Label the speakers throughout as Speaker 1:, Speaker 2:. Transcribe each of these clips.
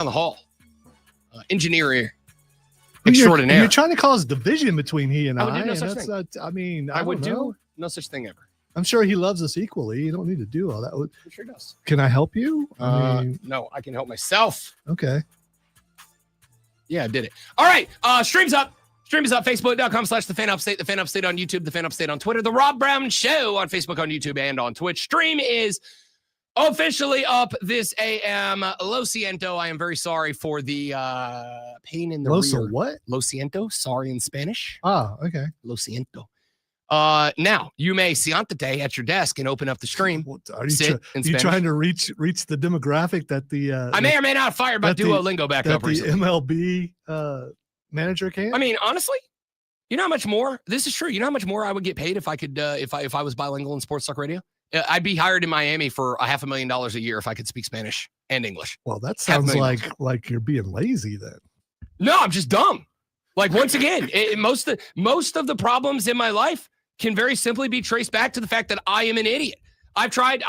Speaker 1: the hall. Engineer extraordinaire.
Speaker 2: You're trying to cause division between he and I.
Speaker 1: I would do no such
Speaker 2: that's
Speaker 1: thing.
Speaker 2: not, I mean,
Speaker 1: I would
Speaker 2: know.
Speaker 1: do no such thing ever.
Speaker 2: I'm sure he loves us equally. You don't need to do all that.
Speaker 1: He sure does.
Speaker 2: Can I help you?
Speaker 1: No, I can help myself.
Speaker 2: Okay.
Speaker 1: Yeah, I did it. All right. Streams up. Stream is up. Facebook.com/TheFanUpstate. The Fan Upstate on YouTube. The Fan Upstate on Twitter. The Rob Brown Show on Facebook, on YouTube, and on Twitch. Stream is officially up this AM. Lo siento. I am very sorry for the pain in the rear.
Speaker 2: What?
Speaker 1: Lo siento. Sorry in Spanish.
Speaker 2: Oh, okay.
Speaker 1: Lo siento. Now you may siéntate at your desk and open up the stream.
Speaker 2: Are you trying to reach the demographic that the
Speaker 1: I may or may not fire my Duolingo back up recently.
Speaker 2: The MLB manager can?
Speaker 1: I mean, honestly, you know how much more? This is true. You know how much more I would get paid if I could if I was bilingual in sports talk radio? I'd be hired in Miami for $500,000 a year if I could speak Spanish and English.
Speaker 2: Well, that sounds like you're being lazy then.
Speaker 1: No, I'm just dumb. Like, once again, most of the problems in my life can very simply be traced back to the fact that I am an idiot. I've tried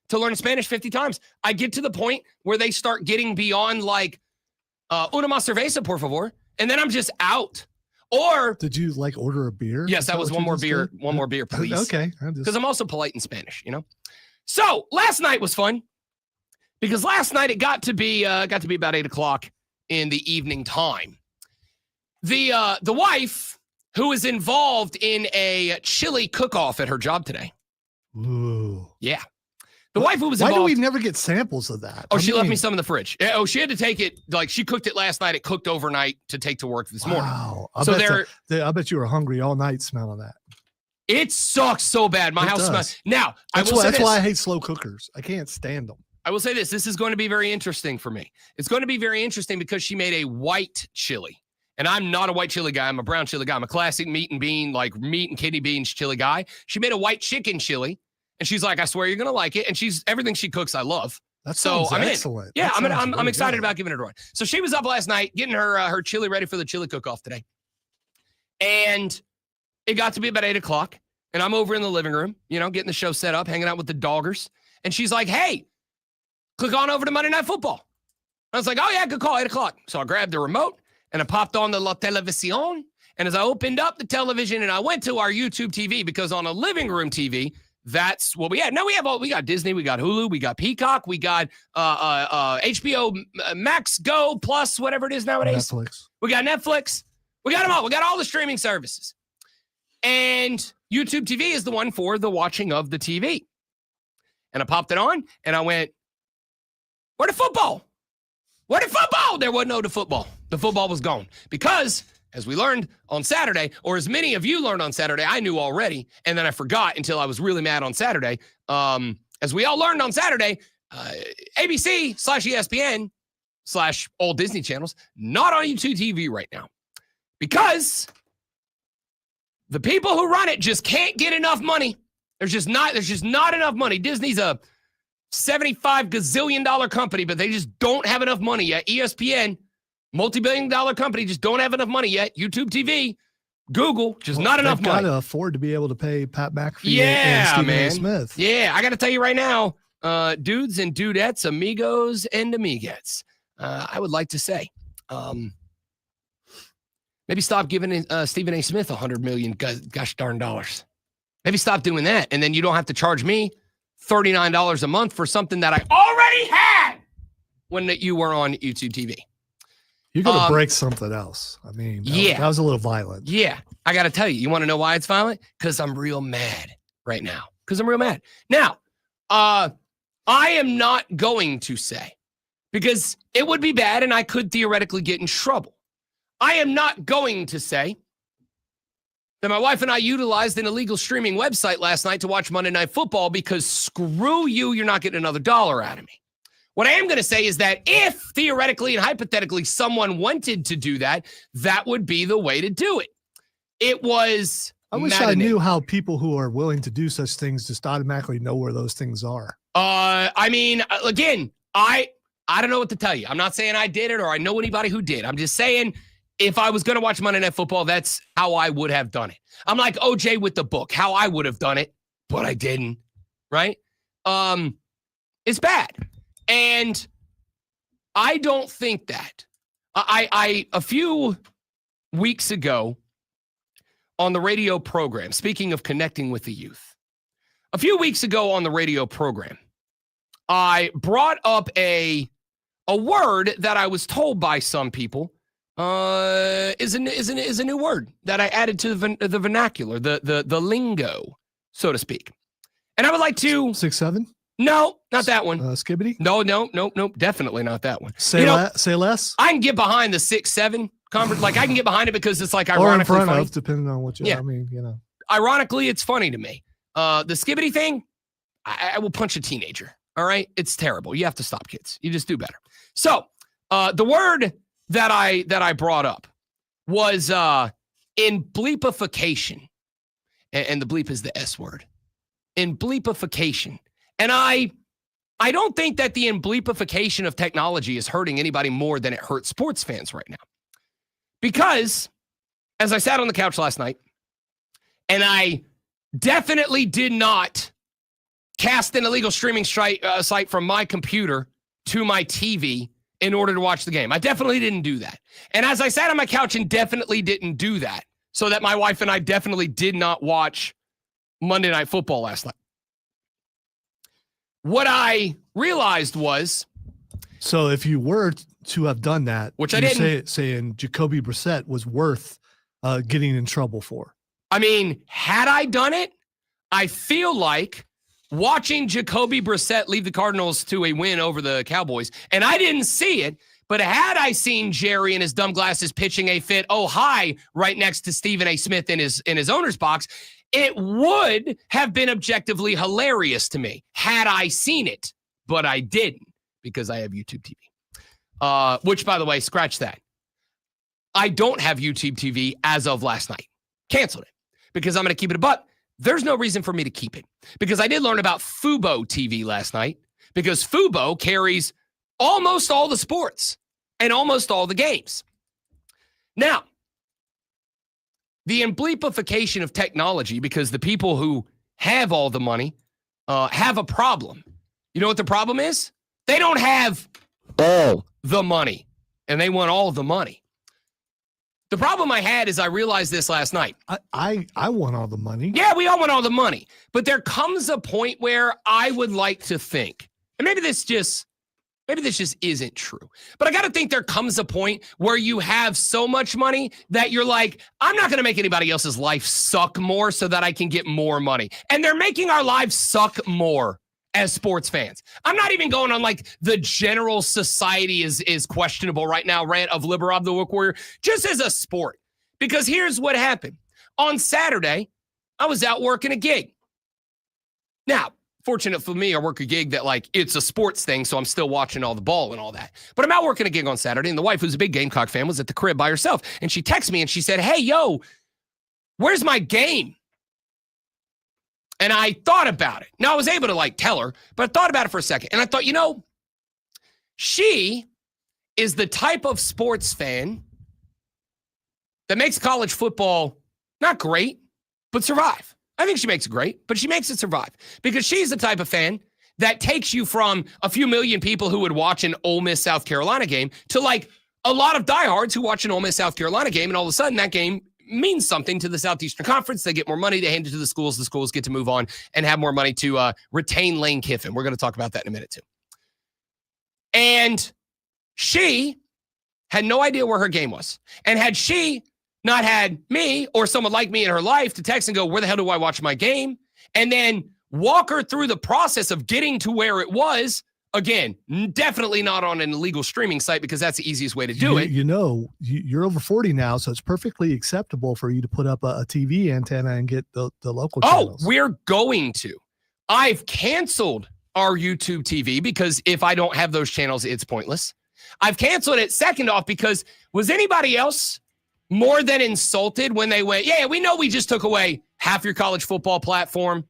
Speaker 1: to learn Spanish 50 times. I get to the point where they start getting beyond like una más cerveza, por favor, and then I'm just out. Or
Speaker 2: did you order a beer?
Speaker 1: Yes, that was one more beer. One more beer, please.
Speaker 2: Okay.
Speaker 1: Because I'm also polite in Spanish, you know? So last night was fun because last night it got to be about 8:00 in the evening time. The wife who is involved in a chili cook-off at her job today.
Speaker 2: Ooh.
Speaker 1: Yeah. The wife who was involved.
Speaker 2: Why do we never get samples of that?
Speaker 1: Oh, she left me some in the fridge. Oh, she had to take it. Like, she cooked it last night. It cooked overnight to take to work this morning.
Speaker 2: Wow. I bet you were hungry all night smelling that.
Speaker 1: It sucks so bad. My house smells. Now,
Speaker 2: that's why I hate slow cookers. I can't stand them.
Speaker 1: I will say this. This is going to be very interesting for me. It's going to be very interesting because she made a white chili. And I'm not a white chili guy. I'm a brown chili guy. I'm a classic meat and kidney beans chili guy. She made a white chicken chili. And she's like, I swear you're going to like it. And everything she cooks, I love.
Speaker 2: That sounds excellent.
Speaker 1: Yeah, I'm excited about giving it a try. So she was up last night getting her chili ready for the chili cook-off today. And it got to be about 8:00. And I'm over in the living room, getting the show set up, hanging out with the doggers. And she's like, hey, click on over to Monday Night Football. I was like, oh, yeah, good call, 8:00. So I grabbed the remote and I popped on the La Televisión. And as I opened up the television and I went to our YouTube TV, because on a living room TV, that's what we had. No, we got Disney, we got Hulu, we got Peacock, we got HBO Max Go Plus, whatever it is nowadays.
Speaker 2: Netflix.
Speaker 1: We got Netflix. We got them all. We got all the streaming services. And YouTube TV is the one for the watching of the TV. And I popped it on and I went, where the football? Where the football? There wasn't no football. The football was gone because, as we learned on Saturday, or as many of you learned on Saturday, I knew already, and then I forgot until I was really mad on Saturday. As we all learned on Saturday, ABC/ESPN/ all Disney channels, not on YouTube TV right now. Because the people who run it just can't get enough money. There's just not enough money. Disney's a $75 gazillion company, but they just don't have enough money yet. ESPN, multi-billion-dollar company, just don't have enough money yet. YouTube TV, Google, just not enough money.
Speaker 2: Got to afford to be able to pay Pat McAfee and Stephen A. Smith.
Speaker 1: Yeah, I got to tell you right now, dudes and dudettes, amigos and amiguettes, I would like to say, maybe stop giving Stephen A. Smith $100 million gosh darn dollars. Maybe stop doing that, and then you don't have to charge me $39 a month for something that I already had when you were on YouTube TV.
Speaker 2: You're going to break something else. I mean, that was a little violent.
Speaker 1: Yeah. I got to tell you, you want to know why it's violent? Because I'm real mad right now. Now, I am not going to say, because it would be bad and I could theoretically get in trouble. I am not going to say that my wife and I utilized an illegal streaming website last night to watch Monday Night Football because screw you, you're not getting another dollar out of me. What I am going to say is that if theoretically and hypothetically someone wanted to do that, that would be the way to do it. It was
Speaker 2: I wish I knew how people who are willing to do such things just automatically know where those things are.
Speaker 1: I mean, again, I don't know what to tell you. I'm not saying I did it or I know anybody who did. I'm just saying if I was going to watch Monday Night Football, that's how I would have done it. I'm like OJ with the book, how I would have done it, but I didn't, right? It's bad. And I don't think that. I a few weeks ago on the radio program, speaking of connecting with the youth, a few weeks ago on the radio program, I brought up a word that I was told by some people is a new word that I added to the vernacular, the lingo, so to speak. And I would like to
Speaker 2: 6'7"?
Speaker 1: No, not that one.
Speaker 2: Skibbity?
Speaker 1: No, definitely not that one.
Speaker 2: Say less.
Speaker 1: I can get behind the 6'7" convert. Like I can get behind it because it's like
Speaker 2: or
Speaker 1: ironically
Speaker 2: in front
Speaker 1: funny.
Speaker 2: of, depending on what you. Yeah. I mean,
Speaker 1: Ironically, it's funny to me. The skibbity thing, I will punch a teenager. All right, it's terrible. You have to stop, kids. You just do better. So, the word that I brought up was in bleepification, and the bleep is the S word. In bleepification. And I don't think that the bleepification of technology is hurting anybody more than it hurts sports fans right now. Because as I sat on the couch last night, and I definitely did not cast an illegal streaming site from my computer to my TV in order to watch the game. I definitely didn't do that. And as I sat on my couch and definitely didn't do that, so that my wife and I definitely did not watch Monday Night Football last night. What I realized was...
Speaker 2: So if you were to have done that,
Speaker 1: which I didn't,
Speaker 2: saying Jacoby Brissett was worth getting in trouble for.
Speaker 1: I mean, had I done it, I feel like watching Jacoby Brissett lead the Cardinals to a win over the Cowboys, and I didn't see it, but had I seen Jerry in his dumb glasses pitching a fit, right next to Stephen A. Smith in his owner's box, it would have been objectively hilarious to me had I seen it, but I didn't because I have YouTube TV. Which, by the way, scratch that. I don't have YouTube TV as of last night. Canceled it because I'm going to keep it a buck. There's no reason for me to keep it because I did learn about Fubo TV last night because Fubo carries almost all the sports and almost all the games. Now, the bleepification of technology, because the people who have all the money have a problem. You know what the problem is? They don't have all the money, and they want all the money. The problem I had is I realized this last night.
Speaker 2: I want all the money.
Speaker 1: Yeah, we all want all the money. But there comes a point where I would like to think, and maybe this just isn't true. But I got to think there comes a point where you have so much money that you're like, I'm not going to make anybody else's life suck more so that I can get more money. And they're making our lives suck more as sports fans. I'm not even going on like the general society is questionable right now, rant of Liberab the Wook Warrior, just as a sport. Because here's what happened. On Saturday, I was out working a gig. Now, fortunate for me, I work a gig that like it's a sports thing, so I'm still watching all the ball and all that. But I'm out working a gig on Saturday, and the wife, who's a big Gamecock fan, was at the crib by herself. And she texted me and she said, "Hey, yo, where's my game?" And I thought about it. Now, I was able to like tell her, but I thought about it for a second. And I thought, she is the type of sports fan that makes college football not great, but survive. I think she makes it great, but she makes it survive because she's the type of fan that takes you from a few million people who would watch an Ole Miss South Carolina game to like a lot of diehards who watch an Ole Miss South Carolina game, and all of a sudden that game means something to the Southeastern Conference. They get more money. They hand it to the schools. The schools get to move on and have more money to retain Lane Kiffin. We're going to talk about that in a minute too. And she had no idea where her game was. And had she not had me or someone like me in her life to text and go, where the hell do I watch my game? And then walk her through the process of getting to where it was. Again, definitely not on an illegal streaming site because that's the easiest way to do it.
Speaker 2: You're over 40 now, so it's perfectly acceptable for you to put up a TV antenna and get the local channels.
Speaker 1: Oh, we're going to. I've canceled our YouTube TV because if I don't have those channels, it's pointless. I've canceled it second off because was anybody else more than insulted when they went, yeah, we know we just took away half your college football platform,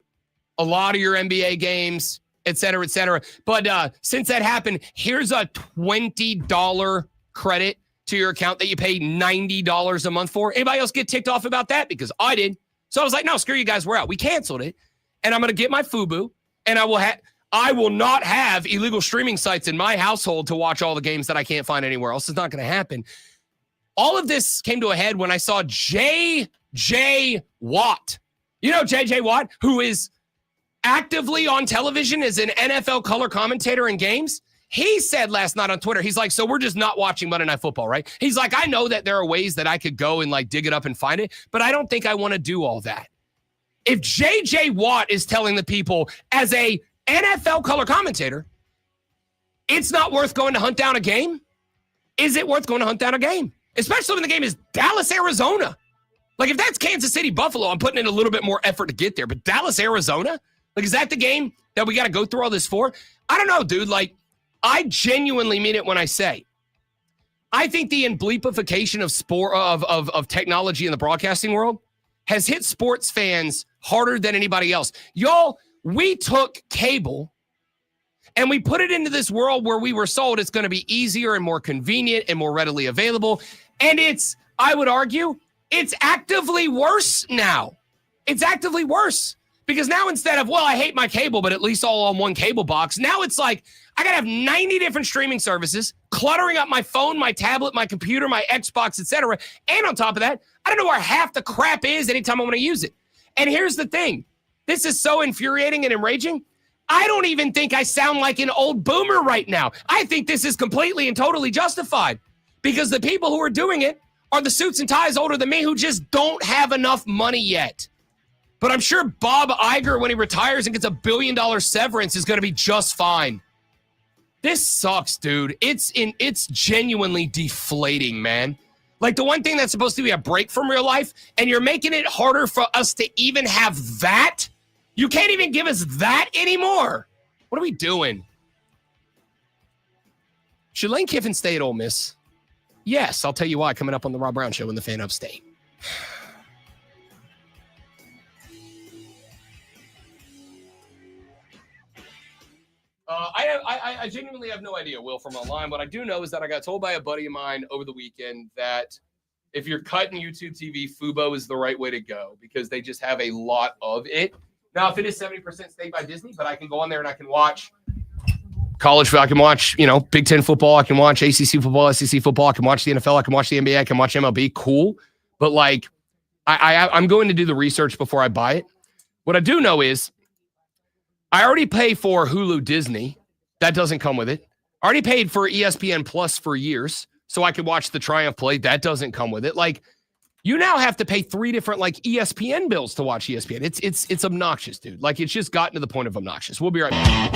Speaker 1: a lot of your NBA games, et cetera, et cetera. But since that happened, here's a $20 credit to your account that you pay $90 a month for. Anybody else get ticked off about that? Because I did. So I was like, no, screw you guys, we're out. We canceled it. And I'm going to get my FUBU, and I will not have illegal streaming sites in my household to watch all the games that I can't find anywhere else. It's not going to happen. All of this came to a head when I saw J.J. Watt. You know J.J. Watt, who is actively on television as an NFL color commentator in games? He said last night on Twitter, he's like, so we're just not watching Monday Night Football, right? He's like, I know that there are ways that I could go and like dig it up and find it, but I don't think I want to do all that. If J.J. Watt is telling the people as a NFL color commentator, it's not worth going to hunt down a game, is it worth going to hunt down a game? Especially when the game is Dallas, Arizona. Like if that's Kansas City, Buffalo, I'm putting in a little bit more effort to get there. But Dallas, Arizona? Like is that the game that we got to go through all this for? I don't know, dude. Like I genuinely mean it when I say, I think the embleepification of sport of technology in the broadcasting world has hit sports fans harder than anybody else. Y'all, we took cable and we put it into this world where we were sold it's going to be easier and more convenient and more readily available. And it's, I would argue, it's actively worse now. It's actively worse because now instead of, well, I hate my cable, but at least all on one cable box, now it's like I got to have 90 different streaming services, cluttering up my phone, my tablet, my computer, my Xbox, etc. And on top of that, I don't know where half the crap is anytime I want to use it. And here's the thing. This is so infuriating and enraging. I don't even think I sound like an old boomer right now. I think this is completely and totally justified because the people who are doing it are the suits and ties older than me who just don't have enough money yet. But I'm sure Bob Iger, when he retires and gets $1 billion severance, is going to be just fine. This sucks, dude. It's genuinely deflating, man. Like the one thing that's supposed to be a break from real life, and you're making it harder for us to even have that. You can't even give us that anymore. What are we doing? Should Lane Kiffin stay at Ole Miss? Yes, I'll tell you why coming up on the Rob Brown Show in the Fan Upstate. I genuinely have no idea, Will, from online. What I do know is that I got told by a buddy of mine over the weekend that if you're cutting YouTube TV, Fubo is the right way to go because they just have a lot of it. Now, if it is 70% state by Disney, but I can go on there and I can watch college football, I can watch, Big Ten football, I can watch ACC football, SEC football, I can watch the NFL, I can watch the NBA, I can watch MLB, cool. But like, I'm going to do the research before I buy it. What I do know is I already pay for Hulu Disney. That doesn't come with it. I already paid for ESPN Plus for years so I could watch the Triumph play. That doesn't come with it. Like, you now have to pay 3 different like ESPN bills to watch ESPN. It's obnoxious, dude. Like it's just gotten to the point of obnoxious. We'll be right back.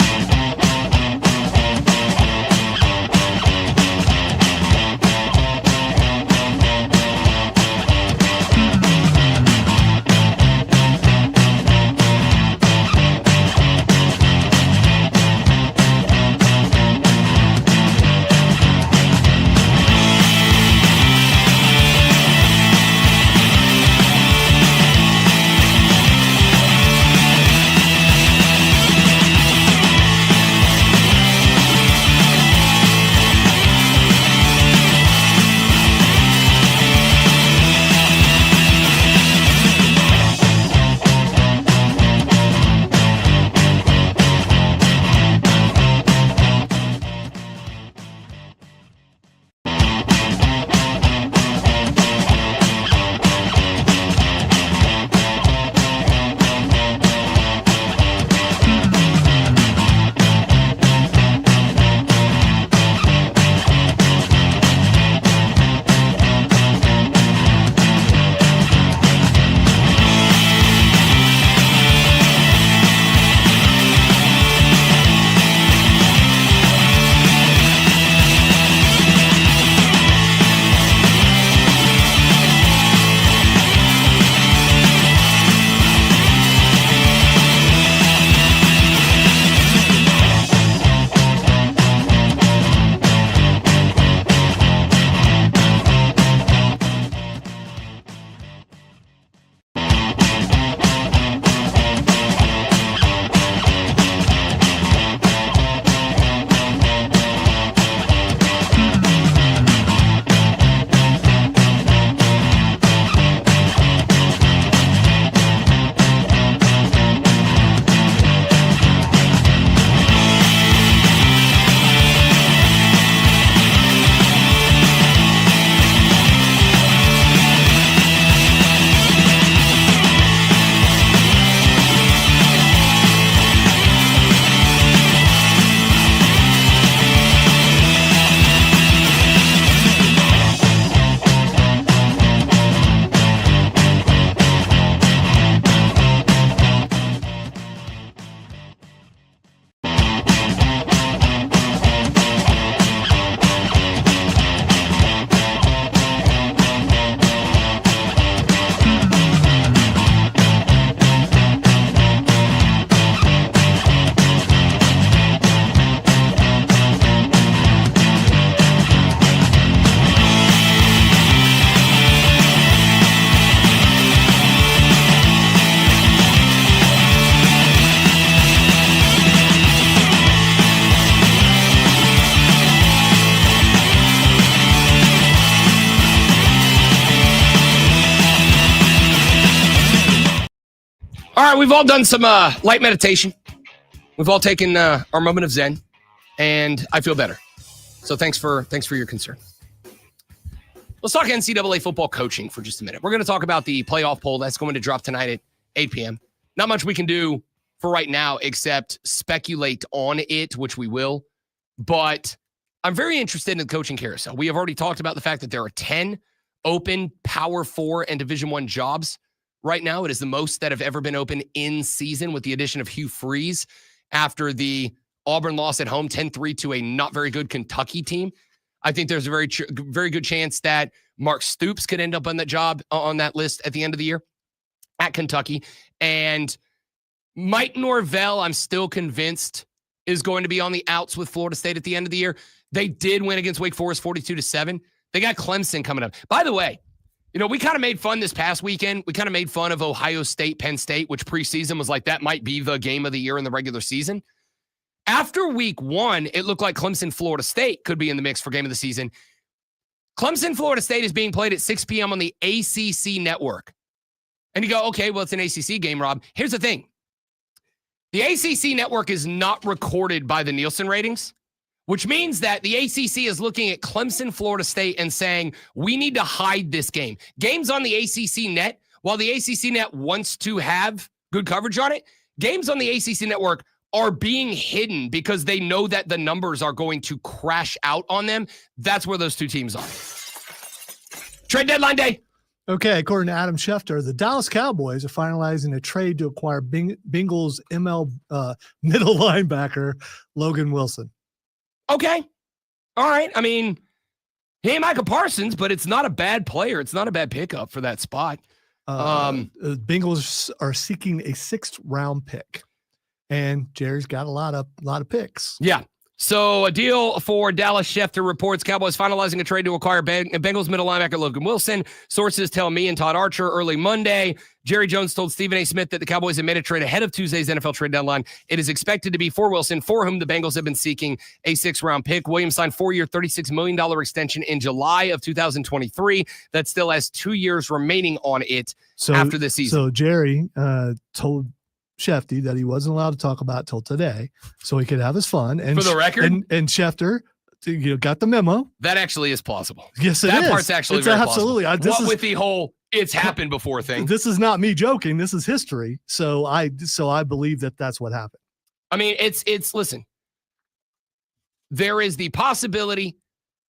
Speaker 1: All right, we've all done some light meditation. We've all taken our moment of Zen, and I feel better. So thanks for your concern. Let's talk NCAA football coaching for just a minute. We're going to talk about the playoff poll that's going to drop tonight at 8 p.m. Not much we can do for right now except speculate on it, which we will. But I'm very interested in the coaching carousel. We have already talked about the fact that there are 10 open Power 4 and Division I jobs right now. It is the most that have ever been open in season with the addition of Hugh Freeze after the Auburn loss at home 10-3 to a not very good Kentucky team. I think there's a very good chance that Mark Stoops could end up on that job on that list at the end of the year at Kentucky. And Mike Norvell, I'm still convinced, is going to be on the outs with Florida State at the end of the year. They did win against Wake Forest 42-7. They got Clemson coming up. By the way, we kind of made fun this past weekend. We kind of made fun of Ohio State, Penn State, which preseason was like that might be the game of the year in the regular season. After week 1, it looked like Clemson, Florida State could be in the mix for game of the season. Clemson, Florida State is being played at 6 p.m. on the ACC network. And you go, okay, well, it's an ACC game, Rob. Here's the thing. The ACC network is not recorded by the Nielsen ratings, which means that the ACC is looking at Clemson, Florida State and saying, we need to hide this game. Games on the ACC net, while the ACC net wants to have good coverage on it, games on the ACC network are being hidden because they know that the numbers are going to crash out on them. That's where those two teams are. Trade deadline day.
Speaker 2: Okay, according to Adam Schefter, the Dallas Cowboys are finalizing a trade to acquire Bengals middle linebacker Logan Wilson.
Speaker 1: Okay. All right. I mean, he ain't Micah Parsons, but it's not a bad player. It's not a bad pickup for that spot.
Speaker 2: Bengals are seeking a 6th-round pick. And Jerry's got a lot of picks.
Speaker 1: Yeah. So a deal for Dallas. Schefter reports Cowboys finalizing a trade to acquire Bengals middle linebacker Logan Wilson. Sources tell me and Todd Archer early Monday. Jerry Jones told Stephen A. Smith that the Cowboys have made a trade ahead of Tuesday's NFL trade deadline. It is expected to be for Wilson, for whom the Bengals have been seeking a 6th-round pick. Williams signed 4-year, $36 million extension in July of 2023. That still has 2 years remaining on it after this season.
Speaker 2: So Jerry told Shefty that he wasn't allowed to talk about till today, so he could have his fun. And
Speaker 1: for the record,
Speaker 2: and Schefter, got the memo.
Speaker 1: That actually is plausible.
Speaker 2: Yes,
Speaker 1: that
Speaker 2: is.
Speaker 1: part's actually
Speaker 2: it's
Speaker 1: very
Speaker 2: absolutely.
Speaker 1: Plausible. With the whole "it's happened before" thing.
Speaker 2: This is not me joking. This is history. So I believe that that's what happened.
Speaker 1: I mean, it's listen. There is the possibility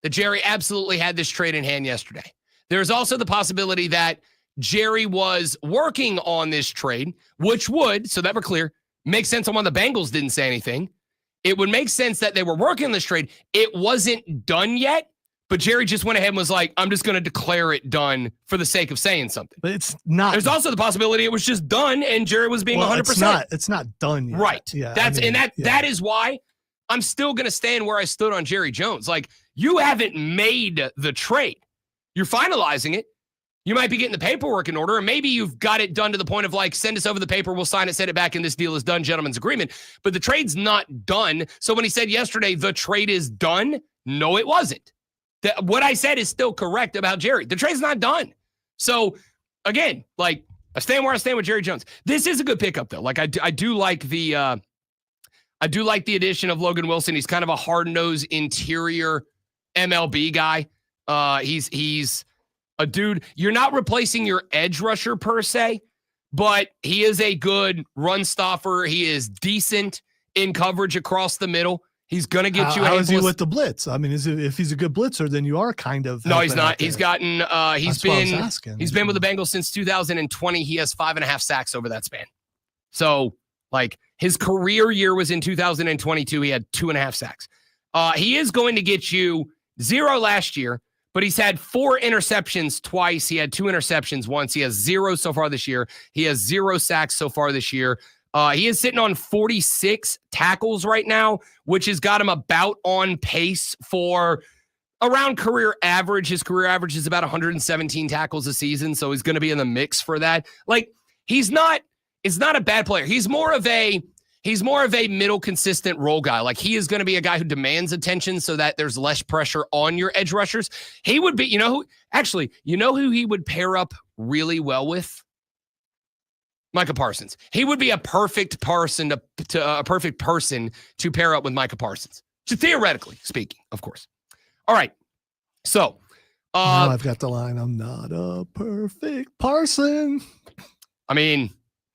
Speaker 1: that Jerry absolutely had this trade in hand yesterday. There's also the possibility that Jerry was working on this trade, which would, so that we're clear, make sense on why the Bengals didn't say anything. It would make sense that they were working on this trade. It wasn't done yet, but Jerry just went ahead and was like, I'm just going to declare it done for the sake of saying something.
Speaker 2: But it's not.
Speaker 1: There's also the possibility it was just done and Jerry was being 100%.
Speaker 2: It's not done yet.
Speaker 1: Right.
Speaker 2: Yeah.
Speaker 1: That is why I'm still going to stand where I stood on Jerry Jones. Like, you haven't made the trade. You're finalizing it. You might be getting the paperwork in order, and maybe you've got it done to the point of like, send us over the paper, we'll sign it, send it back, and this deal is done, gentlemen's agreement. But the trade's not done. So when he said yesterday, the trade is done, no, it wasn't. What I said is still correct about Jerry. The trade's not done. So again, like, I stand where I stand with Jerry Jones. This is a good pickup, though. Like, I do like the addition of Logan Wilson. He's kind of a hard-nosed interior MLB guy. He's a dude, you're not replacing your edge rusher per se, but he is a good run stopper. He is decent in coverage across the middle. He's going to get you.
Speaker 2: How is he with the blitz? I mean, if he's a good blitzer, then you are kind of.
Speaker 1: No, he's not. He's gotten. He's been with the Bengals since 2020. He has 5.5 sacks over that span. So, like, his career year was in 2022. He had 2.5 sacks. He is going to get you 0 last year. But he's had 4 interceptions twice. He had 2 interceptions once. He has 0 so far this year. He has 0 sacks so far this year. He is sitting on 46 tackles right now, which has got him about on pace for around career average. His career average is about 117 tackles a season, so he's going to be in the mix for that. Like, it's not a bad player. He's more of a middle consistent role guy. Like, he is going to be a guy who demands attention so that there's less pressure on your edge rushers. He would be, you know who he would pair up really well with? Micah Parsons. He would be a perfect person to pair up with Micah Parsons. So theoretically speaking, of course. All right. So
Speaker 2: now I've got the line, I'm not a perfect person.
Speaker 1: I mean,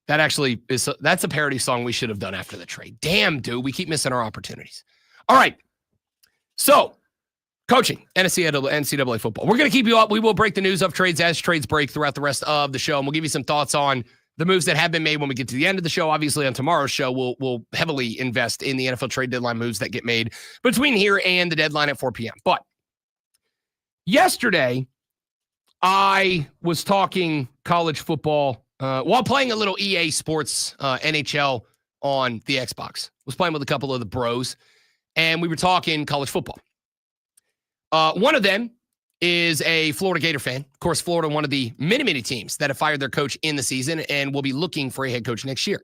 Speaker 1: that's a parody song we should have done after the trade. Damn, dude, we keep missing our opportunities. All right. So, coaching, NCAA football. We're going to keep you up. We will break the news of trades as trades break throughout the rest of the show. And we'll give you some thoughts on the moves that have been made when we get to the end of the show. Obviously, on tomorrow's show, we'll heavily invest in the NFL trade deadline moves that get made between here and the deadline at 4 p.m. But yesterday, I was talking college football while playing a little EA Sports NHL on the Xbox. Was playing with a couple of the bros, and we were talking college football. One of them is a Florida Gator fan. Of course, Florida, one of the many, many teams that have fired their coach in the season and will be looking for a head coach next year.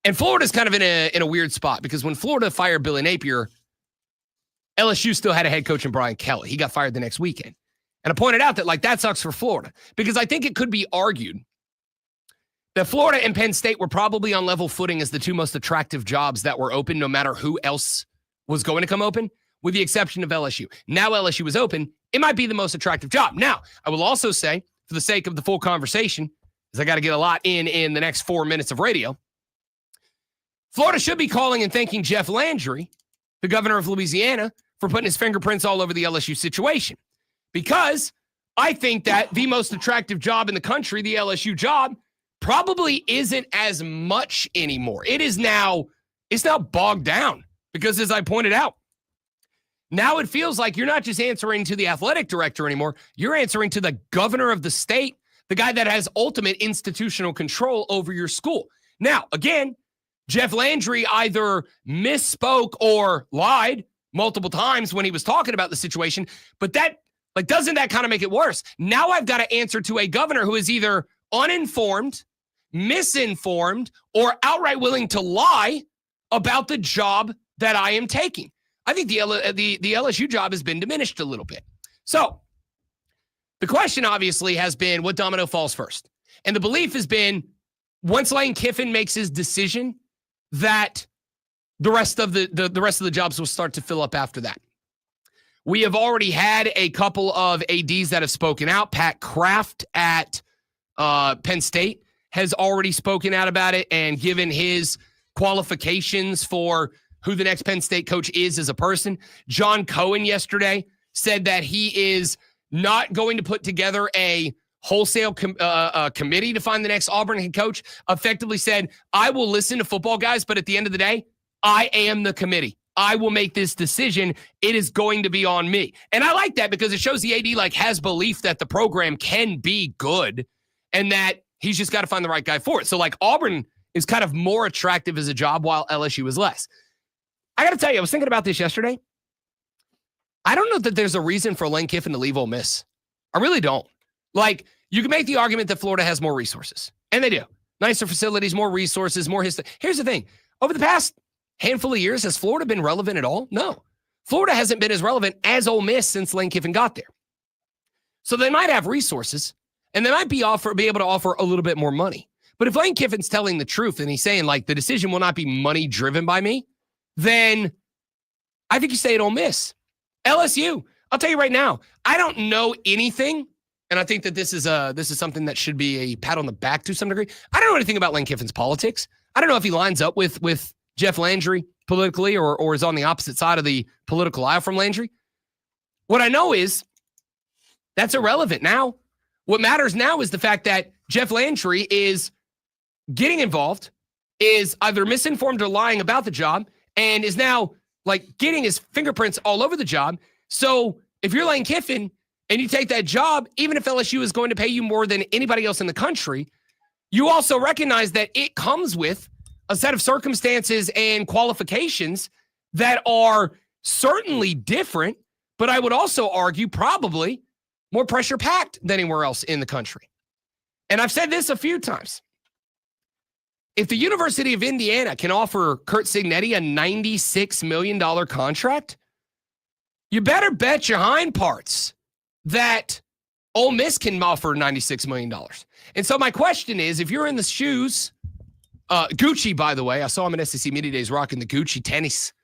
Speaker 1: And Florida's kind of in a weird spot because when Florida fired Billy Napier, LSU still had a head coach in Brian Kelly. He got fired the next weekend. And I pointed out that that sucks for Florida because I think it could be argued that Florida and Penn State were probably on level footing as the two most attractive jobs that were open, no matter who else was going to come open, with the exception of LSU. Now LSU is open. It might be the most attractive job. Now, I will also say, for the sake of the full conversation, because I got to get a lot in the next 4 minutes of radio, Florida should be calling and thanking Jeff Landry, the governor of Louisiana, for putting his fingerprints all over the LSU situation. Because I think that the most attractive job in the country, the LSU job, probably isn't as much anymore. It's now bogged down because, as I pointed out, now it feels like you're not just answering to the athletic director anymore. You're answering to the governor of the state, the guy that has ultimate institutional control over your school. Now, again, Jeff Landry either misspoke or lied multiple times when he was talking about the situation, but doesn't that kind of make it worse? Now I've got to answer to a governor who is either uninformed, misinformed, or outright willing to lie about the job that I am taking. I think the LSU job has been diminished a little bit. So the question obviously has been what domino falls first. And the belief has been once Lane Kiffin makes his decision that the rest of the jobs will start to fill up after that. We have already had a couple of ADs that have spoken out. Pat Kraft at Penn State has already spoken out about it and given his qualifications for who the next Penn State coach is as a person. John Cohen yesterday said that he is not going to put together a wholesale committee to find the next Auburn head coach. Effectively said, I will listen to football guys, but at the end of the day, I am the committee. I will make this decision. It is going to be on me. And I like that because it shows the AD has belief that the program can be good and that he's just got to find the right guy for it. So Auburn is kind of more attractive as a job while LSU is less. I got to tell you, I was thinking about this yesterday. I don't know that there's a reason for Lane Kiffin to leave Ole Miss. I really don't. You can make the argument that Florida has more resources. And they do. Nicer facilities, more resources, more history. Here's the thing. Over the past handful of years, has Florida been relevant at all? No. Florida hasn't been as relevant as Ole Miss since Lane Kiffin got there. So they might have resources, and they might be able to offer a little bit more money. But if Lane Kiffin's telling the truth and he's saying, the decision will not be money driven by me, then I think you stay at Ole Miss. LSU, I'll tell you right now, I don't know anything, and I think that this is something that should be a pat on the back to some degree. I don't know anything about Lane Kiffin's politics. I don't know if he lines up with Jeff Landry politically or is on the opposite side of the political aisle from Landry. What I know is that's irrelevant now. What matters now is the fact that Jeff Landry is getting involved, is either misinformed or lying about the job, and is now getting his fingerprints all over the job. So if you're Lane Kiffin and you take that job, even if LSU is going to pay you more than anybody else in the country, you also recognize that it comes with a set of circumstances and qualifications that are certainly different, but I would also argue probably more pressure packed than anywhere else in the country. And I've said this a few times. If the University of Indiana can offer Kurt Cignetti a $96 million contract, you better bet your hind parts that Ole Miss can offer $96 million. And so my question is, if you're in the shoes, Gucci, by the way, I saw him at SEC Media Days rocking the Gucci tennis.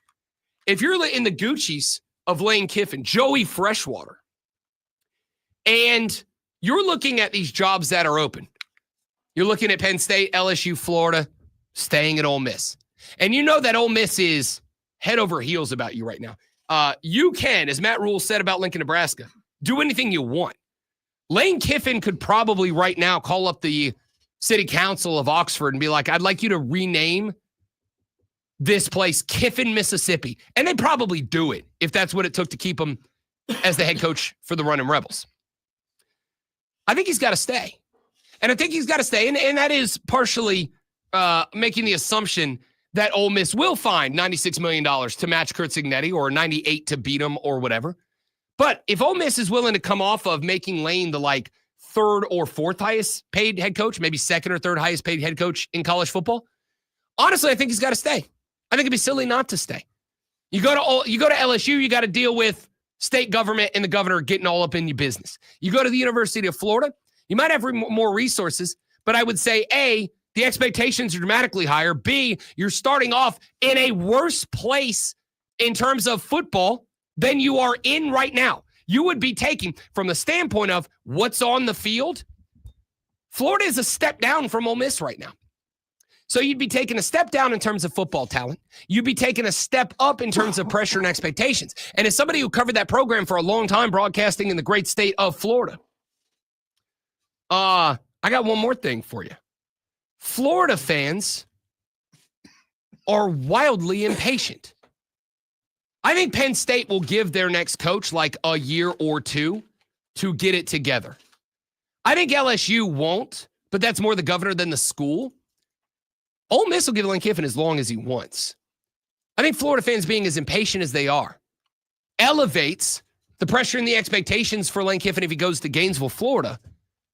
Speaker 1: If you're in the Gucci's of Lane Kiffin, Joey Freshwater, and you're looking at these jobs that are open, you're looking at Penn State, LSU, Florida, staying at Ole Miss. And you know that Ole Miss is head over heels about you right now. You can, as Matt Rule said about Lincoln, Nebraska, do anything you want. Lane Kiffin could probably right now call up the city council of Oxford and be like, I'd like you to rename this place Kiffin, Mississippi. And they'd probably do it if that's what it took to keep him as the head coach for the Running Rebels. I think he's got to stay. And I think he's got to stay. And that is partially making the assumption that Ole Miss will find $96 million to match Curt Cignetti or $98 to beat him or whatever. But if Ole Miss is willing to come off of making Lane the third or fourth highest paid head coach, maybe second or third highest paid head coach in college football, honestly, I think he's got to stay. I think it'd be silly not to stay. You go to LSU, you got to deal with state government and the governor getting all up in your business. You go to the University of Florida, you might have more resources, but I would say, A, the expectations are dramatically higher. B, you're starting off in a worse place in terms of football than you are in right now. You would be taking, from the standpoint of what's on the field, Florida is a step down from Ole Miss right now. So you'd be taking a step down in terms of football talent. You'd be taking a step up in terms of pressure and expectations. And as somebody who covered that program for a long time, broadcasting in the great state of Florida, I got one more thing for you. Florida fans are wildly impatient. I think Penn State will give their next coach a year or two to get it together. I think LSU won't, but that's more the governor than the school. Ole Miss will give Lane Kiffin as long as he wants. I think Florida fans being as impatient as they are elevates the pressure and the expectations for Lane Kiffin if he goes to Gainesville, Florida,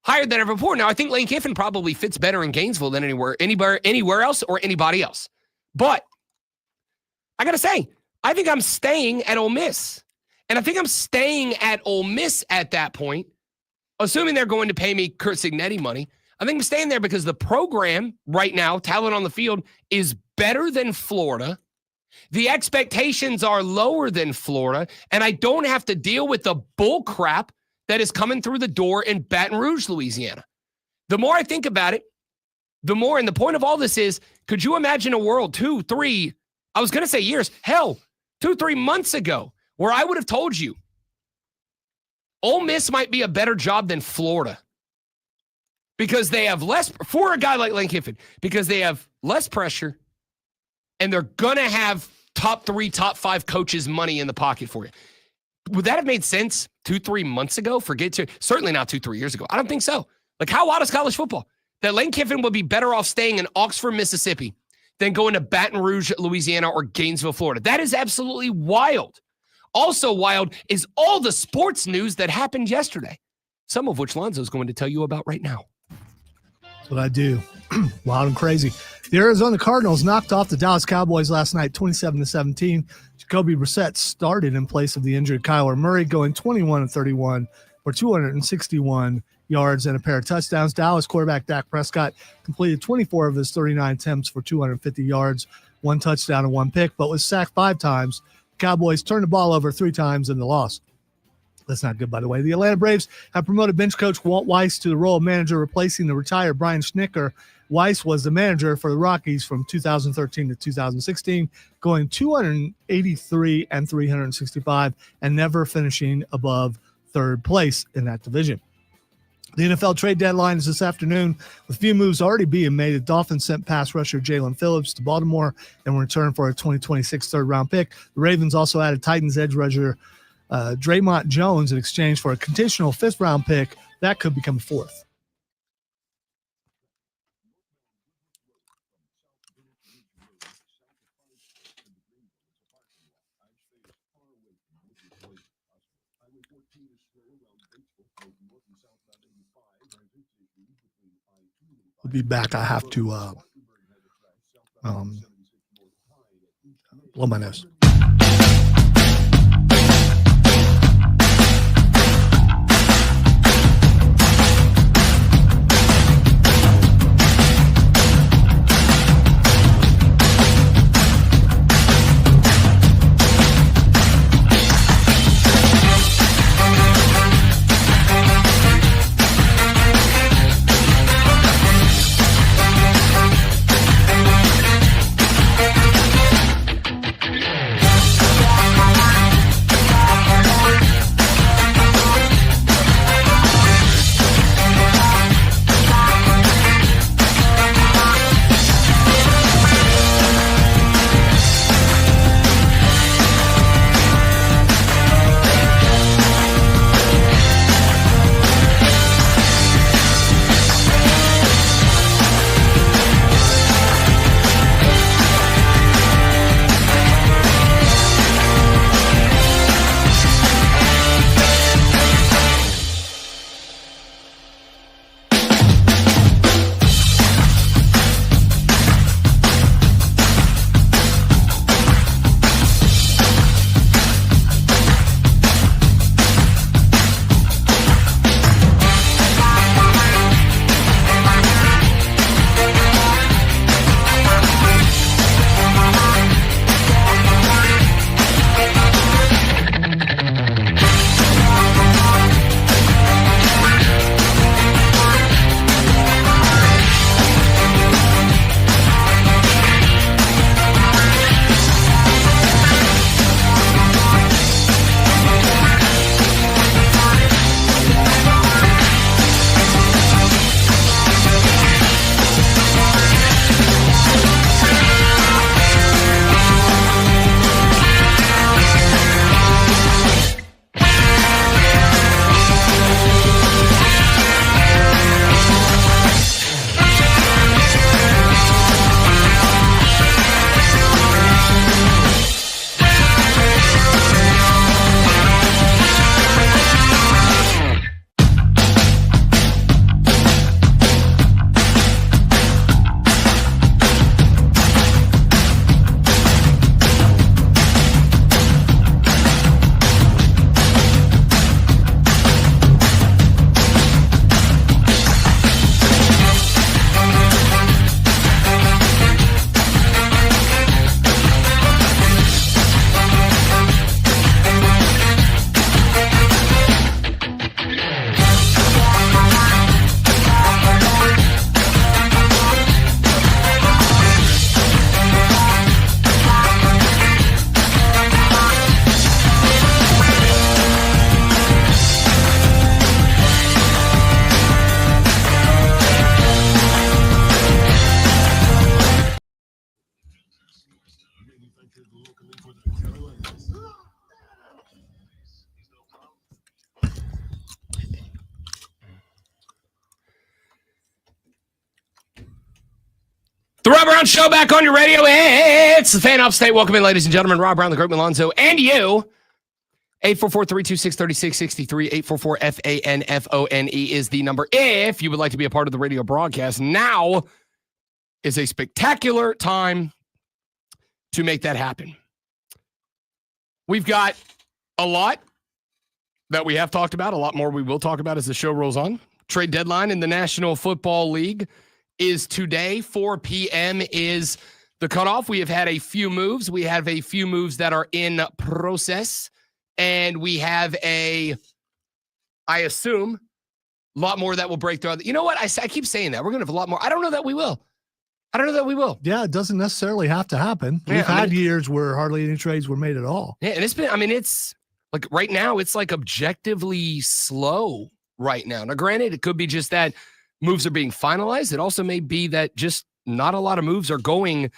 Speaker 1: higher than ever before. Now, I think Lane Kiffin probably fits better in Gainesville than anywhere else or anybody else. But I got to say, I think I'm staying at Ole Miss. And I think I'm staying at Ole Miss at that point, assuming they're going to pay me Curt Cignetti money. I think I'm staying there because the program right now, talent on the field, is better than Florida. The expectations are lower than Florida, and I don't have to deal with the bull crap that is coming through the door in Baton Rouge, Louisiana. The more I think about it, the more, and the point of all this is, could you imagine a world 2, 3, I was going to say years, hell, 2, 3 months ago, where I would have told you Ole Miss might be a better job than Florida because they have less, for a guy like Lane Kiffin, because they have less pressure and they're going to have top 3, top 5 coaches' money in the pocket for you. Would that have made sense 2, 3 months ago? Certainly not 2, 3 years ago. I don't think so. How wild is college football? That Lane Kiffin would be better off staying in Oxford, Mississippi than going to Baton Rouge, Louisiana, or Gainesville, Florida. That is absolutely wild. Also wild is all the sports news that happened yesterday, some of which Lonzo is going to tell you about right now.
Speaker 2: That's what I do. Wild and crazy. The Arizona Cardinals knocked off the Dallas Cowboys last night, 27-17. Jacoby Brissett started in place of the injured Kyler Murray, going 21-31 for 261 yards and a pair of touchdowns. Dallas quarterback Dak Prescott completed 24 of his 39 attempts for 250 yards, 1 touchdown and 1 pick, but was sacked 5 times. The Cowboys turned the ball over 3 times in the loss. That's not good, by the way. The Atlanta Braves have promoted bench coach Walt Weiss to the role of manager, replacing the retired Brian Schnicker. Weiss was the manager for the Rockies from 2013 to 2016, going 283 and 365 and never finishing above third place in that division. The NFL trade deadline is this afternoon, with a few moves already being made. The Dolphins sent pass rusher Jalen Phillips to Baltimore in return for a 2026 third-round pick. The Ravens also added Titans edge rusher Draymond Jones in exchange for a conditional 5th-round pick. That could become 4th. We'll be back. I have to blow my nose.
Speaker 1: The Rob Brown Show back on your radio. It's the Fan Upstate. Welcome in, ladies and gentlemen. Rob Brown, the Great Malonzo, and you. 844-326-3663. 844-FANFONE is the number. If you would like to be a part of the radio broadcast, now is a spectacular time to make that happen. We've got a lot that we have talked about, a lot more we will talk about as the show rolls on. Trade deadline in the National Football League is today. 4 p.m. is the cutoff. We have had a few moves. We have a few moves that are in process. And we have I assume, a lot more that will break through. You know what? I keep saying that. We're going to have a lot more. I don't know that we will.
Speaker 2: Yeah, it doesn't necessarily have to happen. We've had years where hardly any trades were made at all.
Speaker 1: Yeah, and it's like right now, it's like objectively slow right now. Now, granted, it could be just that moves are being finalized. It also may be that just not a lot of moves are going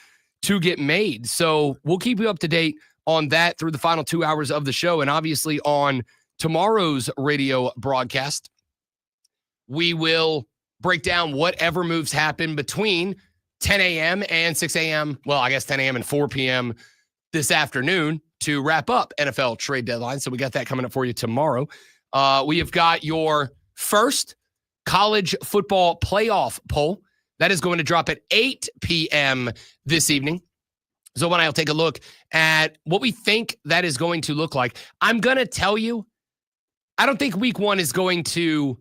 Speaker 1: to get made. So we'll keep you up to date on that through the final 2 hours of the show. And obviously on tomorrow's radio broadcast, we will break down whatever moves happen between 10 a.m. and 6 a.m. Well, I guess 10 a.m. and 4 p.m. this afternoon to wrap up NFL trade deadline. So we got that coming up for you tomorrow. We have got your first college football playoff poll. That is going to drop at 8 p.m. this evening. So when I'll take a look at what we think that is going to look like, I'm going to tell you, I don't think week one is going to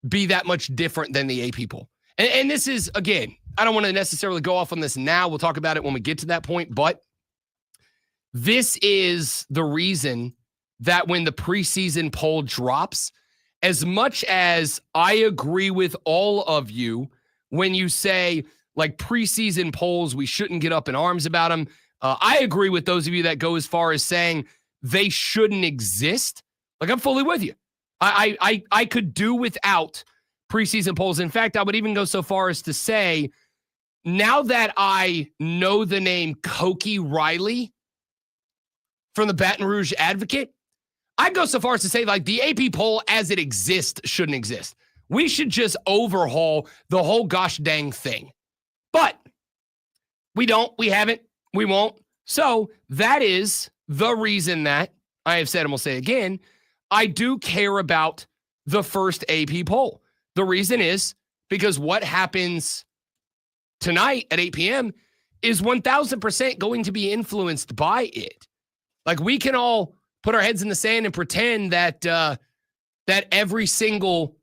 Speaker 1: be that much different than the AP poll. And this is, again, I don't want to necessarily go off on this now. We'll talk about it when we get to that point. But this is the reason that when the preseason poll drops, as much as I agree with all of you when you say, like, preseason polls, we shouldn't get up in arms about them. I agree with those of you that go as far as saying they shouldn't exist. Like, I'm fully with you. I could do without preseason polls. In fact, I would even go so far as to say, now that I know the name Cokie Riley from the Baton Rouge Advocate, I'd go so far as to say, like, the AP poll as it exists shouldn't exist. We should just overhaul the whole gosh dang thing. But we don't, we haven't, we won't. So that is the reason that I have said, and we'll say again, I do care about the first AP poll. The reason is because what happens tonight at 8 p.m. is 1,000% going to be influenced by it. Like, we can all put our heads in the sand and pretend that that every single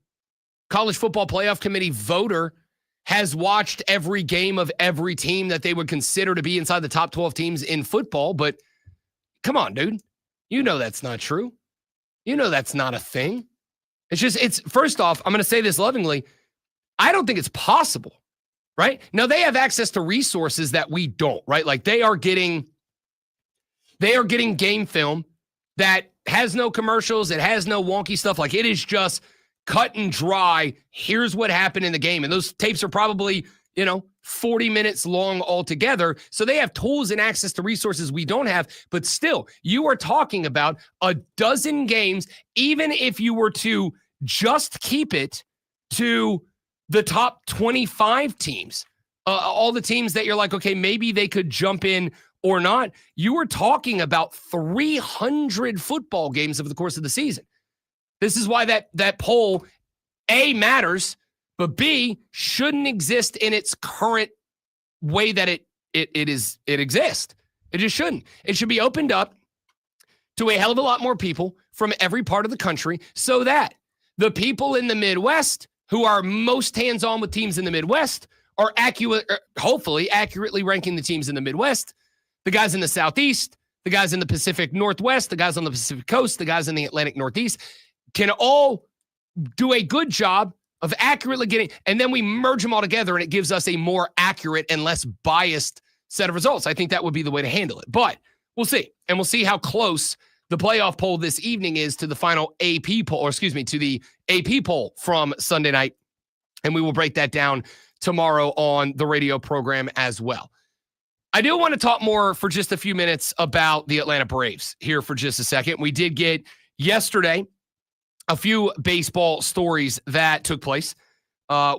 Speaker 1: college football playoff committee voter has watched every game of every team that they would consider to be inside the top 12 teams in football. But come on, dude. You know that's not true. You know that's not a thing. It's first off, I'm going to say this lovingly, I don't think it's possible, right? Now, they have access to resources that we don't, right? Like, they are getting game film that has no commercials, it has no wonky stuff. Like, it is just cut and dry. Here's what happened in the game. And those tapes are probably, 40 minutes long altogether. So they have tools and access to resources we don't have. But still, you are talking about a dozen games, even if you were to just keep it to the top 25 teams, all the teams that you're like, okay, maybe they could jump in or not. You are talking about 300 football games over the course of the season. This is why that poll, A, matters, but B, shouldn't exist in its current way that it exists. It just shouldn't. It should be opened up to a hell of a lot more people from every part of the country so that the people in the Midwest who are most hands-on with teams in the Midwest are hopefully accurately ranking the teams in the Midwest. The guys in the Southeast, the guys in the Pacific Northwest, the guys on the Pacific Coast, the guys in the Atlantic Northeast can all do a good job of accurately getting, and then we merge them all together and it gives us a more accurate and less biased set of results. I think that would be the way to handle it, but we'll see. And we'll see how close the playoff poll this evening is to the final AP poll, or excuse me, to the AP poll from Sunday night. And we will break that down tomorrow on the radio program as well. I do want to talk more for just a few minutes about the Atlanta Braves here for just a second. We did get yesterday a few baseball stories that took place.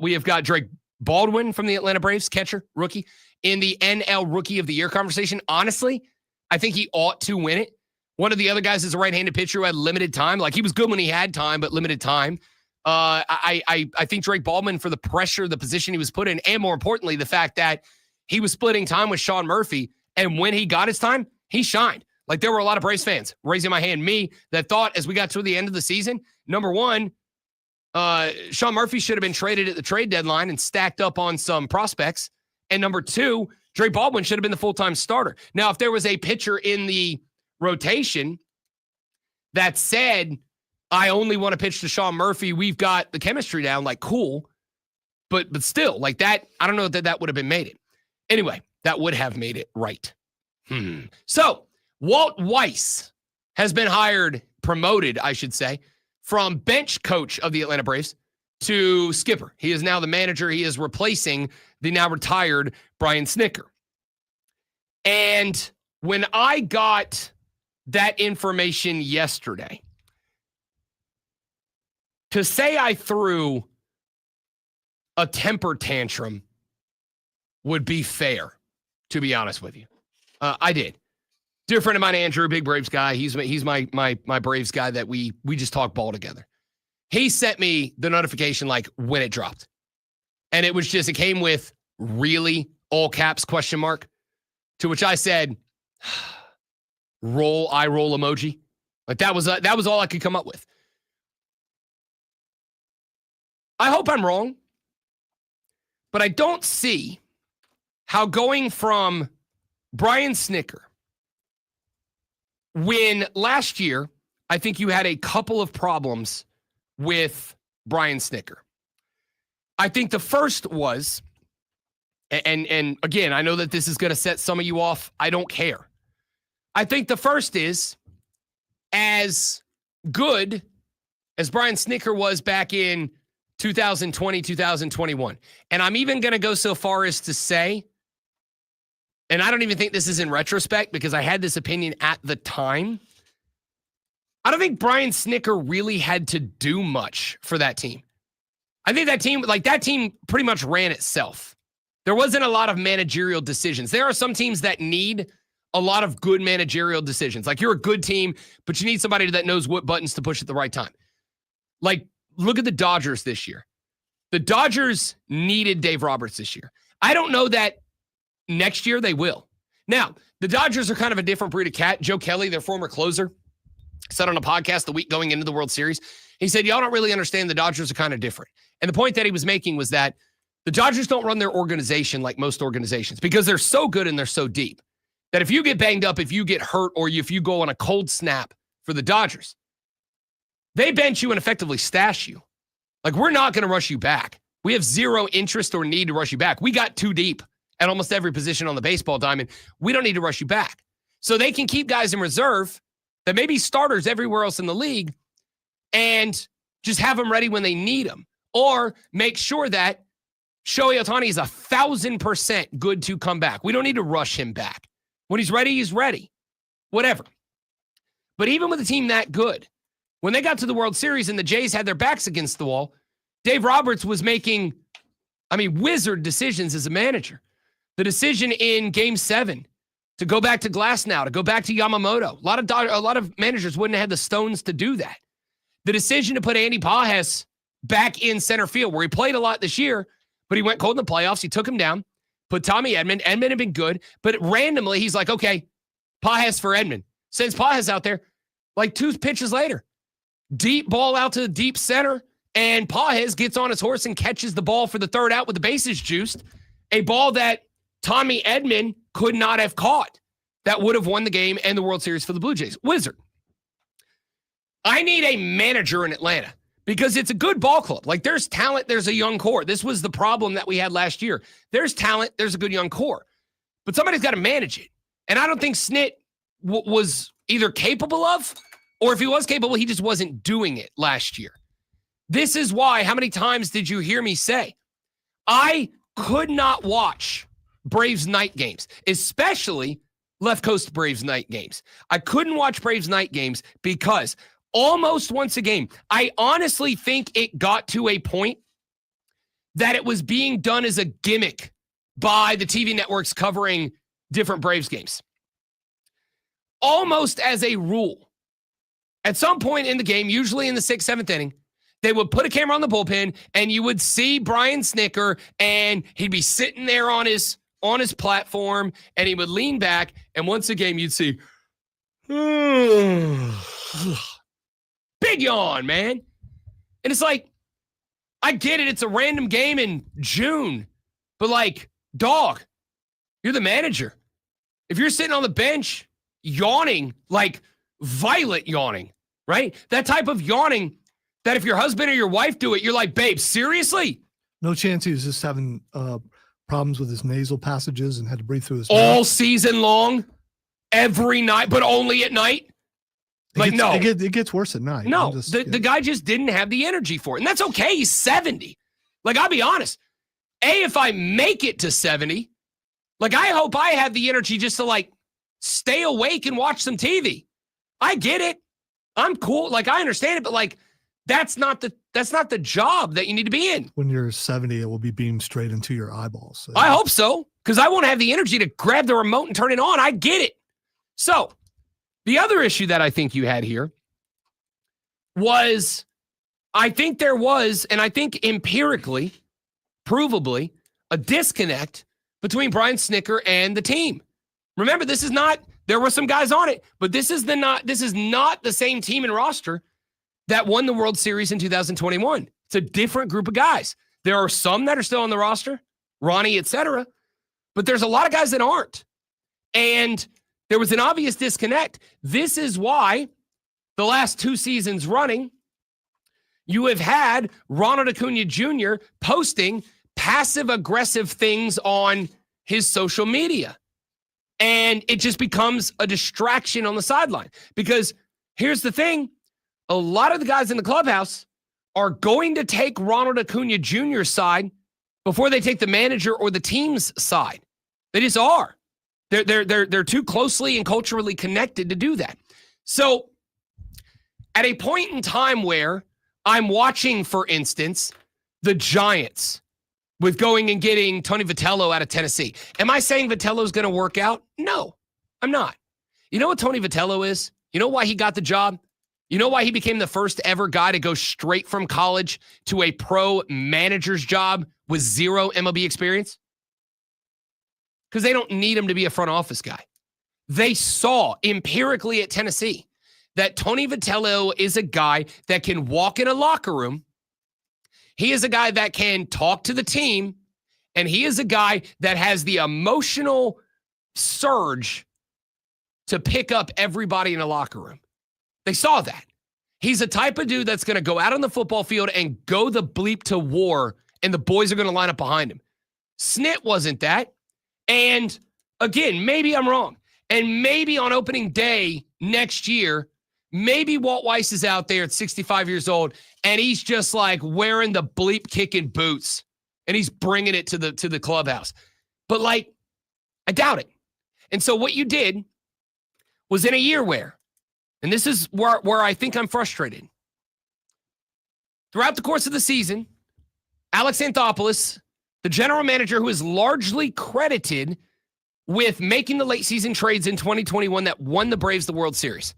Speaker 1: We have got Drake Baldwin from the Atlanta Braves, catcher, rookie, in the NL Rookie of the Year conversation. Honestly, I think he ought to win it. One of the other guys is a right-handed pitcher who had limited time. Like, he was good when he had time, but limited time. I think Drake Baldwin, for the pressure, the position he was put in, and more importantly, the fact that he was splitting time with Sean Murphy, and when he got his time, he shined. Like, there were a lot of Braves fans, raising my hand, me, that thought as we got to the end of the season, number one, Sean Murphy should have been traded at the trade deadline and stacked up on some prospects. And number two, Drake Baldwin should have been the full-time starter. Now, if there was a pitcher in the rotation that said, I only want to pitch to Sean Murphy, we've got the chemistry down, like, cool. But still, like that, I don't know that would have been made it. Anyway, that would have made it right. So, Walt Weiss has been promoted, I should say, from bench coach of the Atlanta Braves to skipper. He is now the manager. He is replacing the now retired Brian Snitker. And when I got that information yesterday, to say I threw a temper tantrum would be fair, to be honest with you. I did. Dear friend of mine, Andrew, big Braves guy. He's my Braves guy that we just talk ball together. He sent me the notification like when it dropped. And it came with really all caps question mark, to which I said, eye roll emoji. Like that was all I could come up with. I hope I'm wrong, but I don't see how going from Brian Snitker, when last year, I think you had a couple of problems with Brian Snitker. I think the first was, and again, I know that this is going to set some of you off. I don't care. I think the first is, as good as Brian Snitker was back in 2020, 2021. And I'm even going to go so far as to say, and I don't even think this is in retrospect because I had this opinion at the time, I don't think Brian Snitker really had to do much for that team. I think that team pretty much ran itself. There wasn't a lot of managerial decisions. There are some teams that need a lot of good managerial decisions. Like, you're a good team, but you need somebody that knows what buttons to push at the right time. Like, look at the Dodgers this year. The Dodgers needed Dave Roberts this year. I don't know that next year they will. Now, the Dodgers are kind of a different breed of cat. Joe Kelly, their former closer, said on a podcast the week going into the World Series, he said, y'all don't really understand, the Dodgers are kind of different. And the point that he was making was that the Dodgers don't run their organization like most organizations because they're so good and they're so deep that if you get banged up, if you get hurt, or if you go on a cold snap for the Dodgers, they bench you and effectively stash you. Like, we're not going to rush you back. We have zero interest or need to rush you back. We got too deep at almost every position on the baseball diamond. We don't need to rush you back. So they can keep guys in reserve that may be starters everywhere else in the league and just have them ready when they need them. Or make sure that Shohei Ohtani is 1,000% good to come back. We don't need to rush him back. When he's ready. Whatever. But even with a team that good, when they got to the World Series and the Jays had their backs against the wall, Dave Roberts was making, wizard decisions as a manager. The decision in Game 7 to go back to Glasnow, to go back to Yamamoto. A lot of managers wouldn't have had the stones to do that. The decision to put Andy Pages back in center field, where he played a lot this year, but he went cold in the playoffs. He took him down, put Tommy Edman. Edman had been good, but randomly he's like, okay, Pages for Edman. Sends Pages out there like 2 pitches later. Deep ball out to the deep center, and Pages gets on his horse and catches the ball for the third out with the bases juiced. A ball that Tommy Edman could not have caught. That would have won the game and the World Series for the Blue Jays. Wizard. I need a manager in Atlanta because it's a good ball club. Like, there's talent, there's a young core. This was the problem that we had last year. There's talent, there's a good young core. But somebody's got to manage it. And I don't think Snit was either capable of, or if he was capable, he just wasn't doing it last year. This is why, how many times did you hear me say, I could not watch Braves night games, especially left coast Braves night games. I couldn't watch Braves night games because almost once a game, I honestly think it got to a point that it was being done as a gimmick by the TV networks covering different Braves games. Almost as a rule, at some point in the game, usually in the 6th, 7th inning, they would put a camera on the bullpen and you would see Brian Snitker and he'd be sitting there on his platform and he would lean back and once a game you'd see big yawn, man. And it's like, I get it. It's a random game in June, but like, dog, you're the manager. If you're sitting on the bench yawning, like violent yawning, right? That type of yawning that if your husband or your wife do it, you're like, babe, seriously?
Speaker 2: No chance he was just having problems with his nasal passages and had to breathe through his
Speaker 1: all
Speaker 2: mouth.
Speaker 1: Season long, every night, but only at night?
Speaker 2: It gets worse at night.
Speaker 1: No, the guy just didn't have the energy for it. And that's okay. He's 70. Like, I'll be honest. If I make it to 70, like, I hope I have the energy just to, like, stay awake and watch some TV. I get it. I'm cool. Like, I understand it, but, like, that's not the job that you need to be in.
Speaker 2: When you're 70, it will be beamed straight into your eyeballs. So.
Speaker 1: I hope so, because I won't have the energy to grab the remote and turn it on. I get it. So, the other issue that I think you had here was, I think there was, and I think empirically, provably, a disconnect between Brian Snitker and the team. Remember, this is not, there were some guys on it, but this is not the same team and roster that won the World Series in 2021. It's a different group of guys. There are some that are still on the roster, Ronnie, etc., but there's a lot of guys that aren't. And there was an obvious disconnect. This is why the last 2 seasons running, you have had Ronald Acuna Jr. posting passive-aggressive things on his social media. And it just becomes a distraction on the sideline. Because here's the thing. A lot of the guys in the clubhouse are going to take Ronald Acuna Jr.'s side before they take the manager or the team's side. They just are. They're too closely and culturally connected to do that. So at a point in time where I'm watching, for instance, the Giants with going and getting Tony Vitello out of Tennessee. Am I saying Vitello's going to work out? No, I'm not. You know what Tony Vitello is? You know why he got the job? You know why he became the first ever guy to go straight from college to a pro manager's job with 0 MLB experience? Because they don't need him to be a front office guy. They saw empirically at Tennessee that Tony Vitello is a guy that can walk in a locker room. He is a guy that can talk to the team, and he is a guy that has the emotional surge to pick up everybody in a locker room. They saw that. He's a type of dude that's going to go out on the football field and go the bleep to war, and the boys are going to line up behind him. Snit wasn't that. And again, maybe I'm wrong. And maybe on opening day next year, maybe Walt Weiss is out there at 65 years old and he's just like wearing the bleep kicking boots and he's bringing it to the clubhouse. But like, I doubt it. And so what you did was in a year where, and this is where I think I'm frustrated. Throughout the course of the season, Alex Anthopoulos, the general manager who is largely credited with making the late season trades in 2021 that won the Braves the World Series,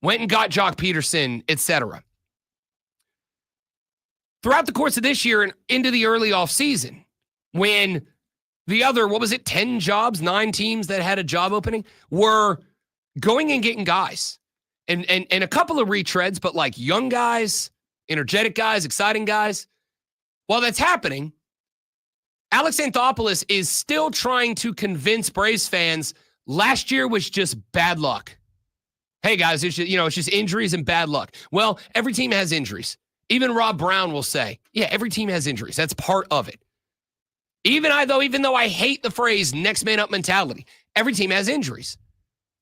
Speaker 1: went and got Jock Peterson, etc. Throughout the course of this year and into the early offseason, when the other, 10 jobs, 9 teams that had a job opening, were going and getting guys. And a couple of retreads, but like young guys, energetic guys, exciting guys. While that's happening, Alex Anthopoulos is still trying to convince Braves fans last year was just bad luck. Hey guys, it's just injuries and bad luck. Well, every team has injuries. Even Rob Brown will say, yeah, every team has injuries. That's part of it. Even though I hate the phrase next man up mentality, every team has injuries.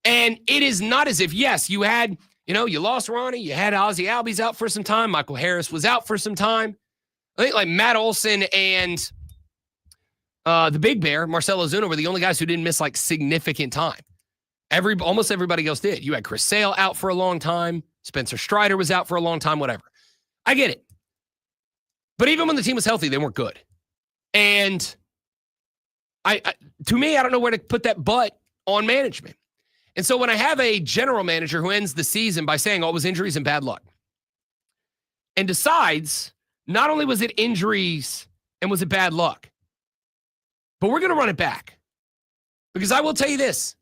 Speaker 1: And it is not as if, yes, you had, you lost Ronnie, you had Ozzie Albies out for some time, Michael Harris was out for some time. I think like Matt Olson and the Big Bear, Marcell Ozuna, were the only guys who didn't miss like significant time. Almost everybody else did. You had Chris Sale out for a long time. Spencer Strider was out for a long time, whatever. I get it. But even when the team was healthy, they weren't good. And to me, I don't know where to put that but on management. And so when I have a general manager who ends the season by saying, oh, it was injuries and bad luck, and decides not only was it injuries and was it bad luck, but we're going to run it back. Because I will tell you this,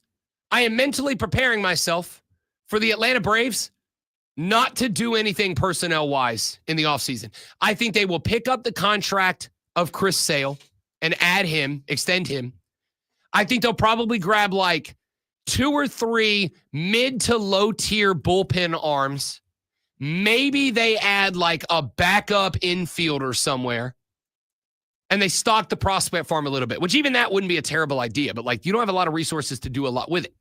Speaker 1: I am mentally preparing myself for the Atlanta Braves not to do anything personnel-wise in the offseason. I think they will pick up the contract of Chris Sale and add him, extend him. I think they'll probably grab like 2 or 3 mid to low tier bullpen arms. Maybe they add like a backup infielder somewhere. And they stock the prospect farm a little bit, which even that wouldn't be a terrible idea. But like, you don't have a lot of resources to do a lot with it.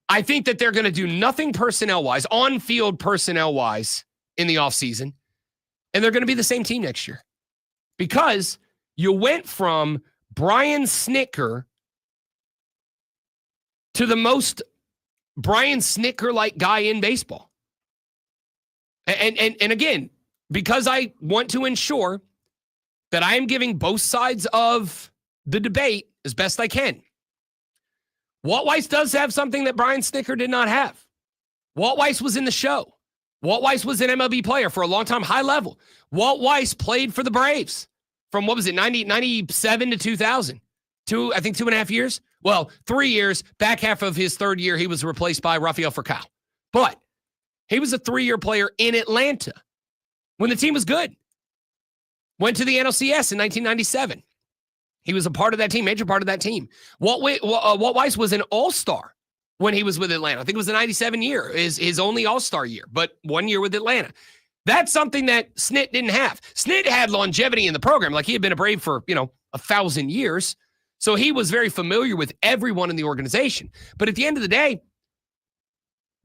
Speaker 1: I think that they're going to do nothing personnel-wise, on-field personnel-wise in the offseason. And they're going to be the same team next year. Because you went from Brian Snitker to the most Brian Snitker-like guy in baseball. And again, because I want to ensure that I am giving both sides of the debate as best I can. Walt Weiss does have something that Brian Snitker did not have. Walt Weiss was in the show. Walt Weiss was an MLB player for a long time, high level. Walt Weiss played for the Braves from, 97 to 2000. I think 2.5 years. Well, 3 years. Back half of his third year, he was replaced by Rafael Furcal. But he was a 3-year player in Atlanta when the team was good. Went to the NLCS in 1997. He was a part of that team, major part of that team. Walt Weiss was an all-star when he was with Atlanta. I think it was the 97 year, his only all-star year, but 1 year with Atlanta. That's something that Snit didn't have. Snit had longevity in the program. Like, he had been a Brave for, 1,000 years. So he was very familiar with everyone in the organization. But at the end of the day,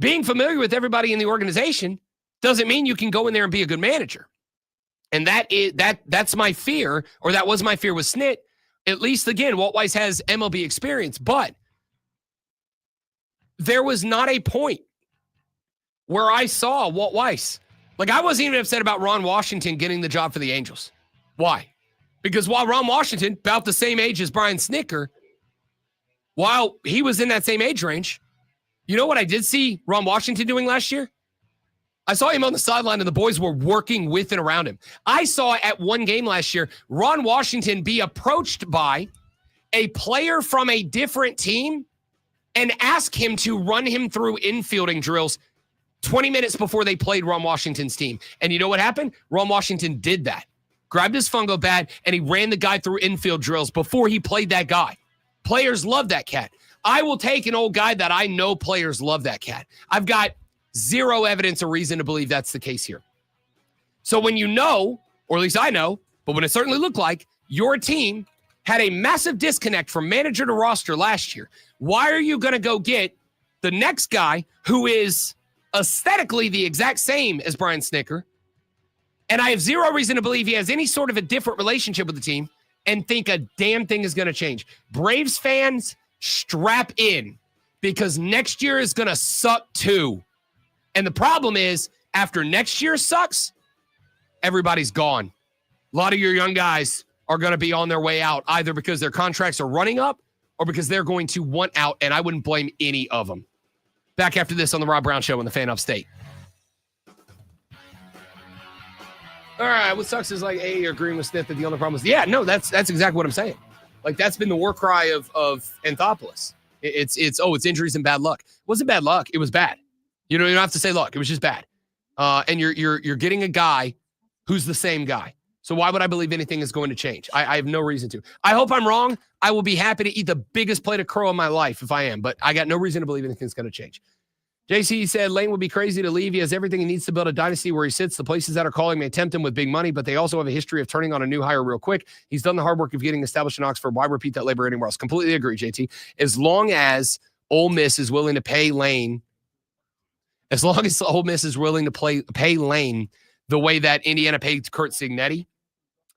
Speaker 1: being familiar with everybody in the organization doesn't mean you can go in there and be a good manager. And that's my fear, or that was my fear with Snit. At least, again, Walt Weiss has MLB experience, but there was not a point where I saw Walt Weiss. Like, I wasn't even upset about Ron Washington getting the job for the Angels. Why? Because while Ron Washington, about the same age as Brian Snitker, while he was in that same age range, you know what I did see Ron Washington doing last year? I saw him on the sideline, and the boys were working with and around him. I saw at one game last year, Ron Washington be approached by a player from a different team and ask him to run him through infielding drills 20 minutes before they played Ron Washington's team. And you know what happened? Ron Washington did that. Grabbed his fungo bat, and he ran the guy through infield drills before he played that guy. Players love that cat. I will take an old guy that I know players love that cat. I've got zero evidence or reason to believe that's the case here. So when you know, or at least I know, but when it certainly looked like your team had a massive disconnect from manager to roster last year, why are you going to go get the next guy who is aesthetically the exact same as Brian Snitker? And I have zero reason to believe he has any sort of a different relationship with the team and think a damn thing is going to change. Braves fans, strap in, because next year is going to suck too. And the problem is, after next year sucks, everybody's gone. A lot of your young guys are going to be on their way out, either because their contracts are running up or because they're going to want out, and I wouldn't blame any of them. Back after this on the Rob Brown Show on the Fan Upstate. All right, what sucks is like, hey, you're agreeing with Smith that the only problem is, yeah, no, that's exactly what I'm saying. Like, that's been the war cry of Anthopoulos. It's injuries and bad luck. It wasn't bad luck. It was bad. You don't have to say luck. It was just bad. And you're getting a guy who's the same guy. So why would I believe anything is going to change? I have no reason to. I hope I'm wrong. I will be happy to eat the biggest plate of crow in my life if I am, but I got no reason to believe anything's going to change. JC said Lane would be crazy to leave. He has everything he needs to build a dynasty where he sits. The places that are calling may tempt him with big money, but they also have a history of turning on a new hire real quick. He's done the hard work of getting established in Oxford. Why repeat that labor anywhere else? Completely agree, JT. As long as Ole Miss is willing to pay Lane, as long as Ole Miss is willing to pay Lane the way that Indiana paid Kurt Signetti,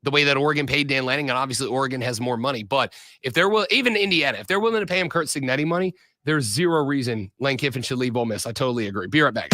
Speaker 1: the way that Oregon paid Dan Lanning, and obviously Oregon has more money. But if they're even Indiana, if they're willing to pay him Kurt Signetti money, there's zero reason Lane Kiffin should leave Ole Miss. I totally agree. Be right back.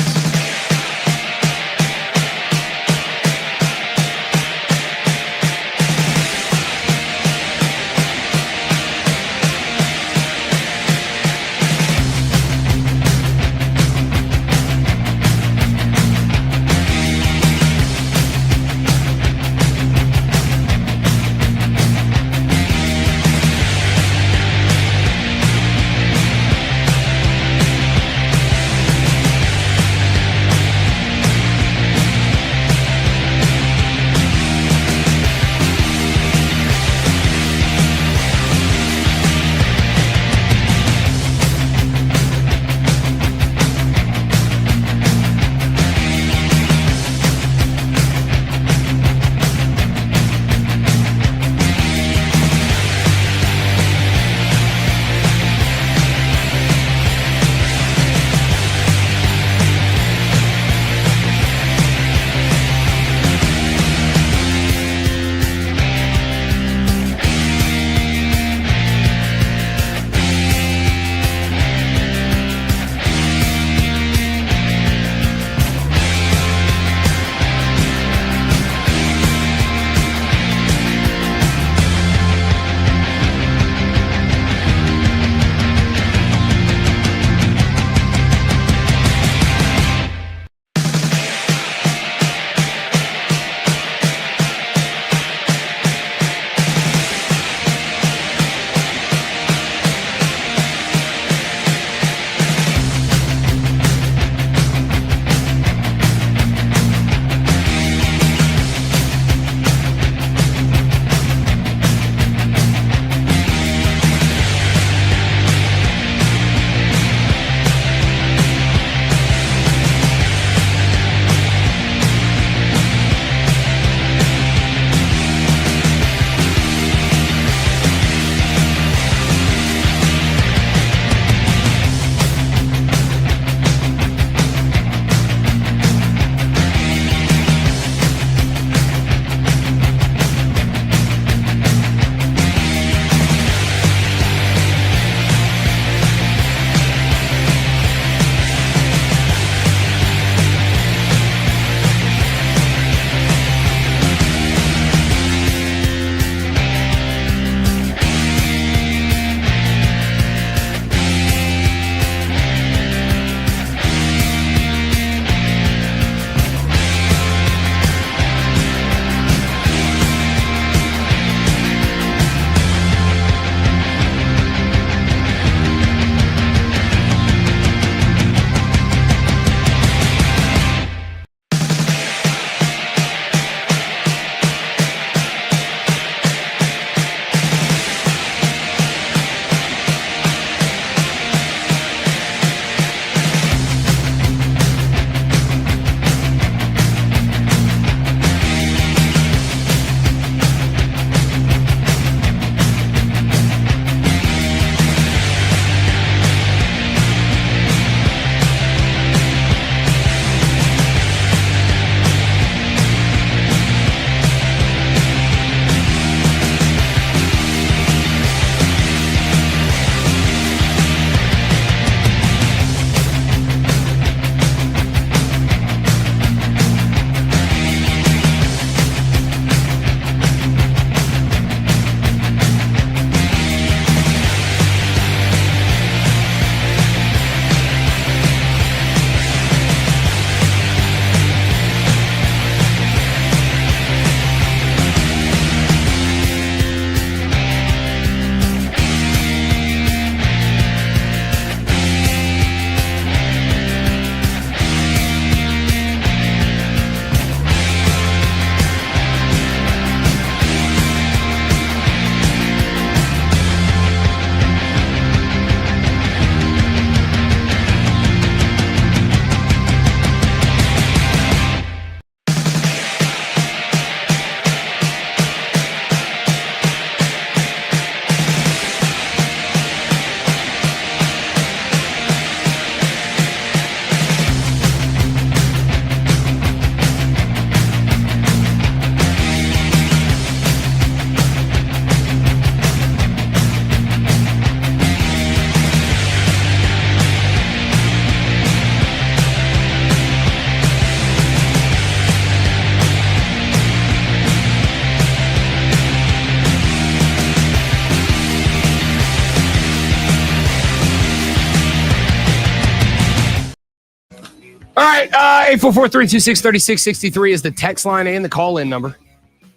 Speaker 1: All right, 844-326-3663 is the text line and the call-in number.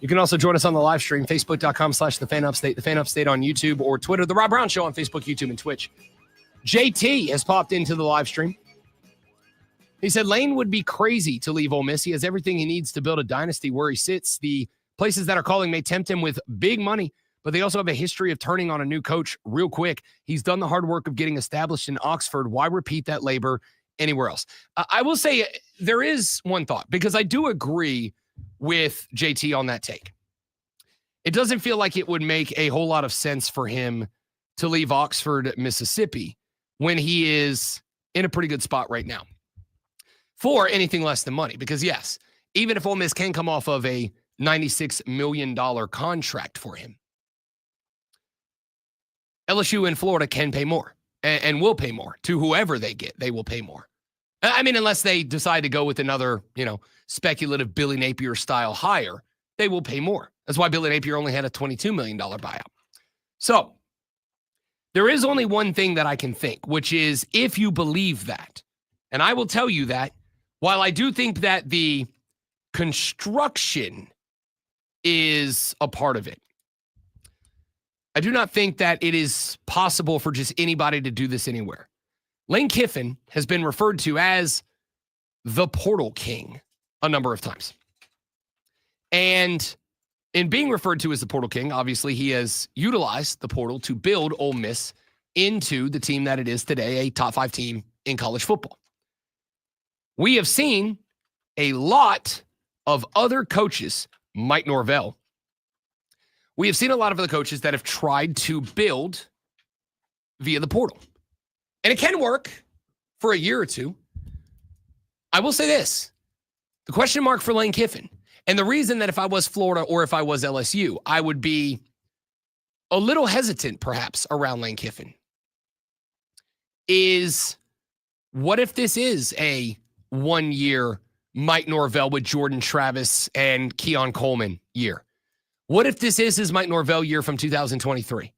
Speaker 1: You can also join us on the live stream, facebook.com/thefanupstate, the Fan Upstate on YouTube or Twitter, The Rob Brown Show on Facebook, YouTube, and Twitch. JT has popped into the live stream. He said Lane would be crazy to leave Ole Miss. He has everything he needs to build a dynasty where he sits. The places that are calling may tempt him with big money, but they also have a history of turning on a new coach real quick. He's done the hard work of getting established in Oxford. Why repeat that labor anywhere else? I will say there is one thought, because I do agree with JT on that take. It doesn't feel like it would make a whole lot of sense for him to leave Oxford, Mississippi, when he is in a pretty good spot right now for anything less than money. Because yes, even if Ole Miss can come off of a $96 million contract for him, LSU in Florida can pay more and will pay more to whoever they get. They will pay more. I mean, unless they decide to go with another, speculative Billy Napier style hire, they will pay more. That's why Billy Napier only had a $22 million buyout. So there is only one thing that I can think, which is if you believe that, and I will tell you that while I do think that the construction is a part of it, I do not think that it is possible for just anybody to do this anywhere. Lane Kiffin has been referred to as the portal king a number of times. And in being referred to as the portal king, obviously he has utilized the portal to build Ole Miss into the team that it is today, a top 5 team in college football. We have seen a lot of other coaches, Mike Norvell. We have seen a lot of other coaches that have tried to build via the portal. And it can work for a year or two. I will say this. The question mark for Lane Kiffin, and the reason that if I was Florida or if I was LSU, I would be a little hesitant perhaps around Lane Kiffin, is what if this is a 1-year Mike Norvell with Jordan Travis and Keon Coleman year? What if this is his Mike Norvell year from 2023?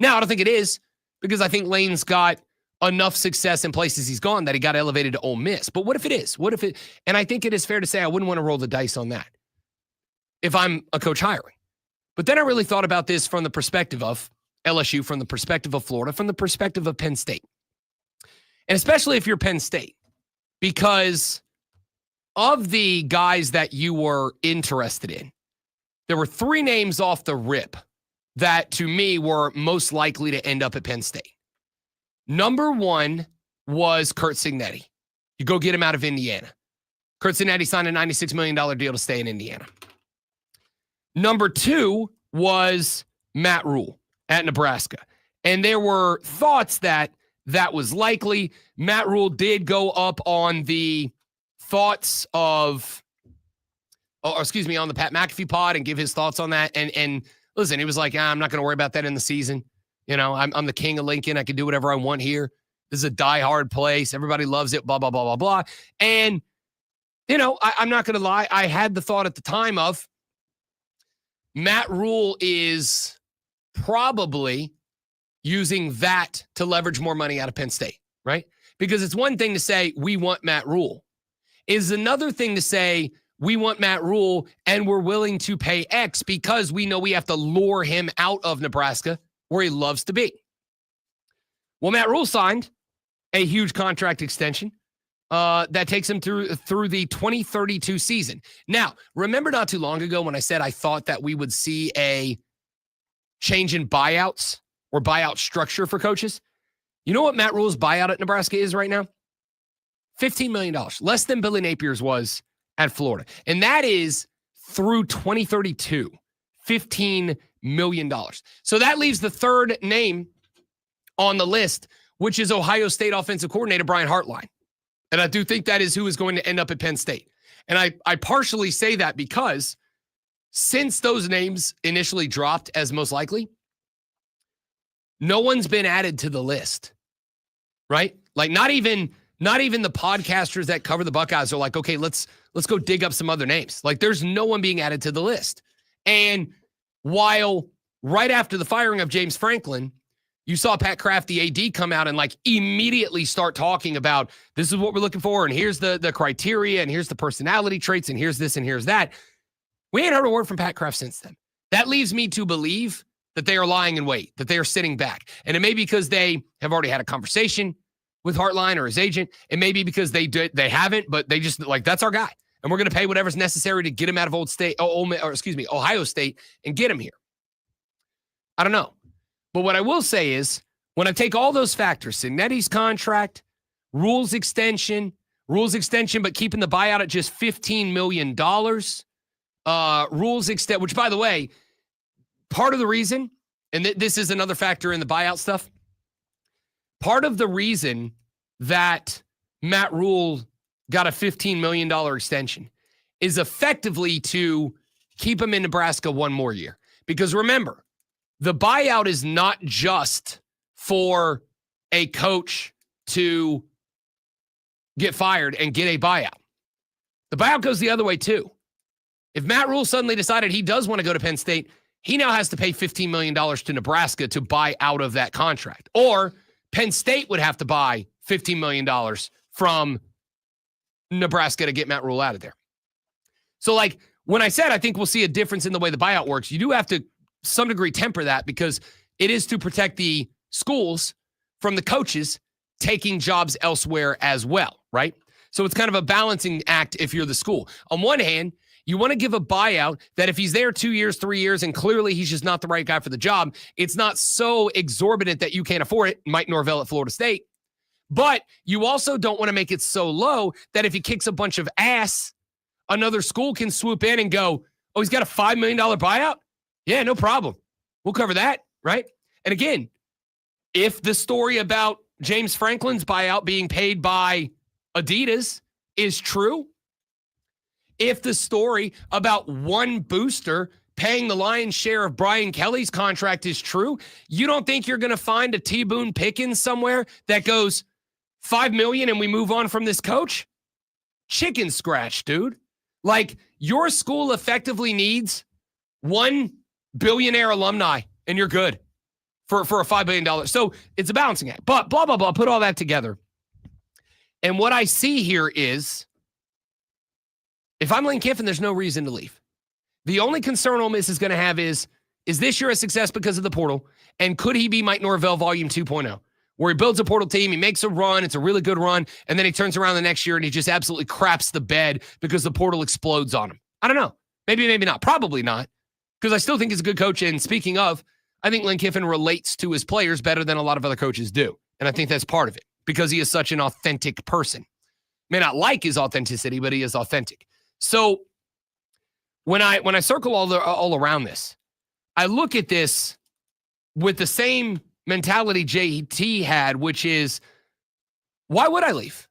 Speaker 1: Now, I don't think it is, because I think Lane's got enough success in places he's gone that he got elevated to Ole Miss. But what if it is? What if it? And I think it is fair to say I wouldn't want to roll the dice on that if I'm a coach hiring. But then I really thought about this from the perspective of LSU, from the perspective of Florida, from the perspective of Penn State. And especially if you're Penn State, because of the guys that you were interested in, there were 3 names off the rip that to me were most likely to end up at Penn State. Number 1 was Curt Cignetti. You go get him out of Indiana. Curt Cignetti signed a $96 million deal to stay in Indiana. Number 2 was Matt Rule at Nebraska. And there were thoughts that was likely. Matt Rule did go up on the thoughts of, on the Pat McAfee pod and give his thoughts on that. And listen, he was like, I'm not going to worry about that in the season. I'm the king of Lincoln. I can do whatever I want here. This is a diehard place. Everybody loves it, blah, blah, blah, blah, blah. And, I'm not going to lie. I had the thought at the time of Matt Rule is probably using that to leverage more money out of Penn State, right? Because it's one thing to say, we want Matt Rule. Is another thing to say, we want Matt Rule and we're willing to pay X because we know we have to lure him out of Nebraska where he loves to be. Well, Matt Rule signed a huge contract extension that takes him through the 2032 season. Now, remember not too long ago when I said I thought that we would see a change in buyouts or buyout structure for coaches? You know what Matt Rule's buyout at Nebraska is right now? $15 million, less than Billy Napier's was at Florida. And that is through 2032, $15 million. So that leaves the third name on the list, which is Ohio State offensive coordinator Brian Hartline. And I do think that is who is going to end up at Penn State. And I partially say that because since those names initially dropped as most likely, no one's been added to the list, right? Like not even the podcasters that cover the Buckeyes are like, okay, let's go dig up some other names. Like there's no one being added to the list. And while right after the firing of James Franklin, You saw Pat Kraft, the AD, come out and like immediately start talking about this is what we're looking for, and here's the criteria, and here's the personality traits, and here's this, and here's that. We ain't heard a word from Pat Kraft since then. That leaves me to believe that they are lying in wait, that they are sitting back. And it may be because they have already had a conversation with Hartline or his agent. It may be because they haven't, but they just like, that's our guy. And we're going to pay whatever's necessary to get him out of Ohio State and get him here. I don't know. But what I will say is when I take all those factors, Cignetti's contract, rules extension, but keeping the buyout at just $15 million, which by the way, part of the reason, and this is another factor in the buyout stuff, part of the reason that Matt Rule got a $15 million extension is effectively to keep him in Nebraska one more year. Because remember, the buyout is not just for a coach to get fired and get a buyout. The buyout goes the other way too. If Matt Rule suddenly decided he does want to go to Penn State, he now has to pay $15 million to Nebraska to buy out of that contract. Or Penn State would have to buy $15 million from Nebraska to get Matt Rule out of there. So like when I said I think we'll see a difference in the way the buyout works, you do have to some degree temper that because it is to protect the schools from the coaches taking jobs elsewhere as well, right? So it's kind of a balancing act if you're the school. On one hand, you want to give a buyout that if he's there 2 years, 3 years, and clearly he's just not the right guy for the job, it's not so exorbitant that you can't afford it, Mike Norvell at Florida State. But you also don't want to make it so low that if he kicks a bunch of ass, another school can swoop in and go, oh, he's got a $5 million buyout? Yeah, no problem. We'll cover that, right? And again, if the story about James Franklin's buyout being paid by Adidas is true, if the story about one booster paying the lion's share of Brian Kelly's contract is true, you don't think you're going to find a T. Boone Pickens somewhere that goes $5 million and we move on from this coach? Chicken scratch, dude. Like, your school effectively needs one billionaire alumni and you're good for a $5 billion. So it's a balancing act. But blah, blah, blah, put all that together. And what I see here is, if I'm Lane Kiffin, there's no reason to leave. The only concern Ole Miss is going to have is this year a success because of the portal? And could he be Mike Norvell Volume 2.0, where he builds a portal team, he makes a run, it's a really good run, and then he turns around the next year and he just absolutely craps the bed because the portal explodes on him? I don't know. Maybe, maybe not. Probably not, because I still think he's a good coach. And speaking of, I think Lane Kiffin relates to his players better than a lot of other coaches do. And I think that's part of it because he is such an authentic person. May not like his authenticity, but he is authentic. So when I circle all around this, I look at this with the same mentality JT had, which is, why would I leave?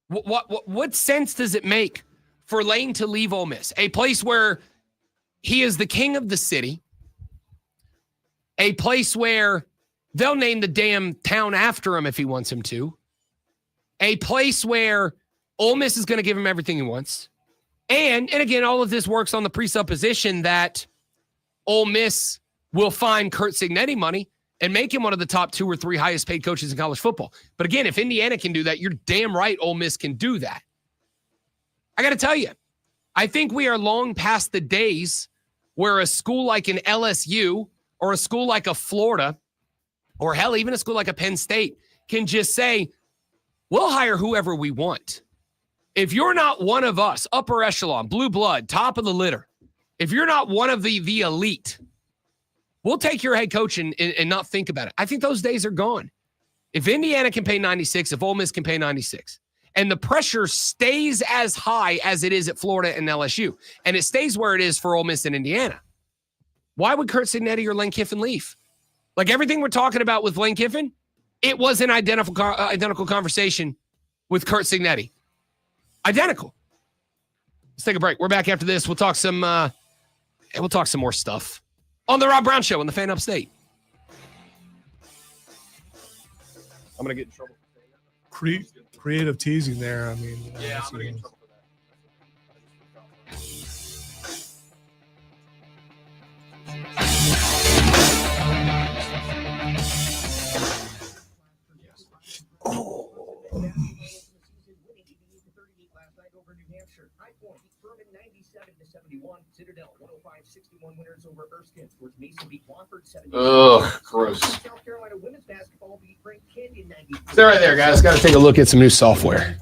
Speaker 1: What sense does it make for Lane to leave Ole Miss, a place where he is the king of the city, a place where they'll name the damn town after him if he wants him to, a place where Ole Miss is going to give him everything he wants. And again, all of this works on the presupposition that Ole Miss will find Curt Cignetti money and make him one of the top 2 or 3 highest paid coaches in college football. But again, if Indiana can do that, you're damn right Ole Miss can do that. I got to tell you, I think we are long past the days where a school like an LSU or a school like a Florida, or hell, even a school like a Penn State can just say, we'll hire whoever we want. If you're not one of us, upper echelon, blue blood, top of the litter, if you're not one of the elite, we'll take your head coach and not think about it. I think those days are gone. If Indiana can pay 96, if Ole Miss can pay 96, and the pressure stays as high as it is at Florida and LSU, and it stays where it is for Ole Miss and Indiana, why would Curt Cignetti or Lane Kiffin leave? Like everything we're talking about with Lane Kiffin, it was an identical conversation with Curt Cignetti. Identical. Let's take a break. We're back after this. We'll talk some more stuff on the Rob Brown Show on the Fan Upstate. I'm gonna get in trouble.
Speaker 2: Creative teasing there. I mean,
Speaker 1: yeah, I'm gonna get in trouble for that. Ugh, gross. Stay right there, guys. Got to take a look at some new software.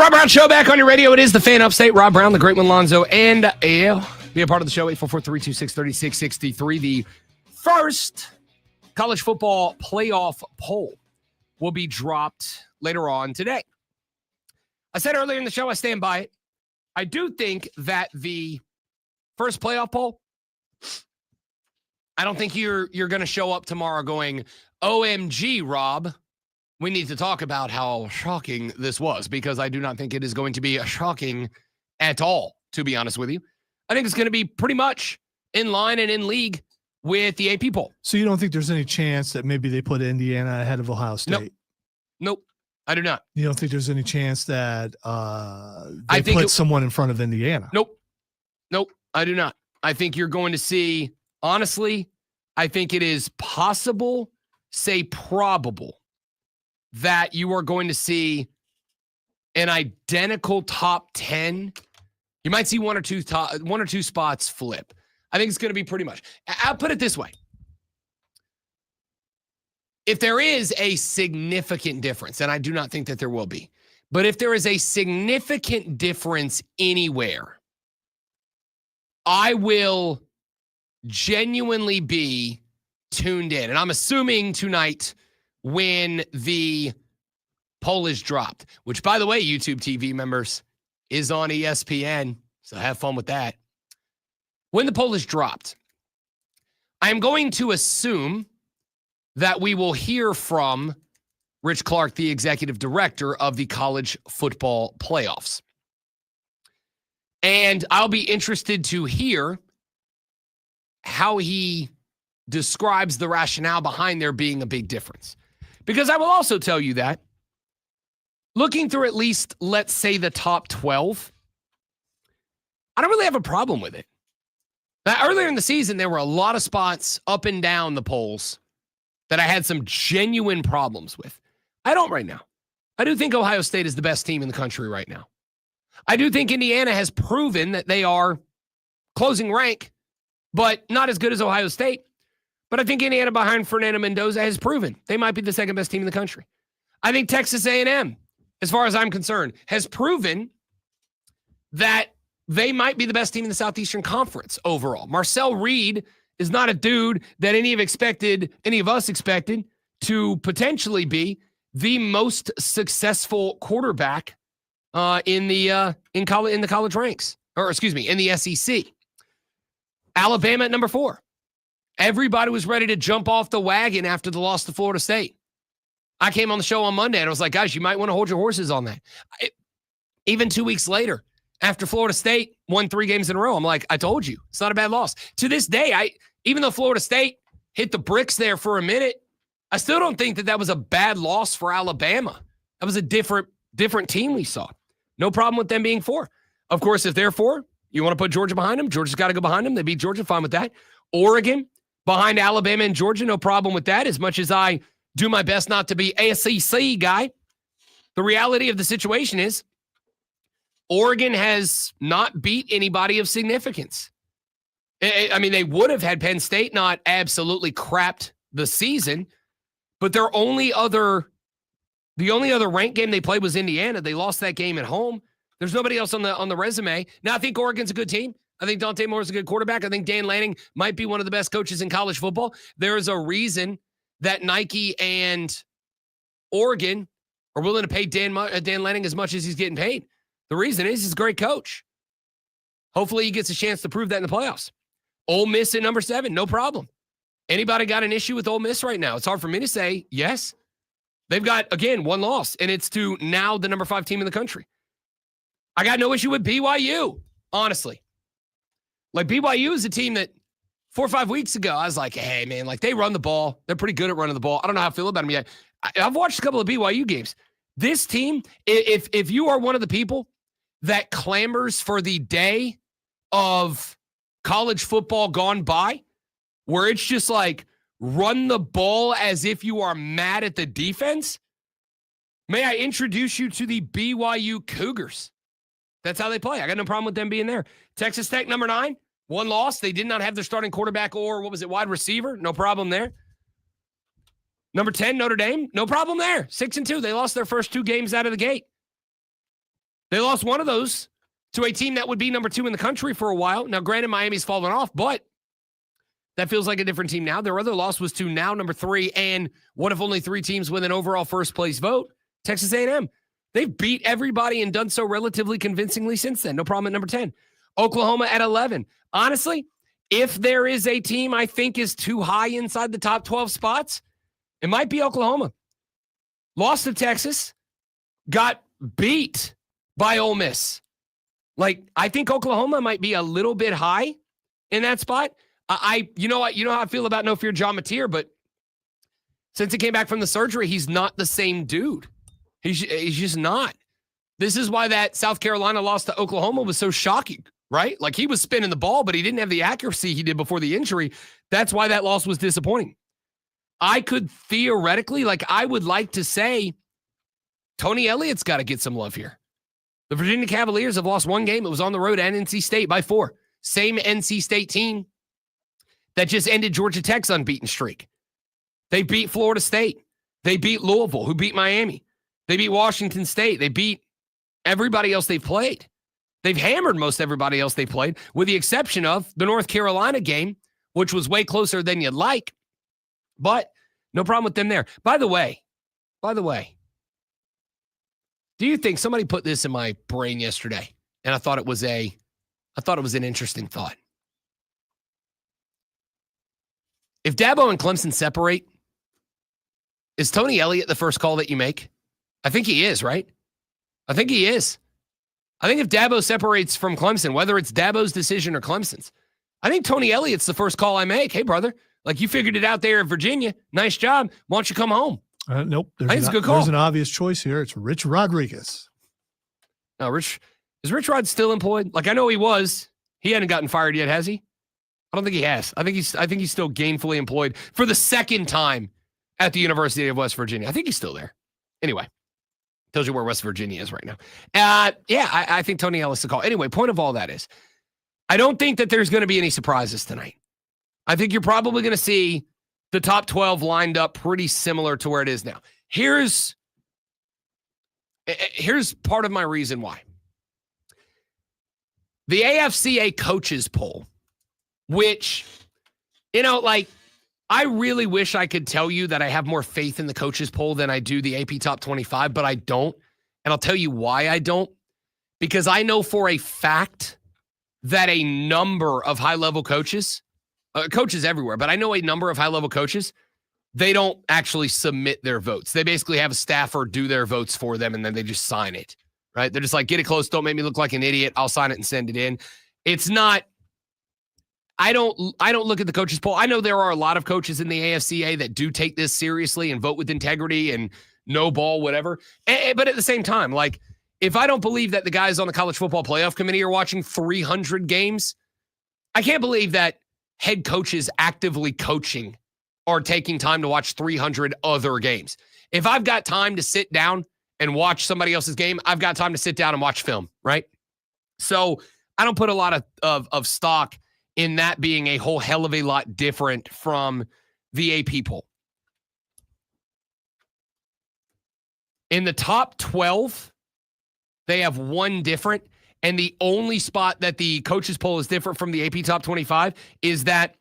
Speaker 1: Rob Brown Show back on your radio. It is the Fan Upstate. Rob Brown, the great one, Lonzo, and AL. Be a part of the show, 844-326-3663. The first college football playoff poll will be dropped later on today. I said earlier in the show, I stand by it. I do think that the first playoff poll, I don't think you're going to show up tomorrow going, OMG, Rob, we need to talk about how shocking this was, because I do not think it is going to be shocking at all, to be honest with you. I think it's going to be pretty much in line and in league with the AP poll.
Speaker 2: So you don't think there's any chance that maybe they put Indiana ahead of Ohio State?
Speaker 1: Nope. I do not.
Speaker 2: You don't think there's any chance that they put someone in front of Indiana?
Speaker 1: Nope, I do not. I think you're going to see, honestly, I think it is possible, say probable, that you are going to see an identical top 10. You might see one or two spots flip. I think it's going to be pretty much. I'll put it this way. If there is a significant difference, and I do not think that there will be, but if there is a significant difference anywhere, I will genuinely be tuned in. And I'm assuming tonight when the poll is dropped, which, by the way, YouTube TV members, is on ESPN, so have fun with that. When the poll is dropped, I'm going to assume that we will hear from Rich Clark, the executive director of the college football playoffs. And I'll be interested to hear how he describes the rationale behind there being a big difference. Because I will also tell you that looking through at least, let's say, the top 12, I don't really have a problem with it. Now, earlier in the season, there were a lot of spots up and down the polls that I had some genuine problems with. I don't right now. I do think Ohio State is the best team in the country right now. I do think Indiana has proven that they are closing rank, but not as good as Ohio State. But I think Indiana behind Fernando Mendoza has proven they might be the second best team in the country. I think Texas A&M, as far as I'm concerned, has proven that they might be the best team in the Southeastern Conference overall. Marcel Reed is not a dude that any of us expected to potentially be the most successful quarterback in the college ranks, or excuse me, in the SEC. Alabama at number 4. Everybody was ready to jump off the wagon after the loss to Florida State. I came on the show on Monday and I was like, guys, you might want to hold your horses on that. Even 2 weeks later, after Florida State won 3 games in a row, I'm like, I told you, it's not a bad loss. To this day, even though Florida State hit the bricks there for a minute, I still don't think that was a bad loss for Alabama. That was a different team we saw. No problem with them being 4. Of course, if they're 4, you want to put Georgia behind them, Georgia's got to go behind them. They beat Georgia, fine with that. Oregon behind Alabama and Georgia, no problem with that, as much as I do my best not to be a SEC guy. The reality of the situation is Oregon has not beat anybody of significance. I mean, they would have had Penn State not absolutely crapped the season, but the only other ranked game they played was Indiana. They lost that game at home. There's nobody else on the resume. Now, I think Oregon's a good team. I think Dante Moore's a good quarterback. I think Dan Lanning might be one of the best coaches in college football. There is a reason that Nike and Oregon are willing to pay Dan Lanning as much as he's getting paid. The reason is he's a great coach. Hopefully he gets a chance to prove that in the playoffs. Ole Miss at number 7, no problem. Anybody got an issue with Ole Miss right now? It's hard for me to say yes. They've got, again, 1 loss, and it's to now the number 5 team in the country. I got no issue with BYU, honestly. Like, BYU is a team that 4 or 5 weeks ago, I was like, hey, man, like, they run the ball. They're pretty good at running the ball. I don't know how I feel about them yet. I've watched a couple of BYU games. This team, if you are one of the people that clamors for the day of college football gone by, where it's just like run the ball as if you are mad at the defense, may I introduce you to the BYU Cougars. That's how they play. I got no problem with them being there. Texas Tech, number 9, 1 loss. They did not have their starting quarterback or, wide receiver. No problem there. Number 10, Notre Dame, no problem there. 6-2. They lost their first 2 games out of the gate. They lost one of those to a team that would be number 2 in the country for a while. Now, granted, Miami's fallen off, but that feels like a different team now. Their other loss was to now number 3 and one of only 3 teams with an overall first place vote, Texas A&M. They've beat everybody and done so relatively convincingly since then. No problem at number 10. Oklahoma at 11. Honestly, if there is a team I think is too high inside the top 12 spots, it might be Oklahoma. Lost to Texas, got beat by Ole Miss. Like, I think Oklahoma might be a little bit high in that spot. You know how I feel about No Fear John Mateer, but since he came back from the surgery, he's not the same dude. He's just not. This is why that South Carolina loss to Oklahoma was so shocking, right? Like, he was spinning the ball, but he didn't have the accuracy he did before the injury. That's why that loss was disappointing. I could theoretically, I would like to say Tony Elliott's got to get some love here. The Virginia Cavaliers have lost one game. It was on the road at NC State by 4. Same NC State team that just ended Georgia Tech's unbeaten streak. They beat Florida State. They beat Louisville, who beat Miami. They beat Washington State. They beat everybody else they've played. They've hammered most everybody else they played, with the exception of the North Carolina game, which was way closer than you'd like. But no problem with them there. By the way, do you think somebody put this in my brain yesterday? And I thought it was an interesting thought. If Dabo and Clemson separate, is Tony Elliott the first call that you make? I think he is, right? I think he is. I think if Dabo separates from Clemson, whether it's Dabo's decision or Clemson's, I think Tony Elliott's the first call I make. Hey, brother, you figured it out there in Virginia. Nice job. Why don't you come home?
Speaker 2: Nope.
Speaker 1: I think it's a good call.
Speaker 2: There's an obvious choice here. It's Rich Rodriguez.
Speaker 1: No, is Rich Rod still employed? I know he was. He hadn't gotten fired yet, has he? I don't think he has. I think he's still gainfully employed for the second time at the University of West Virginia. I think he's still there. Anyway, tells you where West Virginia is right now. I think Tony Ellis the call. Anyway, point of all that is, I don't think that there's going to be any surprises tonight. I think you're probably going to see the top 12 lined up pretty similar to where it is now. Here's part of my reason why. The AFCA coaches poll, which, I really wish I could tell you that I have more faith in the coaches poll than I do the AP top 25, but I don't. And I'll tell you why I don't. Because I know for a fact that a number of high-level coaches everywhere, but I know a number of high-level coaches, they don't actually submit their votes. They basically have a staffer do their votes for them, and then they just sign it, right? They're just like, get it close, don't make me look like an idiot. I'll sign it and send it in. It's not, I don't look at the coaches poll. I know there are a lot of coaches in the AFCA that do take this seriously and vote with integrity and no ball, whatever. But at the same time, if I don't believe that the guys on the college football playoff committee are watching 300 games, I can't believe that head coaches actively coaching are taking time to watch 300 other games. If I've got time to sit down and watch somebody else's game, I've got time to sit down and watch film, right? So I don't put a lot of stock in that being a whole hell of a lot different from the AP poll. In the top 12, they have one different. And the only spot that the coaches poll is different from the AP top 25 is that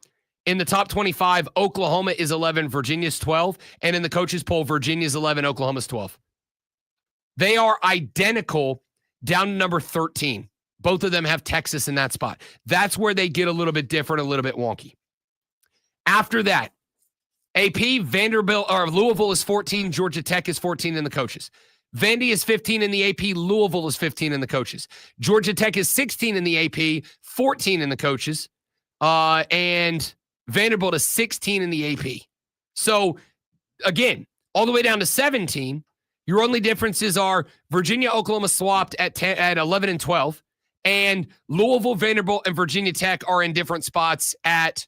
Speaker 1: in the top 25, Oklahoma is 11, Virginia's 12. And in the coaches poll, Virginia's 11, Oklahoma's 12. They are identical down to number 13. Both of them have Texas in that spot. That's where they get a little bit different, a little bit wonky. After that, AP, Vanderbilt, or Louisville is 14, Georgia Tech is 14 in the coaches. Vandy is 15 in the AP. Louisville is 15 in the coaches. Georgia Tech is 16 in the AP, 14 in the coaches. And Vanderbilt is 16 in the AP. So, again, all the way down to 17, your only differences are Virginia, Oklahoma swapped at 11 and 12. And Louisville, Vanderbilt, and Virginia Tech are in different spots at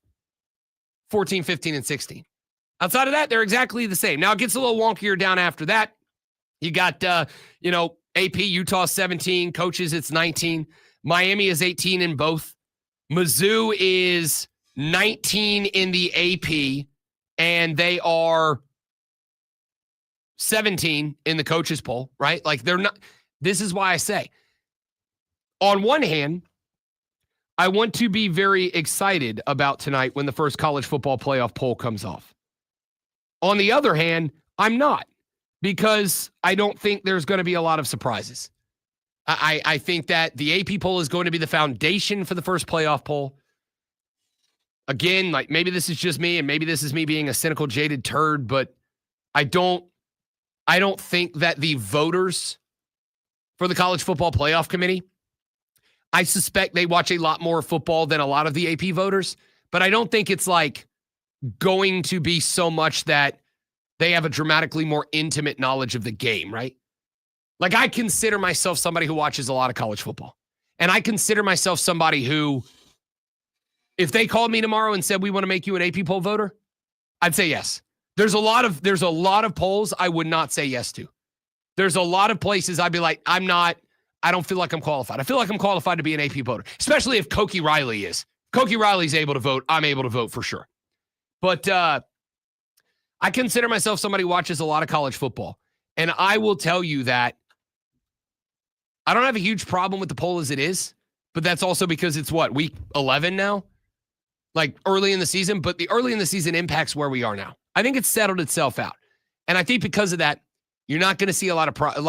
Speaker 1: 14, 15, and 16. Outside of that, they're exactly the same. Now, it gets a little wonkier down after that. You got, AP, Utah 17, coaches, it's 19. Miami is 18 in both. Mizzou is 19 in the AP, and they are 17 in the coaches poll, right? They're not. This is why I say on one hand, I want to be very excited about tonight when the first college football playoff poll comes off. On the other hand, I'm not, because I don't think there's going to be a lot of surprises. I think that the AP poll is going to be the foundation for the first playoff poll. Again, like, maybe this is just me, and maybe this is me being a cynical, jaded turd, but I don't think that the voters for the college football playoff committee, I suspect they watch a lot more football than a lot of the AP voters, but I don't think it's like going to be so much that they have a dramatically more intimate knowledge of the game, right? Like, I consider myself somebody who watches a lot of college football, and I consider myself somebody who, if they called me tomorrow and said, we want to make you an AP poll voter, I'd say yes. There's a lot of polls I would not say yes to. There's a lot of places I'd be like, I don't feel like I'm qualified. I feel like I'm qualified to be an AP voter, especially if Cokie Riley is. Cokie Riley's able to vote. I'm able to vote for sure. But I consider myself somebody who watches a lot of college football. And I will tell you that I don't have a huge problem with the poll as it is, but that's also because it's week 11 now? Like, early in the season, but the early in the season impacts where we are now. I think it's settled itself out. And I think because of that, you're not going to see a lot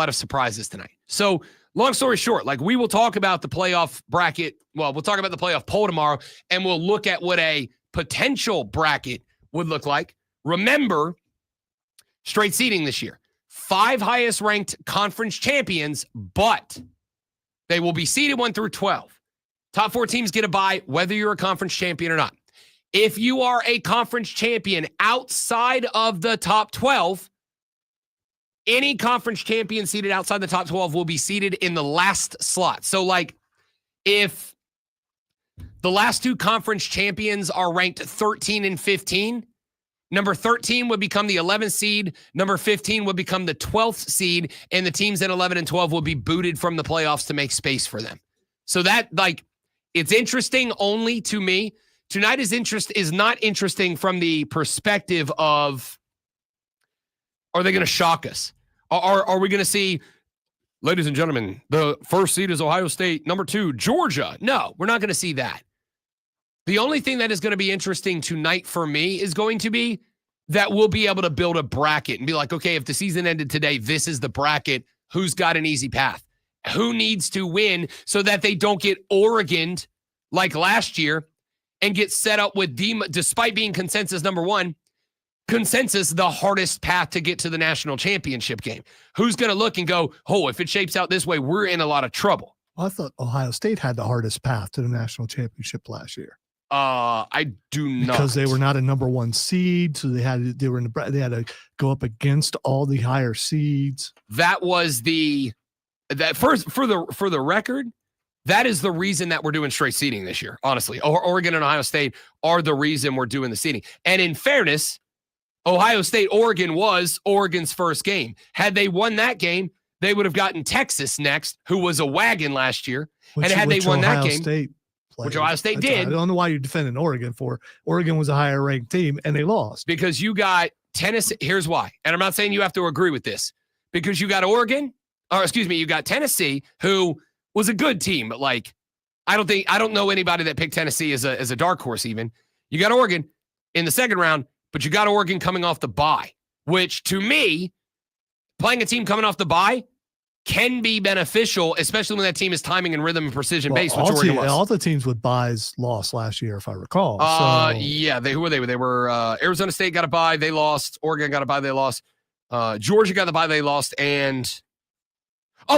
Speaker 1: of surprises tonight. So, long story short, like, we will talk about the playoff bracket. Well, we'll talk about the playoff poll tomorrow, and we'll look at what a potential bracket would look like. Remember, straight seeding this year. 5 highest ranked conference champions, but they will be seeded 1 through 12. Top 4 teams get a bye, whether you're a conference champion or not. If you are a conference champion outside of the top 12, any conference champion seated outside the top 12 will be seated in the last slot. So, like, if the last 2 conference champions are ranked 13 and 15, number 13 would become the 11th seed, number 15 would become the 12th seed, and the teams at 11 and 12 will be booted from the playoffs to make space for them. So that, like, it's interesting only to me. Tonight is not interesting from the perspective of, are they going to shock us? Are we going to see, ladies and gentlemen, the first seed is Ohio State, number 2, Georgia? No, we're not going to see that. The only thing that is going to be interesting tonight for me is going to be that we'll be able to build a bracket and be like, okay, if the season ended today, this is the bracket. Who's got an easy path? Who needs to win so that they don't get Oregoned like last year and get set up with, despite being consensus number 1, the hardest path to get to the national championship game? Who's going to look and go, oh, if it shapes out this way, we're in a lot of trouble?
Speaker 2: Well, I thought Ohio State had the hardest path to the national championship last year.
Speaker 1: I do not,
Speaker 2: because they were not a number 1 seed, so they had to go up against all the higher seeds.
Speaker 1: That was first for the record. That is the reason that we're doing straight seeding this year. Honestly, Oregon and Ohio State are the reason we're doing the seeding. And in fairness, Ohio State, Oregon was Oregon's first game. Had they won that game, they would have gotten Texas next, who was a wagon last year. And had they won that game, which Ohio State did.
Speaker 2: I don't know why you're defending Oregon for. Oregon was a higher ranked team, and they lost.
Speaker 1: Because you got Tennessee. Here's why. And I'm not saying you have to agree with this. Because you got you got Tennessee, who was a good team, but, like, I don't know anybody that picked Tennessee as a dark horse even. You got Oregon in the second round, but you got Oregon coming off the bye, which to me, playing a team coming off the bye can be beneficial, especially when that team is timing and rhythm and precision based, which Oregon was.
Speaker 2: All the teams with byes lost last year, if I recall.
Speaker 1: Yeah, who were they? They were Arizona State got a bye, they lost. Oregon got a bye, they lost. Georgia got the bye, they lost, and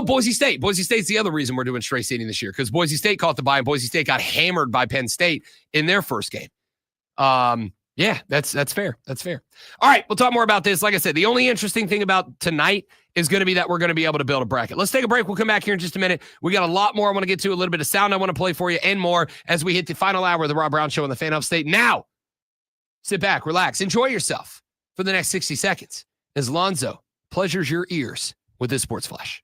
Speaker 1: Boise State. Boise State's the other reason we're doing straight seeding this year, because Boise State caught the bye, and Boise State got hammered by Penn State in their first game. Yeah, that's fair. That's fair. All right, we'll talk more about this. Like I said, the only interesting thing about tonight is going to be that we're going to be able to build a bracket. Let's take a break. We'll come back here in just a minute. We got a lot more I want to get to, a little bit of sound I want to play for you, and more as we hit the final hour of the Rob Brown Show on the Fan Upstate. Now, sit back, relax, enjoy yourself for the next 60 seconds as Lonzo pleasures your ears with this Sports Flash.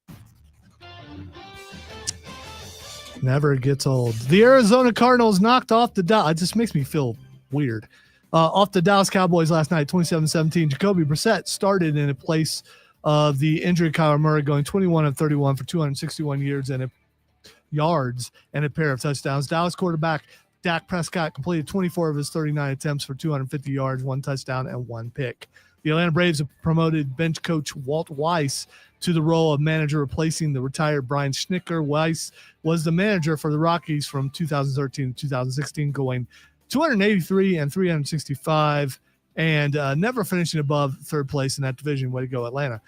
Speaker 2: Never gets old. The Arizona Cardinals knocked off the Dallas. It just makes me feel weird. Off the Dallas Cowboys last night, 27-17. Jacoby Brissett started in a place of the injured Kyler Murray, going 21 of 31 for 261 yards and a yards and a pair of touchdowns. Dallas quarterback Dak Prescott completed 24 of his 39 attempts for 250 yards, 1 touchdown, and 1 pick. The Atlanta Braves have promoted bench coach Walt Weiss to the role of manager, replacing the retired Brian Schnicker. Weiss was the manager for the Rockies from 2013 to 2016, going 283 and 365, and never finishing above third place in that division. Way to go, Atlanta.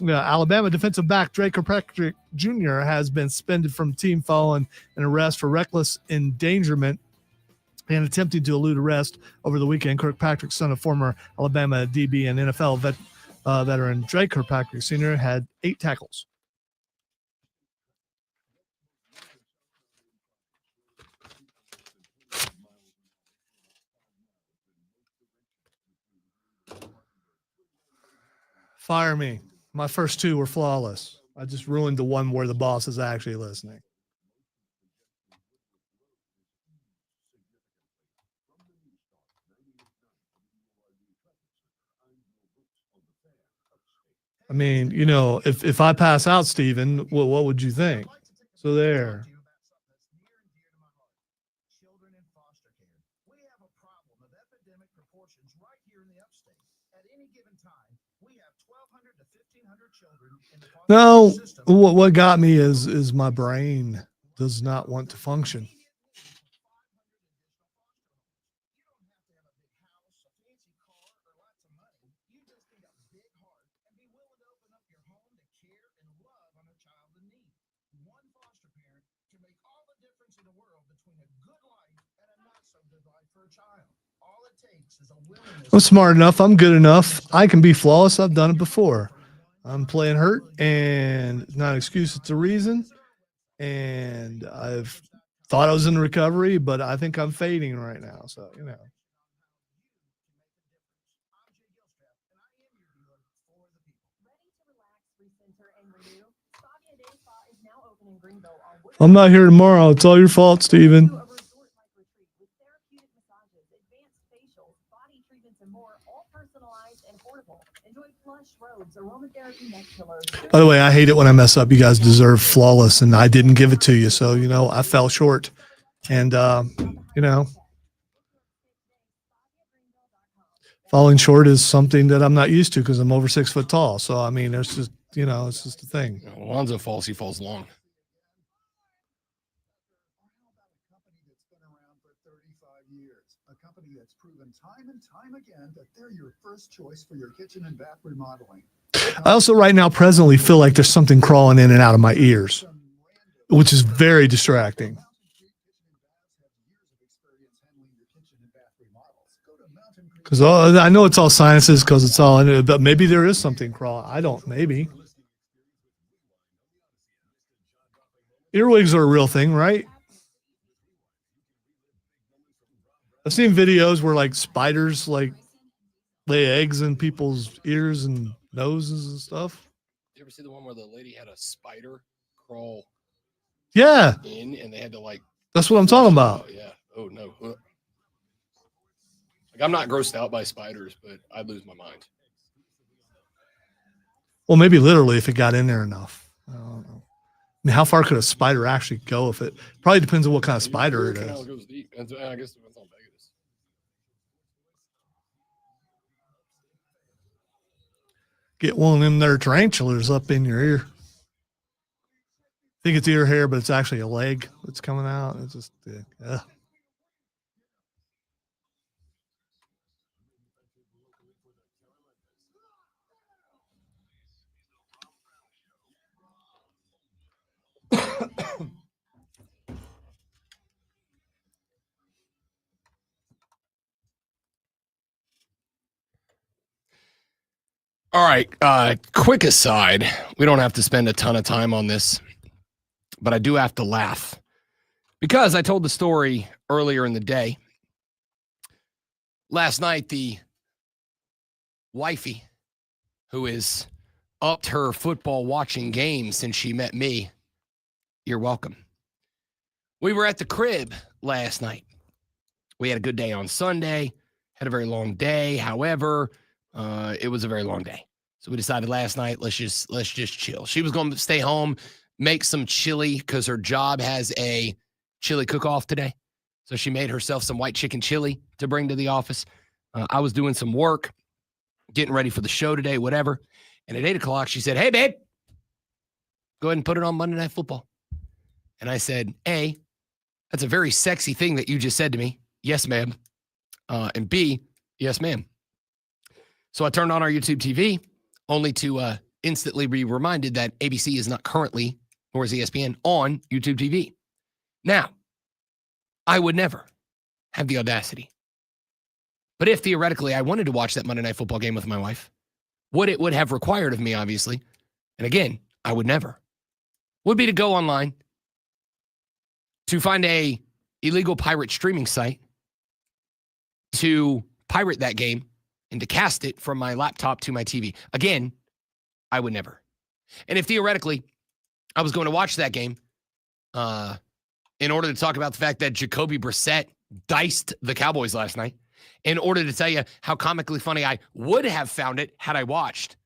Speaker 2: Alabama defensive back Drake Kirkpatrick Jr. has been suspended from the team following an arrest for reckless endangerment and attempting to elude arrest over the weekend. Kirkpatrick, son of former Alabama DB and NFL veteran Drake Kirkpatrick Sr., had 8 tackles. Fire me. My first 2 were flawless. I just ruined the one where the boss is actually listening. I mean, you know, if I pass out, Steven, what would you think? So there. No, what got me is my brain does not want to function. I'm smart enough. I'm good enough. I can be flawless. I've done it before. I'm playing hurt, and not an excuse, it's a reason. And I've thought I was in recovery, but I think I'm fading right now. So, you know. I'm not here tomorrow. It's all your fault, Steven. By the way, I hate it when I mess up. You guys deserve flawless, and I didn't give it to you. So, you know, I fell short. And, you know, falling short is something that I'm not used to because I'm over 6 foot tall. So, I mean, there's just, you know, it's just a thing.
Speaker 1: Alonzo falls, he falls long.
Speaker 3: That's proven time and time again that they're your first choice for your kitchen and bath remodeling.
Speaker 2: I also right now presently feel like there's something crawling in and out of my ears, which is very distracting. Because I know it's all sinuses because it's all in it, but maybe there is something crawling. I don't, maybe. Earwigs are a real thing, right? I've seen videos where like spiders like lay eggs in people's ears and noses and stuff.
Speaker 1: You ever see the one where the lady had a spider crawl in and they had to like...
Speaker 2: That's what I'm talking about.
Speaker 1: Oh, yeah. Oh, no. Like, I'm not grossed out by spiders, but I'd lose my mind.
Speaker 2: Well, maybe literally if it got in there enough. I don't know. I mean, how far could a spider actually go if it... Probably depends on what kind of spider it is.
Speaker 1: It goes deep. I guess it depends on Vegas.
Speaker 2: Get one of them there tarantulas up in your ear. I think it's ear hair, but it's actually a leg that's coming out. It's just,
Speaker 1: All right. Quick aside. We don't have to spend a ton of time on this, but I do have to laugh because I told the story earlier in the day. Last night, the wifey, who is upped her football watching game since she met me, you're welcome. We were at the crib last night. We had a good day on Sunday, had a very long day. However, it was a very long day. So we decided last night, let's just chill. She was going to stay home, make some chili because her job has a chili cook-off today. So she made herself some white chicken chili to bring to the office. I was doing some work, getting ready for the show today, whatever. And at 8 o'clock, she said, hey, babe, go ahead and put it on Monday Night Football. And I said, A, that's a very sexy thing that you just said to me. Yes, ma'am. And B, yes, ma'am. So I turned on our YouTube TV only to instantly be reminded that ABC is not currently, nor is ESPN, on YouTube TV. Now, I would never have the audacity. But if theoretically I wanted to watch that Monday Night Football game with my wife, what it would have required of me, obviously, and again, I would never, would be to go online to find a illegal pirate streaming site to pirate that game and to cast it from my laptop to my TV. Again, I would never. And if theoretically I was going to watch that game in order to talk about the fact that Jacoby Brissett diced the Cowboys last night, in order to tell you how comically funny I would have found it had I watched,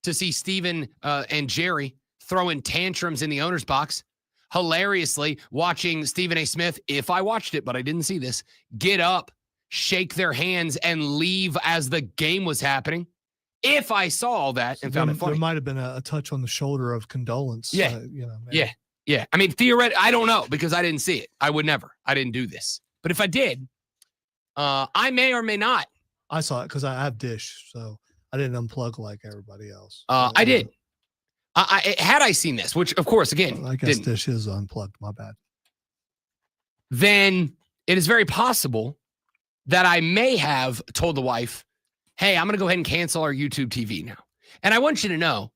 Speaker 1: to see Steven and Jerry throwing tantrums in the owner's box, hilariously watching Stephen A. Smith, if I watched it, but I didn't see this, get up, shake their hands, and leave as the game was happening. If I saw all that and found it funny.
Speaker 2: There might have been a touch on the shoulder of condolence.
Speaker 1: Yeah. Yeah. I mean, theoretically, I don't know because I didn't see it. I would never. I didn't do this. But if I did, I may or may not.
Speaker 2: I saw it because I have Dish, so I didn't unplug like everybody else.
Speaker 1: I did. Had I seen this, which, of course, again,
Speaker 2: I guess Dish is unplugged. My bad.
Speaker 1: Then it is very possible that I may have told the wife, hey, I'm going to go ahead and cancel our YouTube TV now. And I want you to know,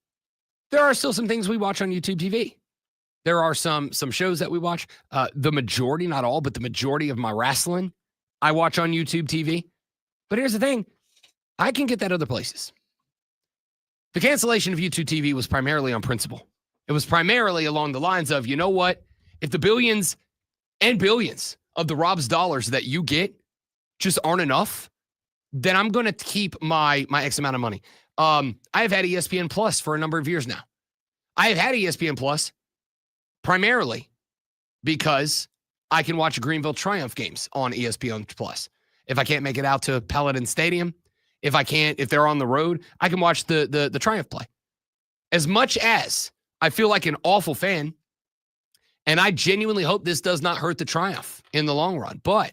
Speaker 1: there are still some things we watch on YouTube TV. There are some shows that we watch. The majority, not all, but the majority of my wrestling I watch on YouTube TV. But here's the thing. I can get that other places. The cancellation of YouTube TV was primarily on principle. It was primarily along the lines of, you know what? If the billions and billions of the Rob's dollars that you get just aren't enough, then I'm going to keep my X amount of money. I have had ESPN Plus for a number of years now. I have had ESPN Plus primarily because I can watch Greenville Triumph games on ESPN Plus. If I can't make it out to Paladin Stadium, if they're on the road, I can watch the Triumph play. As much as I feel like an awful fan, and I genuinely hope this does not hurt the Triumph in the long run, but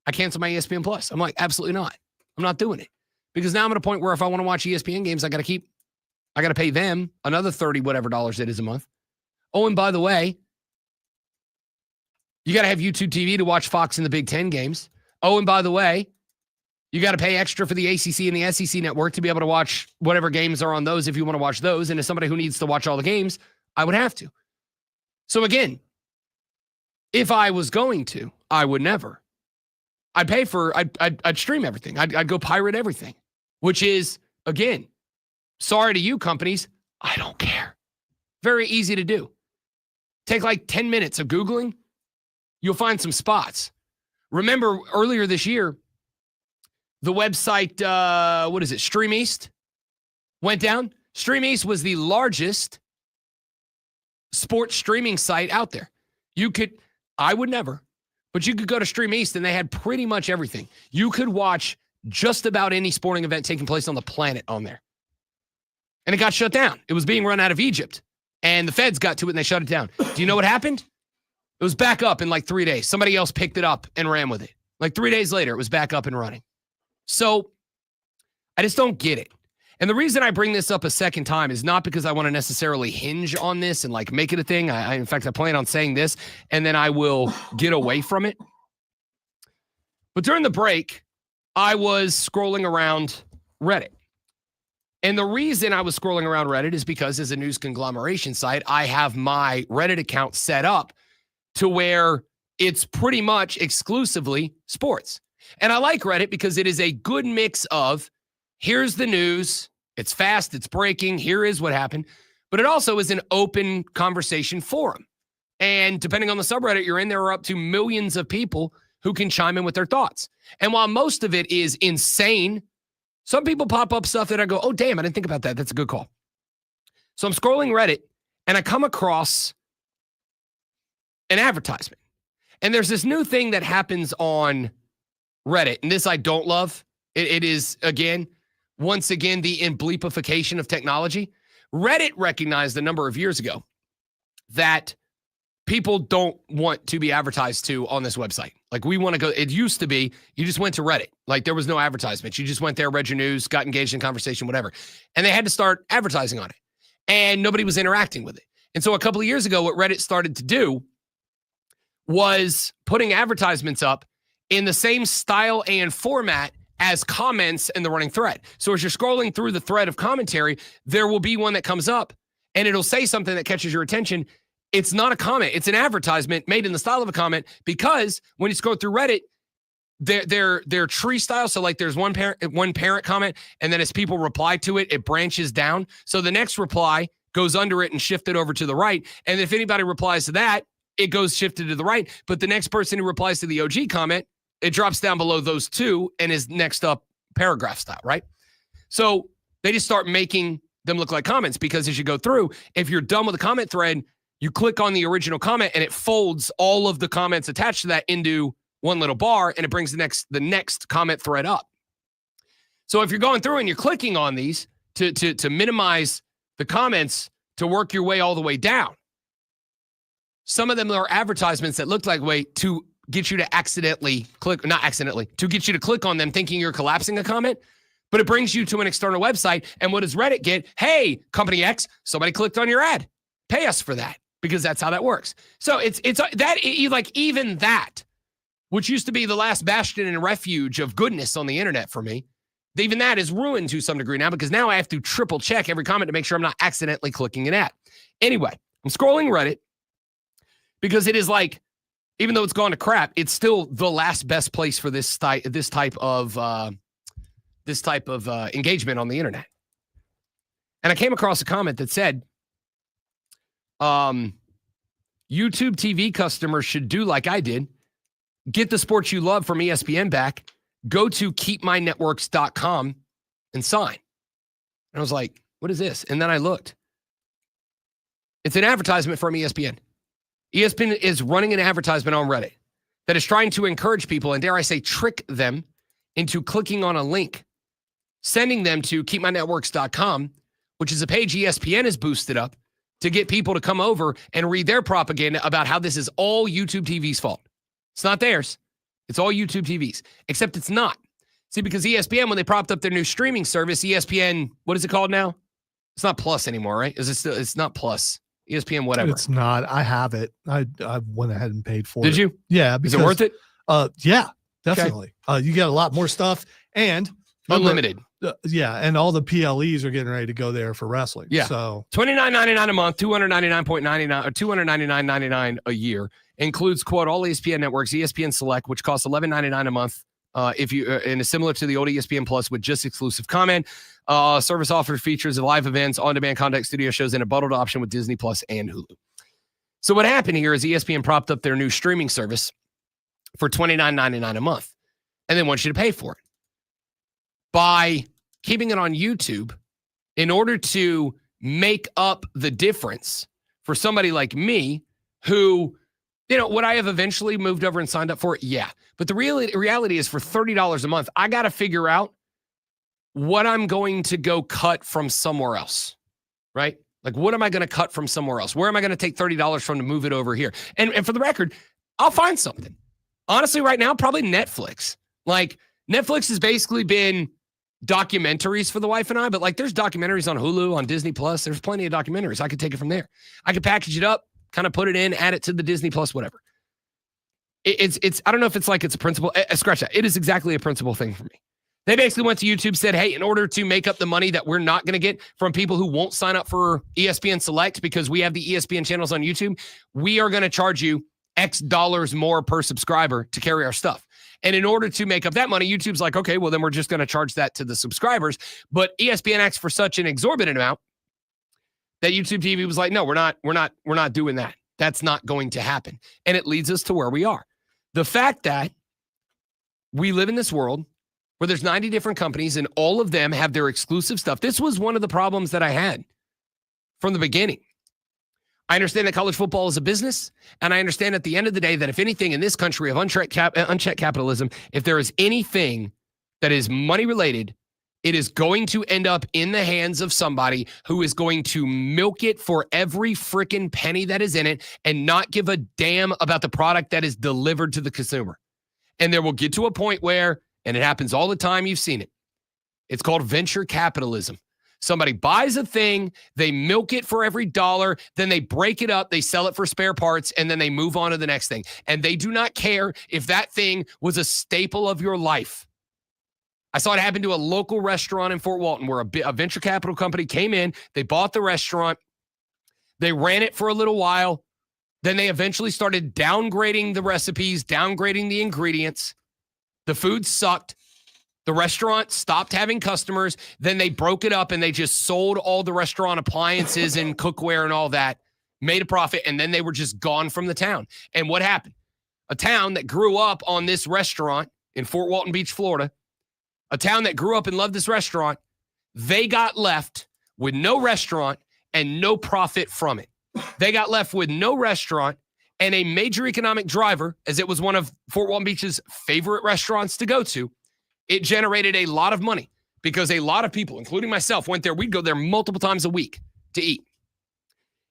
Speaker 1: I cancel my ESPN Plus. I'm like, absolutely not. I'm not doing it. Because now I'm at a point where if I want to watch ESPN games, I got to pay them another $30 whatever it is a month. Oh, and by the way, you got to have YouTube TV to watch Fox and the Big Ten games. Oh, and by the way, you got to pay extra for the ACC and the SEC network to be able to watch whatever games are on those if you want to watch those. And as somebody who needs to watch all the games, I would have to. So again, if I was going to, I would never. I'd stream everything. I'd go pirate everything, which is, again, sorry to you companies, I don't care. Very easy to do. Take like 10 minutes of Googling. You'll find some spots. Remember earlier this year, the website, Stream East went down. Stream East was the largest sports streaming site out there. I would never, but you could go to Stream East and they had pretty much everything. You could watch just about any sporting event taking place on the planet on there. And it got shut down. It was being run out of Egypt. And the feds got to it and they shut it down. Do you know what happened? It was back up in like 3 days. Somebody else picked it up and ran with it. Like 3 days later, it was back up and running. So I just don't get it. And the reason I bring this up a second time is not because I want to necessarily hinge on this and like make it a thing. In fact, I plan on saying this and then I will get away from it. But during the break, I was scrolling around Reddit. And the reason I was scrolling around Reddit is because as a news conglomeration site, I have my Reddit account set up to where it's pretty much exclusively sports. And I like Reddit because it is a good mix of here's the news, it's fast, it's breaking, here is what happened, but it also is an open conversation forum. And depending on the subreddit you're in, there are up to millions of people who can chime in with their thoughts. And while most of it is insane, some people pop up stuff that I go, oh, damn, I didn't think about that. That's a good call. So I'm scrolling Reddit and I come across an advertisement. And there's this new thing that happens on Reddit, and this I don't love. It is, once again, the bleepification of technology. Reddit recognized a number of years ago that people don't want to be advertised to on this website. Like, we want to go, it used to be, you just went to Reddit. Like, there was no advertisements. You just went there, read your news, got engaged in conversation, whatever. And they had to start advertising on it. And nobody was interacting with it. And so a couple of years ago, what Reddit started to do was putting advertisements up in the same style and format as comments in the running thread. So as you're scrolling through the thread of commentary, there will be one that comes up and it'll say something that catches your attention. It's not a comment. It's an advertisement made in the style of a comment, because when you scroll through Reddit, they're tree style. So like there's one parent comment, and then as people reply to it, it branches down. So the next reply goes under it and shifted over to the right. And if anybody replies to that, it goes shifted to the right. But the next person who replies to the OG comment, it drops down below those two and is next up paragraph style, right? So they just start making them look like comments, because as you go through, if you're done with the comment thread, you click on the original comment and it folds all of the comments attached to that into one little bar, and it brings the next comment thread up. So if you're going through and you're clicking on these to minimize the comments to work your way all the way down, some of them are advertisements that look like a way to get you to to get you to click on them thinking you're collapsing a comment, but it brings you to an external website. And what does Reddit get? Hey, company X, somebody clicked on your ad. Pay us for that, because that's how that works. So it's that, like, even that, which used to be the last bastion and refuge of goodness on the internet for me, even that is ruined to some degree now, because now I have to triple check every comment to make sure I'm not accidentally clicking an ad. Anyway, I'm scrolling Reddit because it is like, even though it's gone to crap, it's still the last best place for this type of engagement on the internet. And I came across a comment that said, YouTube TV customers should do like I did. Get the sports you love from ESPN back. Go to keepmynetworks.com and sign. And I was like, what is this? And then I looked. It's an advertisement from ESPN. ESPN is running an advertisement on Reddit that is trying to encourage people, and dare I say, trick them into clicking on a link, sending them to keepmynetworks.com, which is a page ESPN has boosted up to get people to come over and read their propaganda about how this is all YouTube TV's fault. It's not theirs. It's all YouTube TV's, except it's not. See, because ESPN, when they propped up their new streaming service, ESPN, what is it called now? It's not Plus anymore, right? Is it still? It's not Plus. ESPN, whatever.
Speaker 2: It's not. I have it. I went ahead and paid for it.
Speaker 1: Did you?
Speaker 2: Yeah.
Speaker 1: Is it worth it?
Speaker 2: Yeah, definitely. Okay. You get a lot more stuff, and
Speaker 1: unlimited.
Speaker 2: Yeah, and all the PLEs are getting ready to go there for wrestling.
Speaker 1: Yeah.
Speaker 2: So
Speaker 1: $29.99 a month, $299.99 or $299.99 a year. Includes, quote, all ESPN networks, ESPN Select, which costs $11.99 a month. If you and is similar to the old ESPN Plus with just exclusive comment. Service offers features of live events, on-demand content, studio shows, and a bundled option with Disney Plus and Hulu. So what happened here is ESPN propped up their new streaming service for $29.99 a month, and they want you to pay for it. By keeping it on YouTube, in order to make up the difference for somebody like me who, would I have eventually moved over and signed up for it? Yeah. But the reality is, for $30 a month, I got to figure out what I'm going to go cut from somewhere else, right? Like, what am I going to cut from somewhere else? Where am I going to take $30 from to move it over here? And for the record, I'll find something. Honestly, right now, probably Netflix. Like, Netflix has basically been documentaries for the wife and I, but like, there's documentaries on Hulu, on Disney Plus. There's plenty of documentaries. I could take it from there. I could package it up, kind of put it in, add it to the Disney Plus, whatever. It's I don't know if it's like it's a principal. Scratch that. It is exactly a principal thing for me. They basically went to YouTube, said, hey, in order to make up the money that we're not going to get from people who won't sign up for ESPN Select because we have the ESPN channels on YouTube, we are going to charge you X dollars more per subscriber to carry our stuff. And in order to make up that money, YouTube's like, okay, well, then we're just going to charge that to the subscribers. But ESPN asked for such an exorbitant amount that YouTube TV was like, no, we're not doing that. That's not going to happen. And it leads us to where we are. The fact that we live in this world where there's 90 different companies and all of them have their exclusive stuff. This was one of the problems that I had from the beginning. I understand that college football is a business, and I understand at the end of the day that if anything in this country of unchecked capitalism, if there is anything that is money related, it is going to end up in the hands of somebody who is going to milk it for every freaking penny that is in it and not give a damn about the product that is delivered to the consumer. And there will get to a point where, and it happens all the time, you've seen it. It's called venture capitalism. Somebody buys a thing, they milk it for every dollar, then they break it up, they sell it for spare parts, and then they move on to the next thing. And they do not care if that thing was a staple of your life. I saw it happen to a local restaurant in Fort Walton where a venture capital company came in, they bought the restaurant, they ran it for a little while, then they eventually started downgrading the recipes, downgrading the ingredients. The food sucked. The restaurant stopped having customers. Then they broke it up and they just sold all the restaurant appliances and cookware and all that, made a profit, and then they were just gone from the town. And what happened? A town that grew up on this restaurant in Fort Walton Beach, Florida, a town that grew up and loved this restaurant, they got left with no restaurant and no profit from it. They got left with no restaurant and a major economic driver, as it was one of Fort Walton Beach's favorite restaurants to go to. It generated a lot of money because a lot of people, including myself, went there. We'd go there multiple times a week to eat.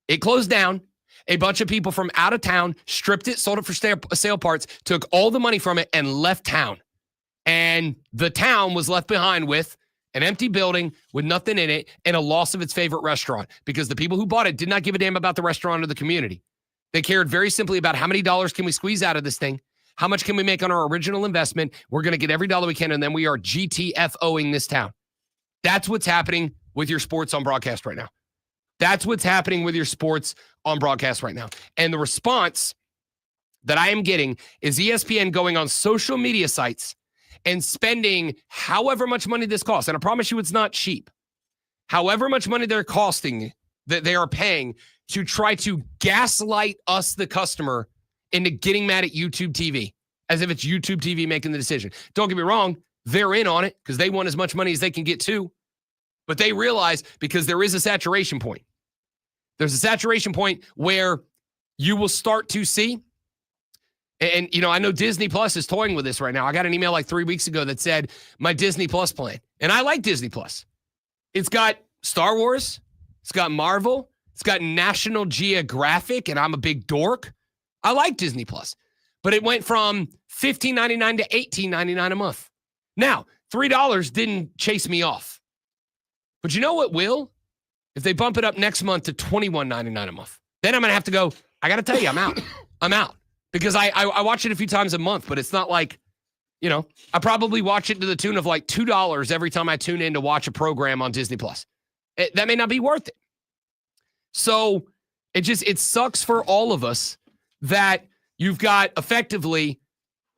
Speaker 1: It closed down. A bunch of people from out of town stripped it, sold it for sale parts, took all the money from it, and left town. And the town was left behind with an empty building with nothing in it and a loss of its favorite restaurant because the people who bought it did not give a damn about the restaurant or the community. They cared very simply about how many dollars can we squeeze out of this thing? How much can we make on our original investment? We're going to get every dollar we can, and then we are GTFOing this town. That's what's happening with your sports on broadcast right now. That's what's happening with your sports on broadcast right now. And the response that I am getting is ESPN going on social media sites and spending however much money this costs. And I promise you it's not cheap. However much money they're costing, that they are paying to try to gaslight us, the customer, into getting mad at YouTubeTV, as if it's YouTubeTV making the decision. Don't get me wrong, they're in on it because they want as much money as they can get too. But they realize because there is a saturation point. There's a saturation point where you will start to see, and you know, I know Disney Plus is toying with this right now. I got an email like 3 weeks ago that said my Disney Plus plan, and I like Disney Plus. It's got Star Wars, it's got Marvel, it's got National Geographic, and I'm a big dork. I like Disney Plus, but it went from $15.99 to $18.99 a month. Now, $3 didn't chase me off. But you know what will? If they bump it up next month to $21.99 a month, then I'm going to have to go, I got to tell you, I'm out. I'm out. Because I watch it a few times a month, but it's not like, you know, I probably watch it to the tune of like $2 every time I tune in to watch a program on Disney Plus. That may not be worth it. So it sucks for all of us that you've got effectively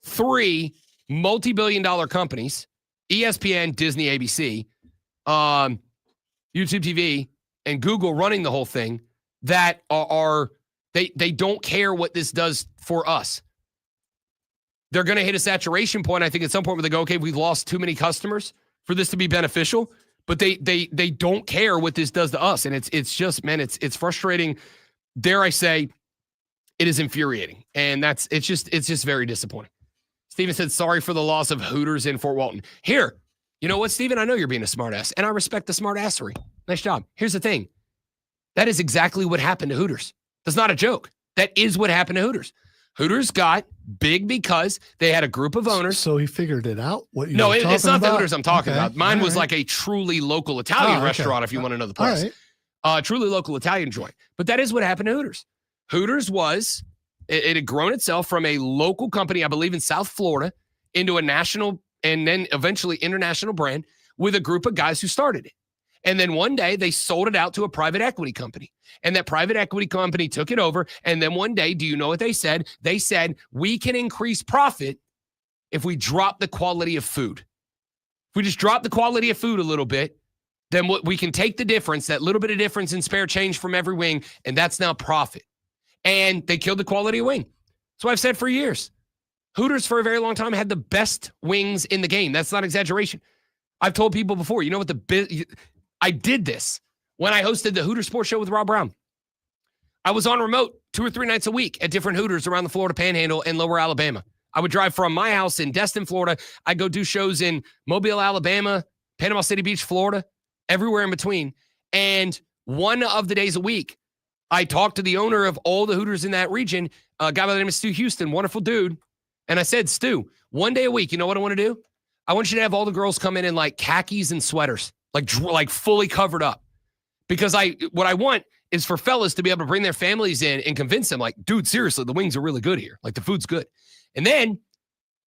Speaker 1: 3 multi-billion-dollar companies, ESPN, Disney, ABC, YouTubeTV, and Google running the whole thing that they don't care what this does for us. They're going to hit a saturation point, I think, at some point where they go, okay, we've lost too many customers for this to be beneficial, but they don't care what this does to us. And it's just, man, it's frustrating. Dare I say, it is infuriating. And it's just very disappointing. Steven said, sorry for the loss of Hooters in Fort Walton. Here, you know what, Steven? I know you're being a smartass, and I respect the smartassery. Nice job. Here's the thing. That is exactly what happened to Hooters. That's not a joke. That is what happened to Hooters. Hooters got big because they had a group of owners.
Speaker 2: So he figured it out?
Speaker 1: No, it's not the Hooters I'm talking about. Mine was like a truly local Italian restaurant, if you want to know the place. Truly local Italian joint. But that is what happened to Hooters. Hooters was, it had grown itself from a local company, I believe in South Florida, into a national and then eventually international brand with a group of guys who started it. And then one day they sold it out to a private equity company. And that private equity company took it over. And then one day, do you know what they said? They said, we can increase profit if we drop the quality of food. If we just drop the quality of food a little bit, then we can take the difference, that little bit of difference in spare change from every wing, and that's now profit. And they killed the quality of wing. That's what I've said for years. Hooters for a very long time had the best wings in the game. That's not exaggeration. I've told people before, you know what I did this when I hosted the Hooters Sports Show with Rob Brown. I was on remote 2 or 3 nights a week at different Hooters around the Florida Panhandle and Lower Alabama. I would drive from my house in Destin, Florida. I'd go do shows in Mobile, Alabama, Panama City Beach, Florida, everywhere in between. And one of the days a week, I talked to the owner of all the Hooters in that region, a guy by the name of Stu Houston, wonderful dude. And I said, Stu, one day a week, you know what I want to do? I want you to have all the girls come in like khakis and sweaters, like fully covered up. Because what I want is for fellas to be able to bring their families in and convince them, like, dude, seriously, the wings are really good here. Like, the food's good. And then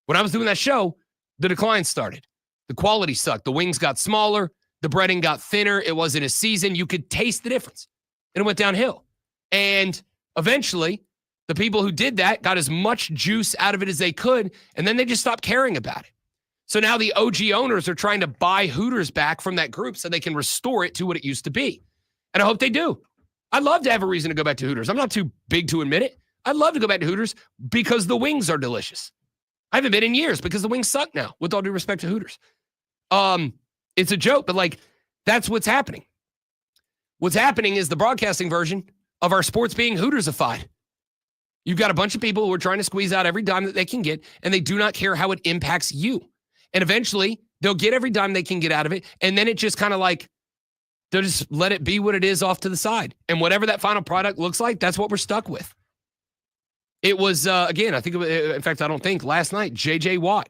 Speaker 1: when I was doing that show, the decline started. The quality sucked. The wings got smaller. The breading got thinner. It wasn't a season. You could taste the difference. And it went downhill. And eventually, the people who did that got as much juice out of it as they could, and then they just stopped caring about it. So now the OG owners are trying to buy Hooters back from that group so they can restore it to what it used to be. And I hope they do. I'd love to have a reason to go back to Hooters. I'm not too big to admit it. I'd love to go back to Hooters because the wings are delicious. I haven't been in years because the wings suck now, with all due respect to Hooters. It's a joke, but like, that's what's happening. What's happening is the broadcasting version of our sports being Hootersified. You've got a bunch of people who are trying to squeeze out every dime that they can get, and they do not care how it impacts you. And eventually, they'll get every dime they can get out of it, and then it just kind of like, they'll just let it be what it is off to the side. And whatever that final product looks like, that's what we're stuck with. It was, again, I think, in fact, I don't think, last night, J.J. Watt,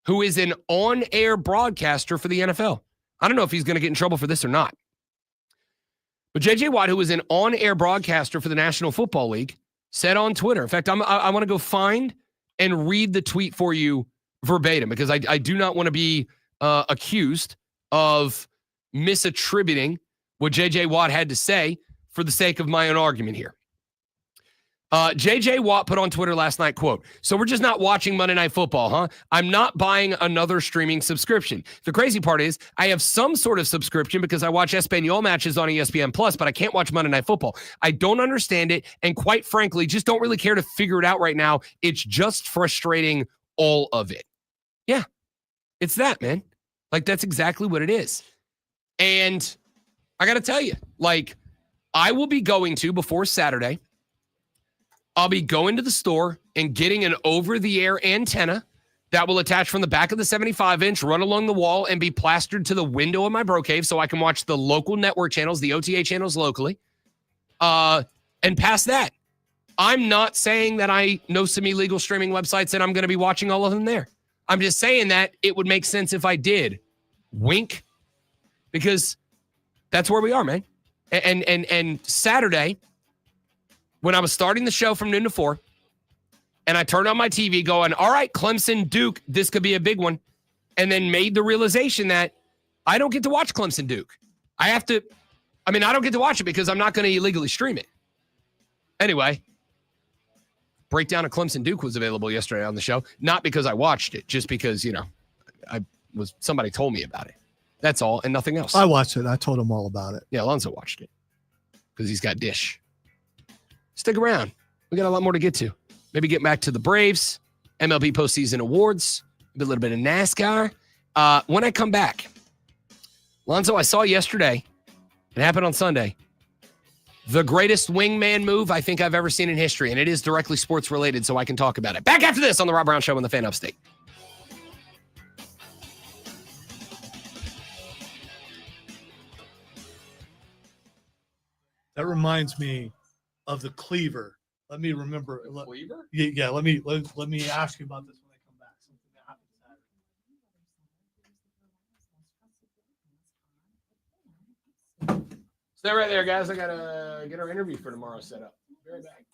Speaker 1: who is an on-air broadcaster for the NFL. I don't know if he's going to get in trouble for this or not. But J.J. Watt, who is an on-air broadcaster for the National Football League, said on Twitter, in fact, I want to go find and read the tweet for you verbatim, because I do not want to be accused of misattributing what J.J. Watt had to say for the sake of my own argument here. J.J. Watt put on Twitter last night, quote, "So we're just not watching Monday Night Football, huh? I'm not buying another streaming subscription. The crazy part is I have some sort of subscription because I watch Espanol matches on ESPN+, but I can't watch Monday Night Football. I don't understand it, and quite frankly, just don't really care to figure it out right now. It's just frustrating, all of it." Yeah, it's that, man. Like, that's exactly what it is. And I got to tell you, like, I will be going to, before Saturday, I'll be going to the store and getting an over-the-air antenna that will attach from the back of the 75-inch, run along the wall, and be plastered to the window of my bro cave so I can watch the local network channels, the OTA channels locally, and past that. I'm not saying that I know some illegal streaming websites and I'm going to be watching all of them there. I'm just saying that it would make sense if I did. Wink. Because that's where we are, man. And Saturday, when I was starting the show from noon to 4, and I turned on my TV going, all right, Clemson, Duke, this could be a big one. And then made the realization that I don't get to watch Clemson, Duke. I don't get to watch it because I'm not going to illegally stream it. Anyway, breakdown of Clemson, Duke was available yesterday on the show. Not because I watched it, just because, somebody told me about it. That's all, and nothing else.
Speaker 2: I watched it. I told him all about it.
Speaker 1: Yeah, Alonzo watched it because he's got Dish. Stick around. We got a lot more to get to. Maybe get back to the Braves, MLB postseason awards, a little bit of NASCAR. When I come back, Lonzo, I saw yesterday, it happened on Sunday, the greatest wingman move I think I've ever seen in history, and it is directly sports related, so I can talk about it. Back after this on the Rob Brown Show on the Fan Upstate.
Speaker 2: That reminds me of the cleaver. Let me remember.
Speaker 1: Cleaver?
Speaker 2: Yeah. Let me ask you about this when I come back. Something that happened Saturday.
Speaker 1: Stay right there, guys. I gotta get our interview for tomorrow set up. Be right back.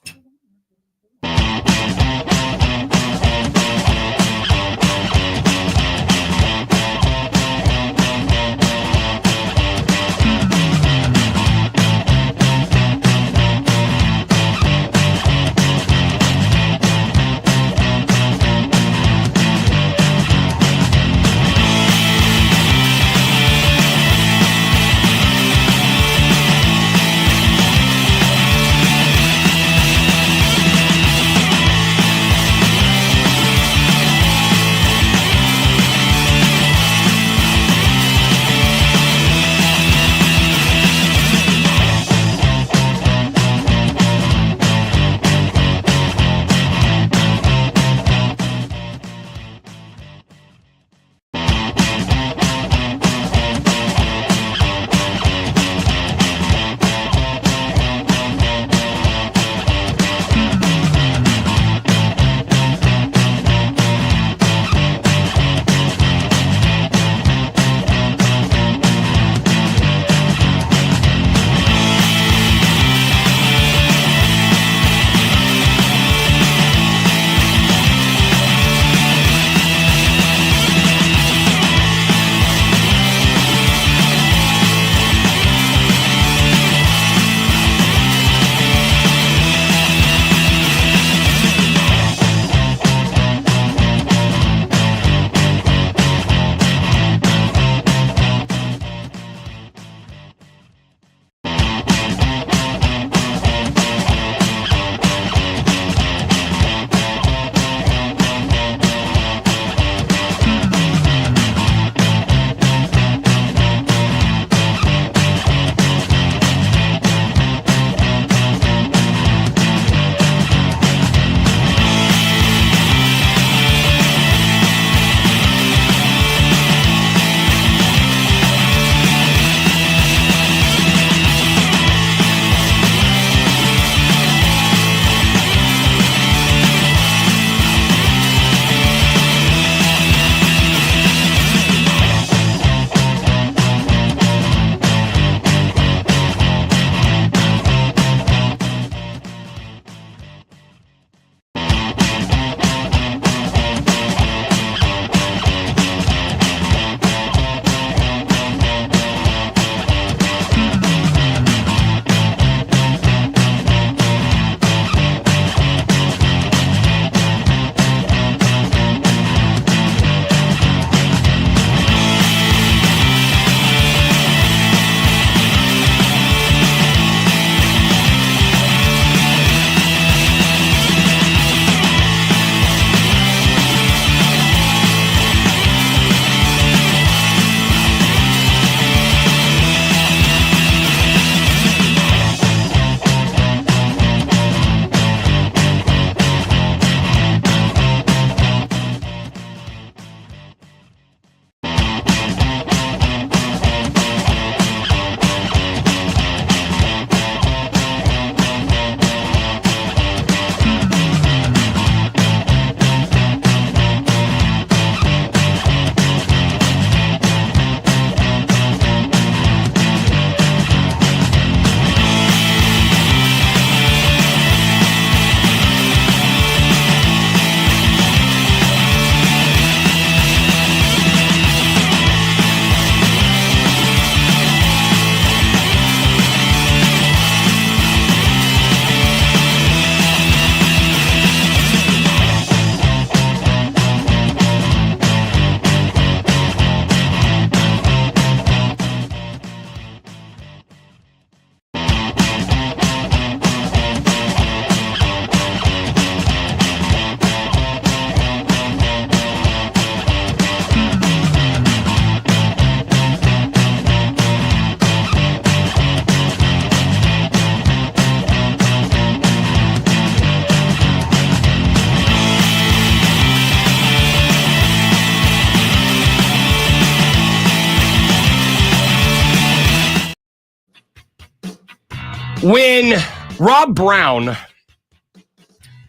Speaker 1: When Rob Brown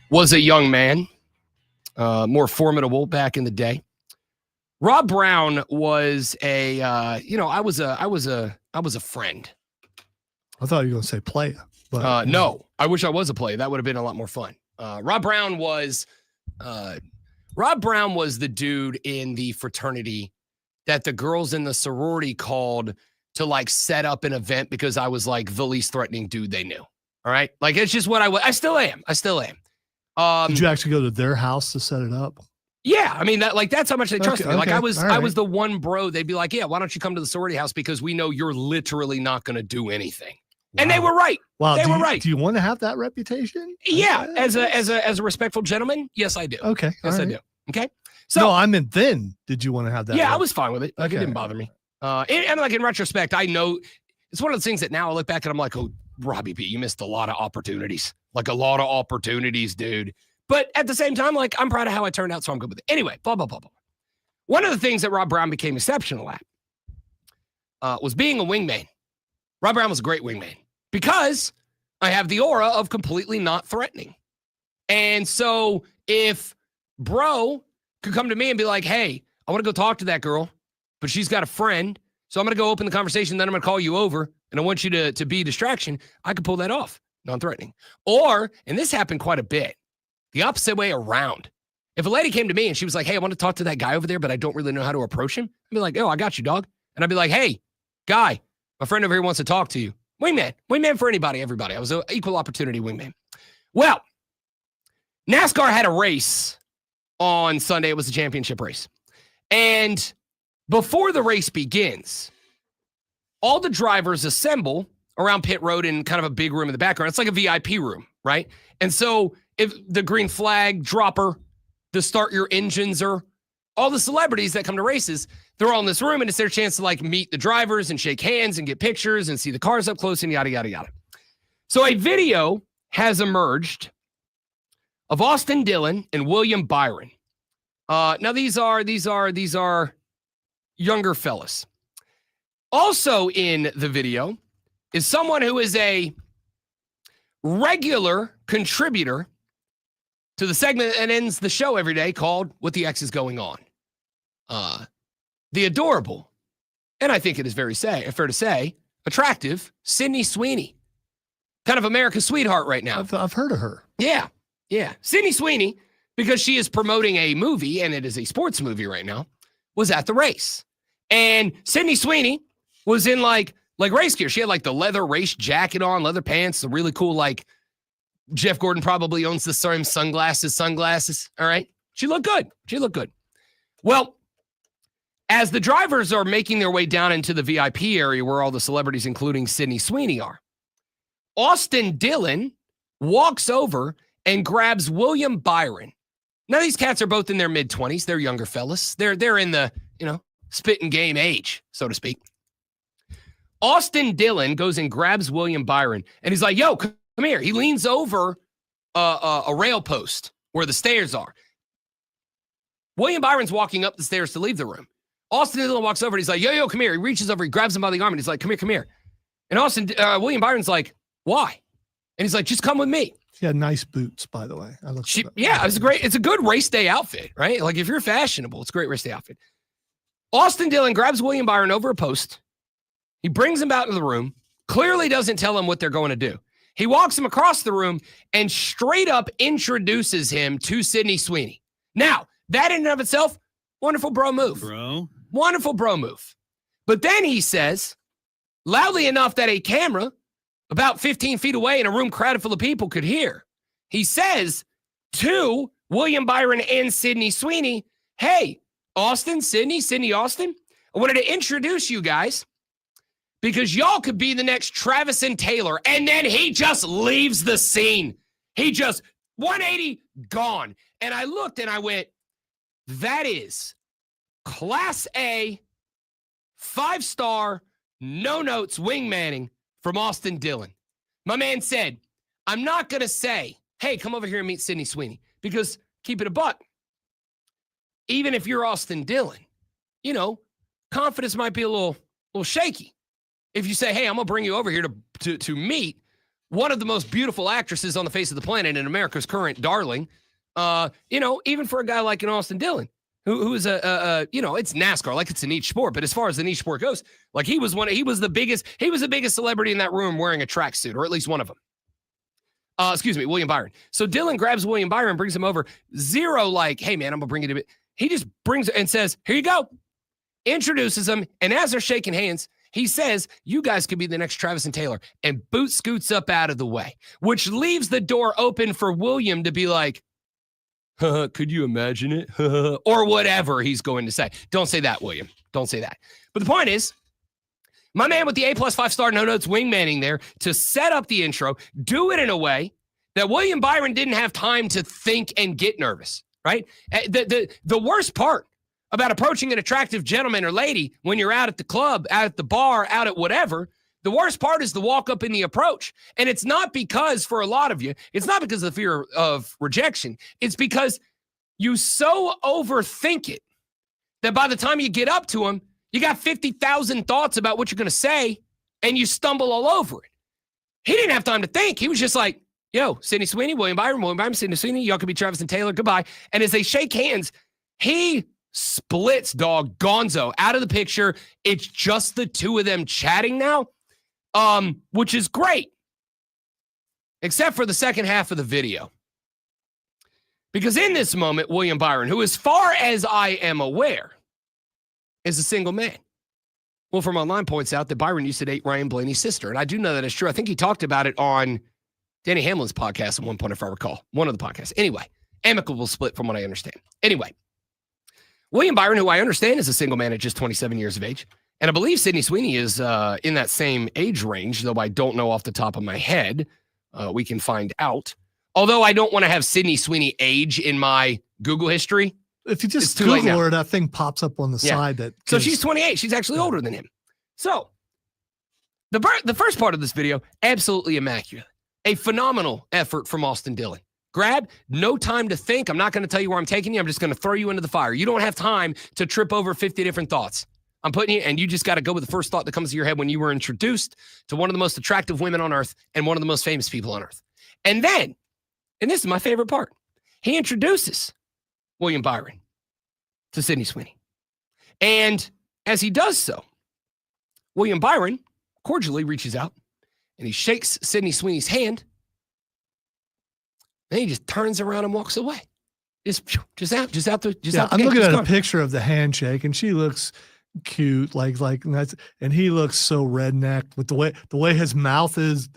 Speaker 1: was a young man, more formidable back in the day, Rob Brown was I was a friend.
Speaker 2: I thought you were going to say player. But
Speaker 1: no, I wish I was a player. That would have been a lot more fun. Rob Brown was the dude in the fraternity that the girls in the sorority called to like set up an event because I was like the least threatening dude they knew. All right. Like, it's just what I was. I still am.
Speaker 2: Did you actually go to their house to set it up?
Speaker 1: Yeah. I mean, that's how much they trusted me. Like,
Speaker 2: okay,
Speaker 1: I was the one bro. They'd be like, yeah, why don't you come to the sorority house? Because we know you're literally not going to do anything.
Speaker 2: Wow.
Speaker 1: And they were right.
Speaker 2: Wow.
Speaker 1: They were right.
Speaker 2: Do you want to have that reputation?
Speaker 1: Yeah. As a respectful gentleman. Yes, I do.
Speaker 2: Okay.
Speaker 1: Yes, I do. Okay. So
Speaker 2: no, I meant then. Did you want to have that?
Speaker 1: Yeah, I was fine with it. Like,
Speaker 2: okay.
Speaker 1: It didn't bother me. And like in retrospect, I know it's one of those things that now I look back and I'm like, oh, Robbie B, you missed a lot of opportunities. Like a lot of opportunities, dude. But at the same time, like, I'm proud of how it turned out, so I'm good with it. Anyway, blah, blah, blah, blah. One of the things that Rob Brown became exceptional at was being a wingman. Rob Brown was a great wingman because I have the aura of completely not threatening. And so if bro could come to me and be like, hey, I want to go talk to that girl, but she's got a friend, so I'm going to go open the conversation, then I'm going to call you over, and I want you to be a distraction, I could pull that off, non-threatening. Or, and this happened quite a bit, the opposite way around. If a lady came to me and she was like, hey, I want to talk to that guy over there, but I don't really know how to approach him, I'd be like, oh, I got you, dog. And I'd be like, hey, guy, my friend over here wants to talk to you. Wingman for anybody, everybody. I was an equal opportunity wingman. Well, NASCAR had a race on Sunday. It was a championship race. And before the race begins, all the drivers assemble around pit road in kind of a big room in the background. It's like a VIP room, right? And so if the green flag dropper, the start your engines, or all the celebrities that come to races, they're all in this room, and it's their chance to like meet the drivers and shake hands and get pictures and see the cars up close and yada, yada, yada. So a video has emerged of Austin Dillon and William Byron. Now these are younger fellas. Also in the video is someone who is a regular contributor to the segment that ends the show every day called What the X is Going On. The adorable, and I think it is fair to say, attractive Sydney Sweeney. Kind of America's sweetheart right now.
Speaker 2: I've heard of her.
Speaker 1: Yeah. Sydney Sweeney, because she is promoting a movie, and it is a sports movie right now, was at the race. And Sydney Sweeney was in like race gear. She had like the leather race jacket on, leather pants, the really cool, like Jeff Gordon probably owns the same sunglasses. All right. She looked good. Well, as the drivers are making their way down into the VIP area where all the celebrities, including Sydney Sweeney, are, Austin Dillon walks over and grabs William Byron. Now, these cats are both in their mid-20s. They're younger fellas. They're in the, spitting game age, so to speak. Austin Dillon goes and grabs William Byron, and he's like, yo, come here. He leans over a rail post where the stairs are. William Byron's walking up the stairs to leave the room. Austin Dillon walks over, and he's like, yo, come here. He reaches over, he grabs him by the arm, and he's like, come here. And William Byron's like, why? And he's like, just come with me.
Speaker 2: She had nice boots, by the way.
Speaker 1: It's a good race day outfit, right? Like, if you're fashionable, it's a great race day outfit. Austin Dillon grabs William Byron over a post. He brings him out into the room, clearly doesn't tell him what they're going to do. He walks him across the room and straight up introduces him to Sydney Sweeney. Now, that in and of itself, wonderful bro move. Wonderful bro move. But then he says, loudly enough that a camera about 15 feet away in a room crowded full of people could hear, he says to William Byron and Sydney Sweeney, hey, Austin, Sydney, Austin, I wanted to introduce you guys because y'all could be the next Travis and Taylor. And then he just leaves the scene. He just 180 gone. And I looked and I went, that is Class A, 5-star, no notes wingmanning from Austin Dillon. My man said, I'm not going to say, hey, come over here and meet Sydney Sweeney, because keep it a buck. Even if you're Austin Dillon, confidence might be a little shaky. If you say, hey, I'm going to bring you over here to meet one of the most beautiful actresses on the face of the planet and America's current darling. Even for a guy like an Austin Dillon, who is it's NASCAR, like it's a niche sport. But as far as the niche sport goes, like he was the biggest celebrity in that room wearing a tracksuit, or at least one of them. William Byron. So Dillon grabs William Byron, brings him over. Zero, like, hey man, I'm gonna bring you to it. He just brings it and says, here you go. Introduces him, and as they're shaking hands, he says, you guys could be the next Travis and Taylor, and Boot scoots up out of the way, which leaves the door open for William to be like, could you imagine it? Or whatever he's going to say. Don't say that, William. Don't say that. But the point is, my man with the A+ 5-star no notes wingmanning there to set up the intro, do it in a way that William Byron didn't have time to think and get nervous, right? The worst part about approaching an attractive gentleman or lady when you're out at the club, out at the bar, out at whatever, the worst part is the walk up in the approach. And it's not because, for a lot of you, it's not because of the fear of rejection. It's because you so overthink it that by the time you get up to him, you got 50,000 thoughts about what you're going to say, and you stumble all over it. He didn't have time to think. He was just like, yo, Sydney Sweeney, William Byron, Sydney Sweeney, y'all could be Travis and Taylor, goodbye. And as they shake hands, he splits, dog, Gonzo out of the picture. It's just the two of them chatting now, which is great, except for the second half of the video. Because in this moment, William Byron, who as far as I am aware, is a single man. Well, from online points out that Byron used to date Ryan Blaney's sister. And I do know that is true. I think he talked about it on Danny Hamlin's podcast at one point, if I recall. One of the podcasts. Anyway, amicable split from what I understand. Anyway, William Byron, who I understand is a single man at just 27 years of age. And I believe Sydney Sweeney is in that same age range, though I don't know off the top of my head. We can find out. Although I don't want to have Sydney Sweeney age in my Google history.
Speaker 2: If you just Google her, that thing pops up on the side. So
Speaker 1: she's 28. She's actually older than him. So the first part of this video, absolutely immaculate. A phenomenal effort from Austin Dillon. Grab, no time to think. I'm not going to tell you where I'm taking you. I'm just going to throw you into the fire. You don't have time to trip over 50 different thoughts. I'm putting you, and you just got to go with the first thought that comes to your head when you were introduced to one of the most attractive women on earth and one of the most famous people on earth. And then, and this is my favorite part, he introduces William Byron to Sydney Sweeney. And as he does so, William Byron cordially reaches out and he shakes Sydney Sweeney's hand. Then he just turns around and walks away. Just out the
Speaker 2: I'm looking at a picture of the handshake, and she looks cute, and he looks so redneck with the way his mouth is.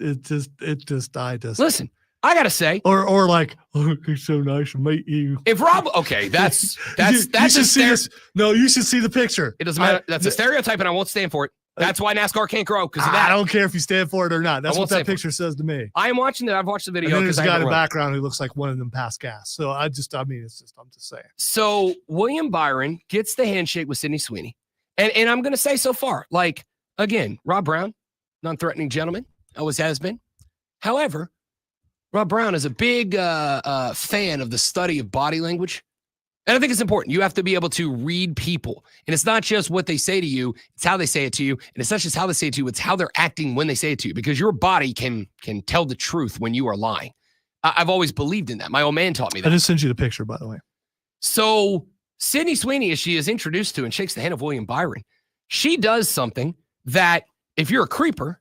Speaker 2: Listen, I gotta say,
Speaker 1: or
Speaker 2: like, oh, he's so nice to meet you.
Speaker 1: If Rob, okay, that's
Speaker 2: you should see this. No, you should see the picture.
Speaker 1: It doesn't matter. That's a stereotype, and I won't stand for it. That's why NASCAR can't grow, because of that.
Speaker 2: I don't care if you stand for it or not. That's what that picture says to me.
Speaker 1: I am watching that. I've watched the video.
Speaker 2: And there's a guy in the background who looks like one of them past gas. So I'm just saying.
Speaker 1: So William Byron gets the handshake with Sydney Sweeney. And I'm going to say so far, like, again, Rob Brown, non-threatening gentleman, always has been. However, Rob Brown is a big fan of the study of body language. And I think it's important. You have to be able to read people. And it's not just what they say to you, it's how they say it to you. And it's not just how they say it to you, it's how they're acting when they say it to you. Because your body can tell the truth when you are lying. I've always believed in that. My old man taught me that.
Speaker 2: I just sent you the picture, by the way.
Speaker 1: So Sydney Sweeney, as she is introduced to and shakes the hand of William Byron, she does something that if you're a creeper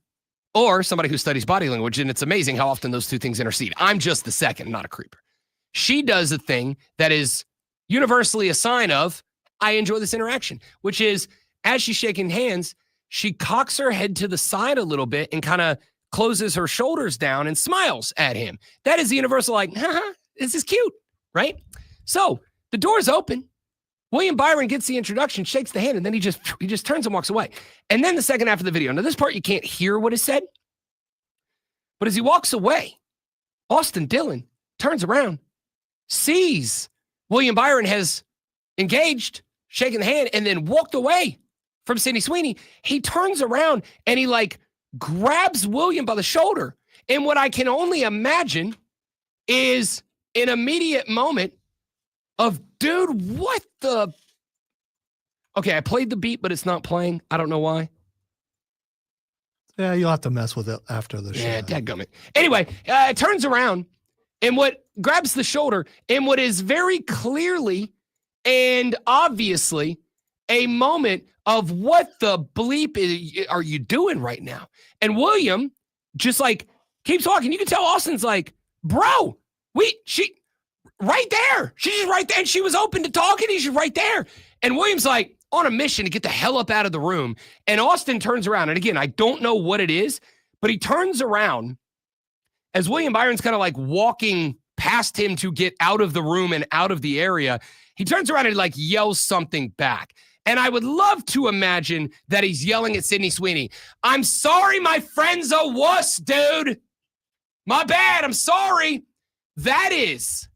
Speaker 1: or somebody who studies body language, and it's amazing how often those two things intercede. I'm just the second, not a creeper. She does a thing that is universally a sign of, I enjoy this interaction, which is as she's shaking hands, she cocks her head to the side a little bit and kind of closes her shoulders down and smiles at him. That is the universal, like, haha, this is cute, right? So the door's open. William Byron gets the introduction, shakes the hand, and then he just turns and walks away. And then the second half of the video. Now, this part you can't hear what is said, but as he walks away, Austin Dillon turns around, sees William Byron has engaged, shaken the hand, and then walked away from Sydney Sweeney. He turns around and he grabs William by the shoulder. And what I can only imagine is an immediate moment of, dude, what the? Okay, I played the beat, but it's not playing. I don't know why.
Speaker 2: Yeah, you'll have to mess with it after the show.
Speaker 1: Yeah, dadgummit. Anyway, it turns around and what grabs the shoulder in what is very clearly and obviously a moment of what the bleep are you doing right now? And William just like keeps walking. You can tell Austin's like, bro, she right there. She's just right there. And she was open to talking. He's just right there. And William's like on a mission to get the hell up out of the room. And Austin turns around. And again, I don't know what it is, but he turns around as William Byron's kind of like walking past him to get out of the room and out of the area. He turns around and like yells something back. And I would love to imagine that he's yelling at Sydney Sweeney. I'm sorry, my friend's a wuss, dude. My bad. I'm sorry. That is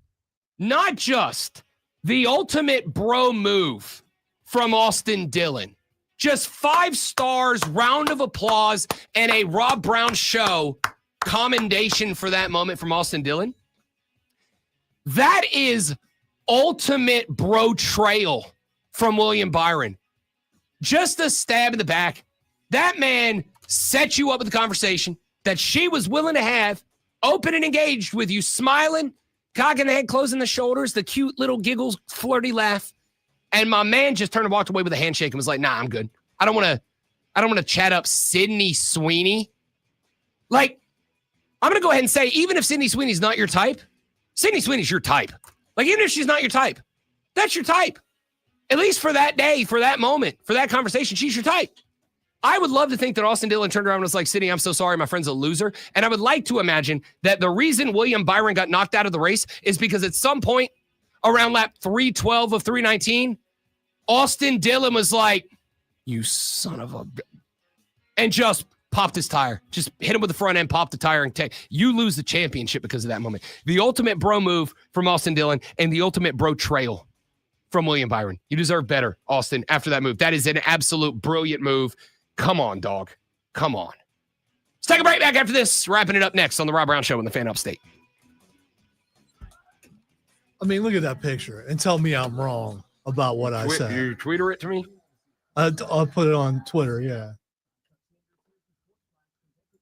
Speaker 1: not just the ultimate bro move from Austin Dillon. Just 5 stars, round of applause, and a Rob Brown show commendation for that moment from Austin Dillon. That is ultimate bro trail from William Byron. Just a stab in the back. That man set you up with a conversation that she was willing to have, open and engaged with you, smiling, cocking the head, closing the shoulders, the cute little giggles, flirty laugh. And my man just turned and walked away with a handshake and was like, nah, I'm good. I don't want to chat up Sydney Sweeney. Like, I'm going to go ahead and say, even if Sydney Sweeney's not your type, Sydney Sweeney's your type. Like, even if she's not your type, that's your type. At least for that day, for that moment, for that conversation, she's your type. I would love to think that Austin Dillon turned around and was like, Sydney, I'm so sorry, my friend's a loser. And I would like to imagine that the reason William Byron got knocked out of the race is because at some point around lap 312 of 319, Austin Dillon was like, you son of a... and just popped his tire. Just hit him with the front end, popped the tire, and you lose the championship because of that moment. The ultimate bro move from Austin Dillon and the ultimate bro trail from William Byron. You deserve better, Austin, after that move. That is an absolute brilliant move. Come on, dog. Come on. Let's take a break back after this. Wrapping it up next on the Rob Brown Show in the Fan Upstate.
Speaker 2: I mean, look at that picture and tell me I'm wrong about what I said.
Speaker 1: You tweeter it to me?
Speaker 2: I'll put it on Twitter, yeah.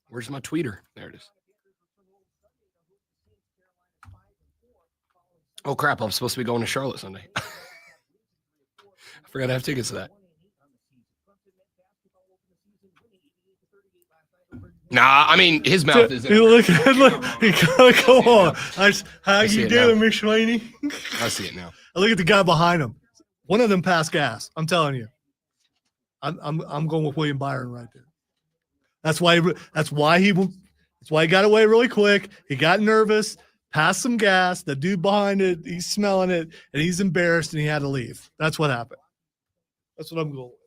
Speaker 1: Where's my tweeter? There it is. Oh, crap. I'm supposed to be going to Charlotte Sunday. I forgot to have tickets to that. Nah, I mean, his mouth is in
Speaker 2: look, come on. How you doing, Miss Sweeney?
Speaker 1: I see it now.
Speaker 2: Look at the guy behind him. One of them passed gas. I'm telling you. I'm going with William Byron right there. That's why he got away really quick. He got nervous, passed some gas. The dude behind it, he's smelling it, and he's embarrassed, and he had to leave. That's what happened. That's what I'm going with.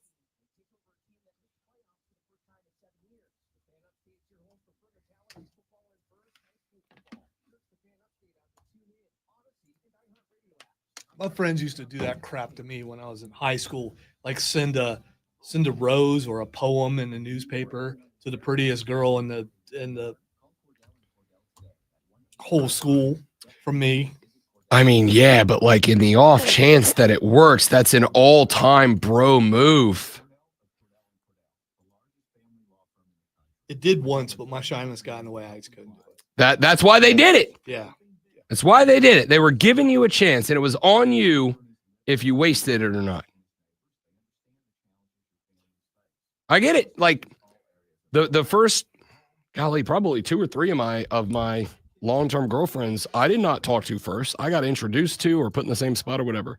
Speaker 2: My friends used to do that crap to me when I was in high school, like send a rose or a poem in the newspaper to the prettiest girl in the whole school from me.
Speaker 1: I mean, yeah, but like in the off chance that it works, that's an all-time bro move.
Speaker 2: It did once, but my shyness got in the way. I just couldn't do it.
Speaker 1: That's why they did it.
Speaker 2: Yeah.
Speaker 1: That's why they did it. They were giving you a chance, and it was on you if you wasted it or not. I get it. Like the first, golly, probably 2 or 3 of my long-term girlfriends, I did not talk to first. I got introduced to or put in the same spot or whatever.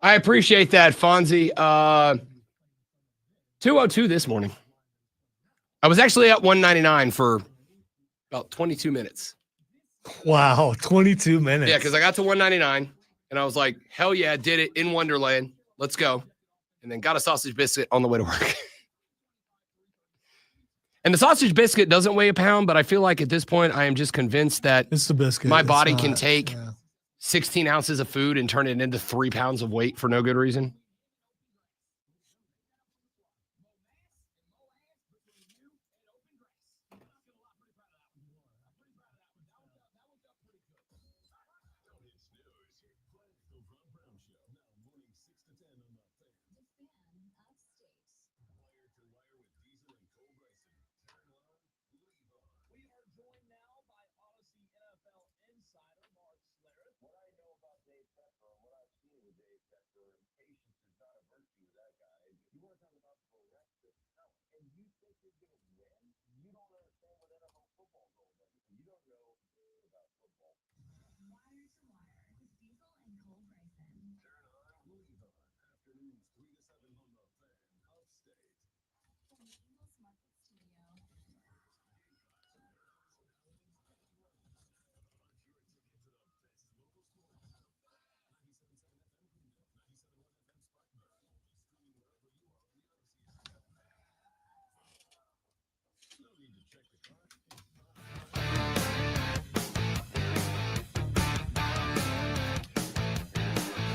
Speaker 1: I appreciate that, Fonzie. 202 this morning. I was actually at 199 for about 22 minutes.
Speaker 2: Wow, 22 minutes.
Speaker 1: Yeah, because I got to 199 and I was like, hell yeah, did it in Wonderland. Let's go. And then got a sausage biscuit on the way to work. And the sausage biscuit doesn't weigh a pound, but I feel like at this point I am just convinced that
Speaker 2: It's the biscuit.
Speaker 1: my
Speaker 2: It's
Speaker 1: body
Speaker 2: not-
Speaker 1: can take
Speaker 2: yeah.
Speaker 1: 16 ounces of food and turn it into 3 pounds of weight for no good reason.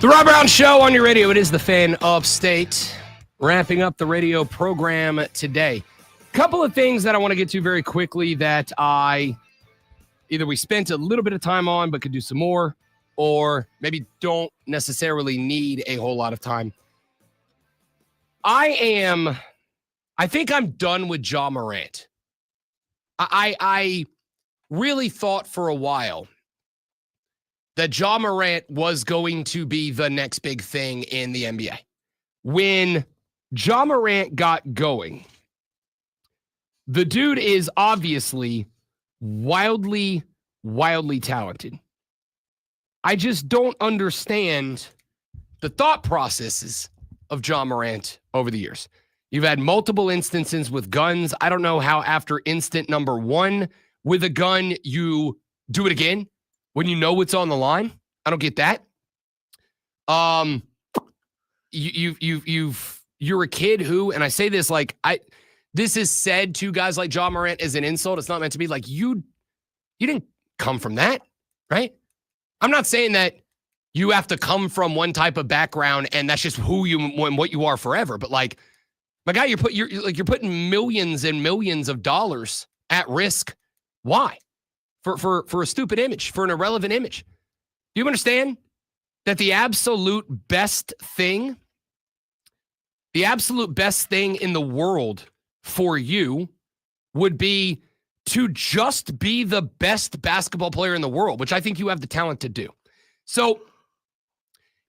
Speaker 1: The Rob Brown Show on your radio. It is the Fan Upstate. Wrapping up the radio program today. Couple of things that I want to get to very quickly that either we spent a little bit of time on but could do some more, or maybe don't necessarily need a whole lot of time. I think I'm done with Ja Morant. I really thought for a while that Ja Morant was going to be the next big thing in the NBA. When Ja Morant got going, the dude is obviously wildly, wildly talented. I just don't understand the thought processes of Ja Morant over the years. You've had multiple instances with guns. I don't know how after instant number 1 with a gun, you do it again when you know what's on the line. I don't get that. You're a kid who, and I say this like this is said to guys like Ja Morant as an insult. It's not meant to be like you didn't come from that, right? I'm not saying that you have to come from one type of background and that's just who you and what you are forever. But like, my guy, you're putting millions and millions of dollars at risk. Why? For a stupid image, for an irrelevant image. Do you understand that the absolute best thing in the world for you would be to just be the best basketball player in the world, which I think you have the talent to do. So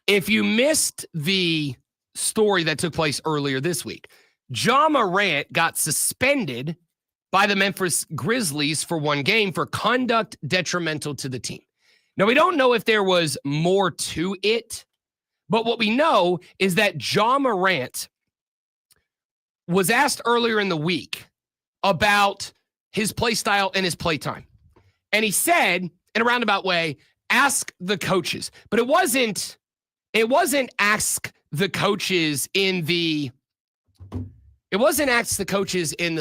Speaker 1: if you missed the story that took place earlier this week, Ja Morant got suspended by the Memphis Grizzlies for 1 game for conduct detrimental to the team. Now, we don't know if there was more to it, but what we know is that Ja Morant was asked earlier in the week about his play style and his play time. And he said, in a roundabout way, ask the coaches. But it wasn't ask the coaches in the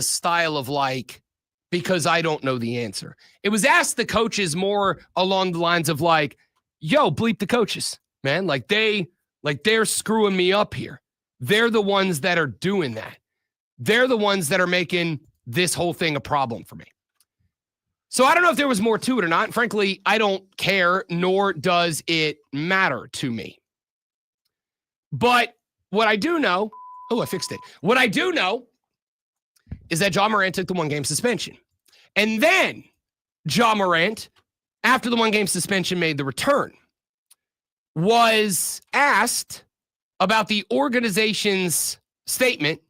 Speaker 1: style of like, because I don't know the answer. It was ask the coaches more along the lines of like, yo, bleep the coaches, man. They're screwing me up here. They're the ones that are doing that. They're the ones that are making this whole thing a problem for me. So I don't know if there was more to it or not. Frankly, I don't care, nor does it matter to me. But what I do know, I fixed it. What I do know is that Ja Morant took the 1 game suspension. And then Ja Morant, after the 1 game suspension made the return, was asked about the organization's statement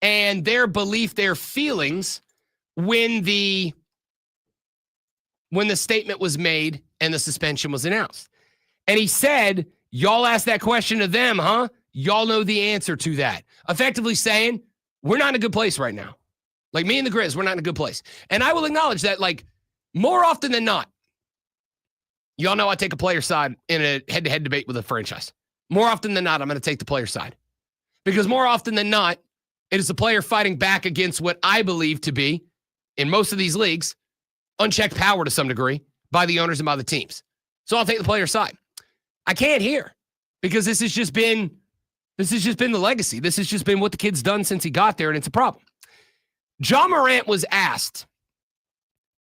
Speaker 1: and their belief, their feelings when the statement was made and the suspension was announced. And he said, y'all asked that question to them, huh? Y'all know the answer to that. Effectively saying, we're not in a good place right now. Like me and the Grizz, we're not in a good place. And I will acknowledge that, like, more often than not, y'all know I take a player side in a head-to-head debate with a franchise. More often than not, I'm going to take the player side. Because more often than not, it is the player fighting back against what I believe to be, in most of these leagues, unchecked power to some degree by the owners and by the teams. So I'll take the player side. I can't here because this has just been the legacy. This has just been what the kid's done since he got there, and it's a problem. Ja Morant was asked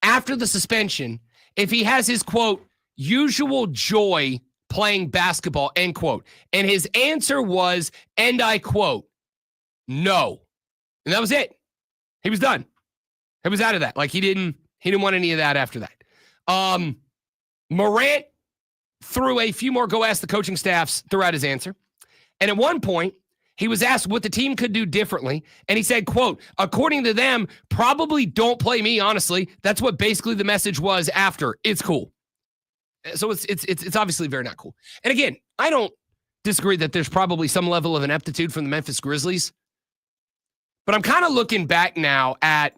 Speaker 1: after the suspension if he has his, quote, usual joy playing basketball, end quote. And his answer was, and I quote, no. And that was it. He was done. He was out of that. Like, he didn't want any of that after that. Morant threw a few more go ask the coaching staffs throughout his answer. And at one point, he was asked what the team could do differently. And he said, quote, according to them, probably don't play me, honestly. That's what basically the message was after. It's cool. So it's obviously very not cool. And again, I don't disagree that there's probably some level of ineptitude from the Memphis Grizzlies. But I'm kind of looking back now at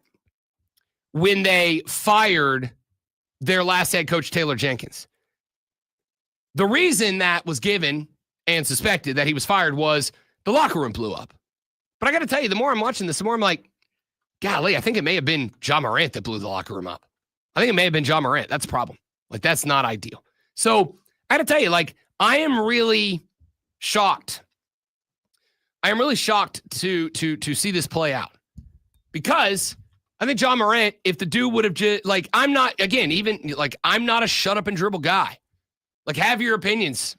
Speaker 1: when they fired their last head coach, Taylor Jenkins. The reason that was given and suspected that he was fired was the locker room blew up. But I got to tell you, the more I'm watching this, the more I'm like, golly, I think it may have been Ja Morant that blew the locker room up. I think it may have been Ja Morant. That's a problem. Like, that's not ideal. So I got to tell you, like, I am really shocked. I am really shocked to see this play out because I think Ja Morant, if the dude would have just, like, I'm not a shut up and dribble guy. Like, have your opinions.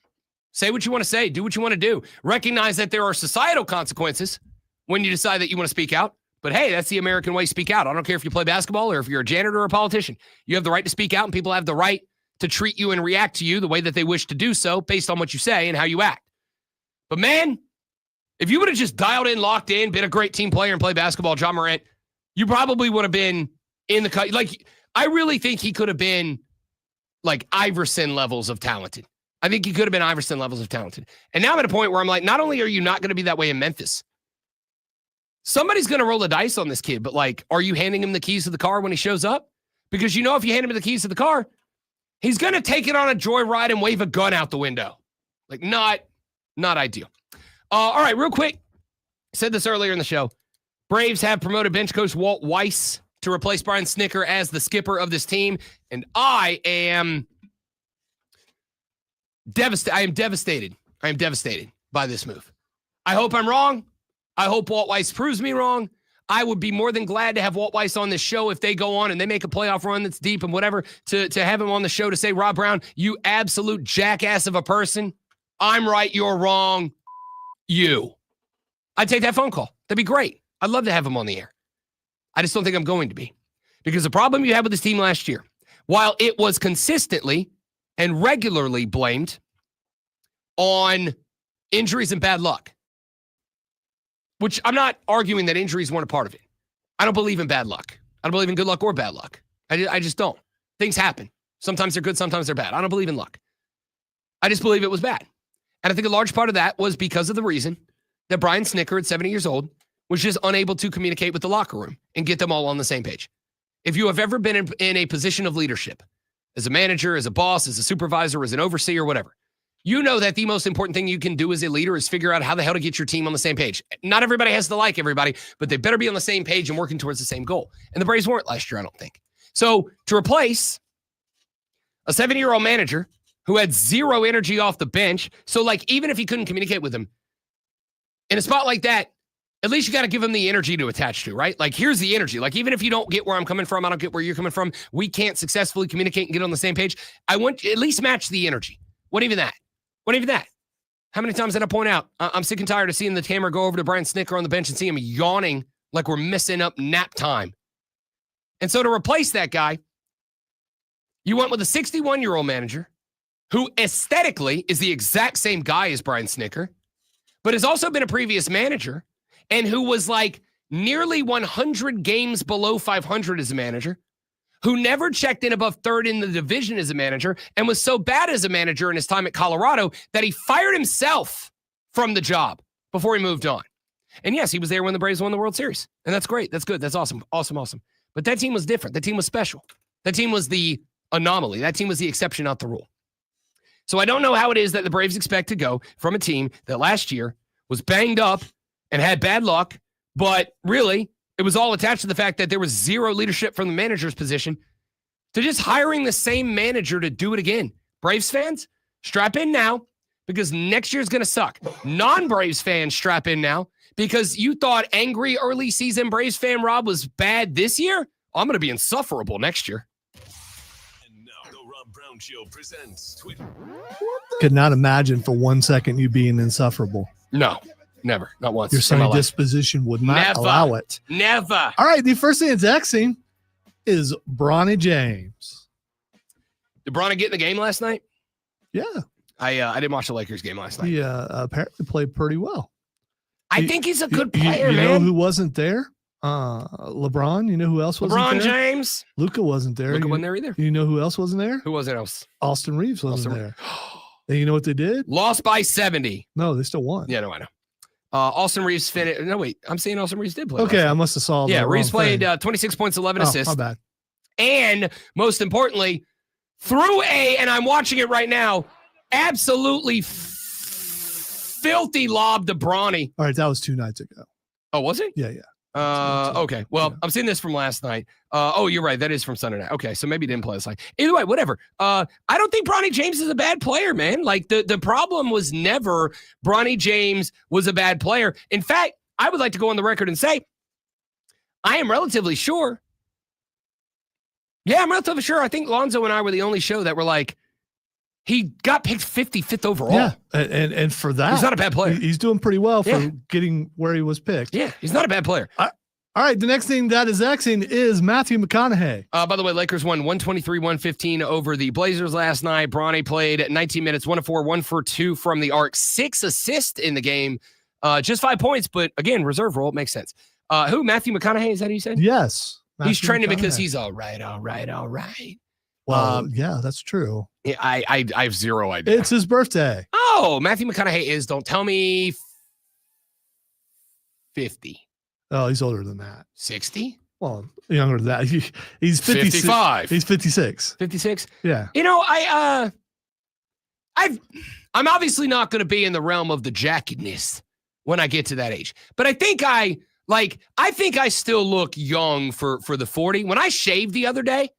Speaker 1: Say what you want to say. Do what you want to do. Recognize that there are societal consequences when you decide that you want to speak out. But hey, that's the American way. Speak out. I don't care if you play basketball or if you're a janitor or a politician. You have the right to speak out, and people have the right to treat you and react to you the way that they wish to do so based on what you say and how you act. But man, if you would have just dialed in, locked in, been a great team player and played basketball, Ja Morant, you probably would have been in the cut. Like, I really think he could have been like Iverson levels of talented. I think he could have been Iverson levels of talented. And now I'm at a point where I'm like, not only are you not going to be that way in Memphis, somebody's going to roll the dice on this kid, but like, are you handing him the keys to the car when he shows up? Because you know if you hand him the keys to the car, he's going to take it on a joyride and wave a gun out the window. Like, not ideal. All right, real quick. I said this earlier in the show. Braves have promoted bench coach Walt Weiss to replace Brian Snicker as the skipper of this team. And I am devastated. I am devastated by this move. I hope I'm wrong. I hope Walt Weiss proves me wrong. I would be more than glad to have Walt Weiss on this show if they go on and they make a playoff run that's deep and whatever, to have him on the show to say, Rob Brown, you absolute jackass of a person. I'm right, you're wrong. You. I'd take that phone call. That'd be great. I'd love to have him on the air. I just don't think I'm going to be. Because the problem you had with this team last year, while it was consistently and regularly blamed on injuries and bad luck, which I'm not arguing that injuries weren't a part of it. I don't believe in bad luck. I don't believe in good luck or bad luck. I just don't. Things happen. Sometimes they're good, sometimes they're bad. I don't believe in luck. I just believe it was bad. And I think a large part of that was because of the reason that Brian Snicker at 70 years old was just unable to communicate with the locker room and get them all on the same page. If you have ever been in a position of leadership, as a manager, as a boss, as a supervisor, as an overseer, whatever, you know that the most important thing you can do as a leader is figure out how the hell to get your team on the same page. Not everybody has to like everybody, but they better be on the same page and working towards the same goal. And the Braves weren't last year, I don't think. So to replace a 70-year-old manager who had zero energy off the bench, so like even if he couldn't communicate with him, in a spot like that, at least you got to give him the energy to attach to, right? Like, here's the energy. Like, even if you don't get where I'm coming from, I don't get where you're coming from, we can't successfully communicate and get on the same page. I want to at least match the energy. What even that? What even that? How many times did I point out? I'm sick and tired of seeing the camera go over to Brian Snicker on the bench and see him yawning like we're missing up nap time. And so to replace that guy, you went with a 61-year-old manager who aesthetically is the exact same guy as Brian Snicker, but has also been a previous manager and who was like nearly 100 games below 500 as a manager, who never checked in above third in the division as a manager, and was so bad as a manager in his time at Colorado that he fired himself from the job before he moved on. And yes, he was there when the Braves won the World Series. And that's great. That's good. That's awesome. Awesome. But that team was different. That team was special. That team was the anomaly. That team was the exception, not the rule. So I don't know how it is that the Braves expect to go from a team that last year was banged up and had bad luck, but really it was all attached to the fact that there was zero leadership from the manager's position, to just hiring the same manager to do it again. Braves fans, strap in now, because next year's going to suck. Non-Braves fans, strap in now, because you thought angry early season Braves fan Rob was bad this year. I'm going to be insufferable next year.
Speaker 4: And now the Rob Brown Show presents Twitter.
Speaker 2: Could not imagine for 1 second you being insufferable.
Speaker 1: No, never. Not once.
Speaker 2: Your
Speaker 1: in my
Speaker 2: sunny
Speaker 1: life.
Speaker 2: disposition would not allow it.
Speaker 1: Never.
Speaker 2: All right, the first thing that's Xing is Bronny James.
Speaker 1: Did Bronny get in the game last night?
Speaker 2: Yeah.
Speaker 1: I didn't watch the Lakers game last night.
Speaker 2: He apparently played pretty well.
Speaker 1: I think he's a good player,
Speaker 2: you
Speaker 1: man.
Speaker 2: know who wasn't there? LeBron. You know who else wasn't there?
Speaker 1: LeBron James.
Speaker 2: Luka wasn't there.
Speaker 1: Luka wasn't there either.
Speaker 2: You know who else wasn't there?
Speaker 1: Who was it else?
Speaker 2: Austin Reeves wasn't there. And you know what they did?
Speaker 1: Lost by 70.
Speaker 2: No, they still won.
Speaker 1: Yeah, no, I know. Austin Reeves finished. No, wait. I'm saying Austin Reeves did play.
Speaker 2: Okay,
Speaker 1: last
Speaker 2: I
Speaker 1: night.
Speaker 2: must have saw.
Speaker 1: Yeah,
Speaker 2: the
Speaker 1: Reeves
Speaker 2: wrong
Speaker 1: played
Speaker 2: thing.
Speaker 1: 26 points, 11
Speaker 2: Oh,
Speaker 1: assists.
Speaker 2: my bad.
Speaker 1: And most importantly, and I'm watching it right now, absolutely filthy lob to Bronny.
Speaker 2: All right, that was 2 nights ago.
Speaker 1: Oh, was it?
Speaker 2: Yeah.
Speaker 1: Okay. Well,
Speaker 2: Yeah.
Speaker 1: I'm seeing this from last night. You're right. That is from Sunday night. Okay, so maybe he didn't play last night. Either way, whatever. I don't think Bronny James is a bad player, man. Like the problem was never Bronny James was a bad player. In fact, I would like to go on the record and say I am relatively sure. Yeah, I'm relatively sure. I think Lonzo and I were the only show that were like, he got picked 55th overall.
Speaker 2: Yeah, and for that,
Speaker 1: He's not a bad player.
Speaker 2: He's doing pretty well for
Speaker 1: Yeah.
Speaker 2: getting where he was picked.
Speaker 1: Yeah, he's not a bad player.
Speaker 2: All right, the next thing that is Xing is Matthew McConaughey.
Speaker 1: By the way, Lakers won 123-115 over the Blazers last night. Bronny played 19 minutes, 1 of 4, 1 for 2 from the arc, 6 assists in the game, just 5 points, but again, reserve role, it makes sense. Who, Matthew McConaughey, is that who you said?
Speaker 2: Yes.
Speaker 1: He's
Speaker 2: Matthew
Speaker 1: trending because
Speaker 2: McConaughey.
Speaker 1: he's all right.
Speaker 2: Well, yeah, that's true.
Speaker 1: Yeah, I have zero idea.
Speaker 2: It's his birthday.
Speaker 1: Oh, Matthew McConaughey is, don't tell me, 50.
Speaker 2: Oh, he's older than that.
Speaker 1: 60?
Speaker 2: Well, younger than that. He's 56.
Speaker 1: 55.
Speaker 2: He's 56.
Speaker 1: 56?
Speaker 2: Yeah.
Speaker 1: You know, I'm obviously not going to be in the realm of the jackedness when I get to that age. But I think I still look young for the 40. When I shaved the other day,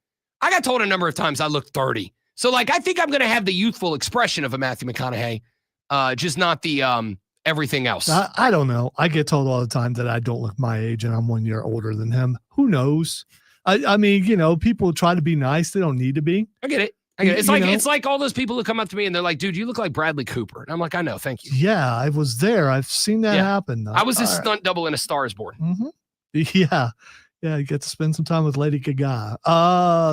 Speaker 1: I got told a number of times I look 30. So I think I'm going to have the youthful expression of a Matthew McConaughey, just not the everything else.
Speaker 2: I don't know. I get told all the time that I don't look my age and I'm 1 year older than him. Who knows? I mean, people try to be nice. They don't need to be.
Speaker 1: I get it. It's like all those people who come up to me and they're like, dude, you look like Bradley Cooper. And I'm like, I know. Thank you.
Speaker 2: Yeah, I was there. I've seen that happen.
Speaker 1: I was a stunt double in A Star is Born.
Speaker 2: Mm-hmm. Yeah. Yeah, you get to spend some time with Lady Gaga.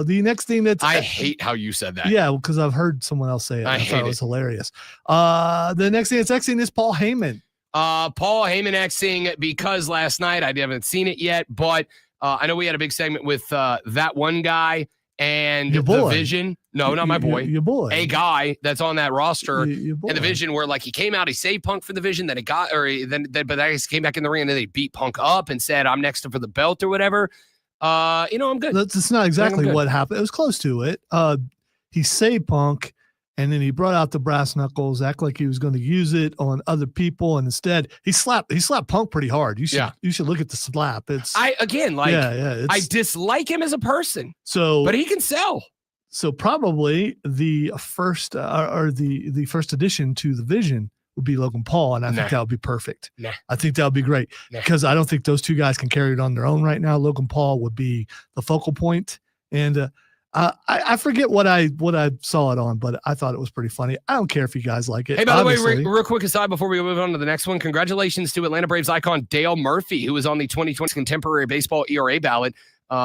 Speaker 2: The next thing that's
Speaker 1: I hate how you said that.
Speaker 2: Yeah, because I've heard someone else say it.
Speaker 1: I
Speaker 2: thought
Speaker 1: hate
Speaker 2: it was hilarious. The next thing that's Xing is Paul Heyman.
Speaker 1: Paul Heyman Xing because last night I haven't seen it yet, but I know we had a big segment with that one guy and the Vision. No, not my boy.
Speaker 2: Your boy.
Speaker 1: A guy that's on that roster
Speaker 2: Your boy.
Speaker 1: in the Vision where he came out, he saved Punk for the Vision, then but I guess came back in the ring and then they beat Punk up and said, I'm next for the belt or whatever. I'm good.
Speaker 2: That's not exactly what happened. It was close to it. He saved Punk and then he brought out the brass knuckles, act like he was going to use it on other people, and instead he slapped Punk pretty hard. You should look at the slap. I
Speaker 1: dislike him as a person.
Speaker 2: But
Speaker 1: he can sell.
Speaker 2: So probably the first the first addition to the Vision would be Logan Paul, and I think that would be perfect. I think that would be great because I don't think those two guys can carry it on their own right now. Logan Paul would be the focal point, and I forget what I saw it on, but I thought it was pretty funny. I don't care if you guys like it.
Speaker 1: Hey, by the way, real quick aside before we move on to the next one, congratulations to Atlanta Braves icon Dale Murphy, who was on the 2020 Contemporary Baseball ERA ballot.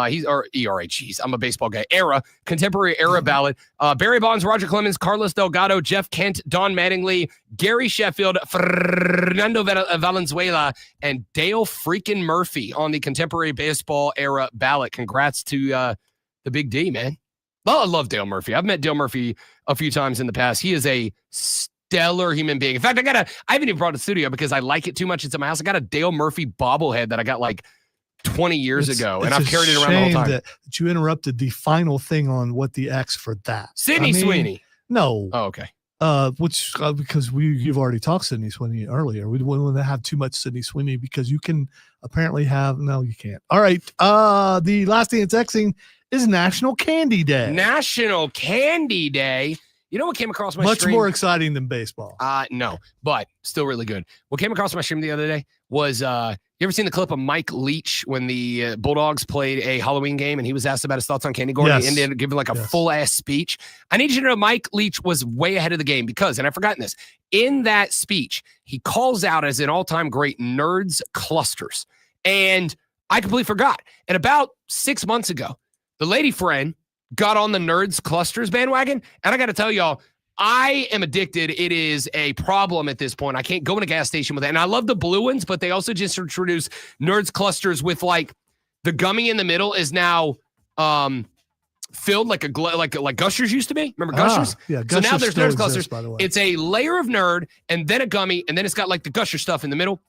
Speaker 1: He's or ERA. Jeez, I'm a baseball guy. Era, contemporary era ballad. Barry Bonds, Roger Clemens, Carlos Delgado, Jeff Kent, Don Mattingly, Gary Sheffield, Fernando Valenzuela, and Dale freaking Murphy on the contemporary baseball era ballot. Congrats to the Big D, man. Well, I love Dale Murphy. I've met Dale Murphy a few times in the past. He is a stellar human being. In fact, I haven't even brought a studio because I like it too much. It's in my house. I got a Dale Murphy bobblehead that I got like 20 years ago, and I've carried it around the whole time.
Speaker 2: That you interrupted the final thing on what the X for that.
Speaker 1: Sydney Sweeney.
Speaker 2: No.
Speaker 1: Oh, okay.
Speaker 2: Because you've already talked Sydney Sweeney earlier. We don't want to have too much Sydney Sweeney because you can apparently have. No, you can't. All right. The last thing it's Xing is National Candy Day.
Speaker 1: National Candy Day. You know what came across my stream?
Speaker 2: Much more exciting than baseball.
Speaker 1: No, but still really good. What came across my stream the other day was, you ever seen the clip of Mike Leach when the Bulldogs played a Halloween game and he was asked about his thoughts on candy corn? Yes. He ended up giving like a full-ass speech. I need you to know Mike Leach was way ahead of the game because, and I've forgotten this, in that speech, he calls out as an all-time great Nerds Clusters. And I completely forgot. And about 6 months ago, the lady friend got on the Nerds Clusters bandwagon. And I got to tell y'all, I am addicted. It is a problem at this point. I can't go in a gas station with it. And I love the blue ones, but they also just introduced Nerds Clusters with like the gummy in the middle is now filled like like Gushers used to be. Remember Gushers?
Speaker 2: Yeah.
Speaker 1: So now there's Nerds Clusters.
Speaker 2: By the way.
Speaker 1: It's a layer of nerd and then a gummy, and then it's got like the Gusher stuff in the middle.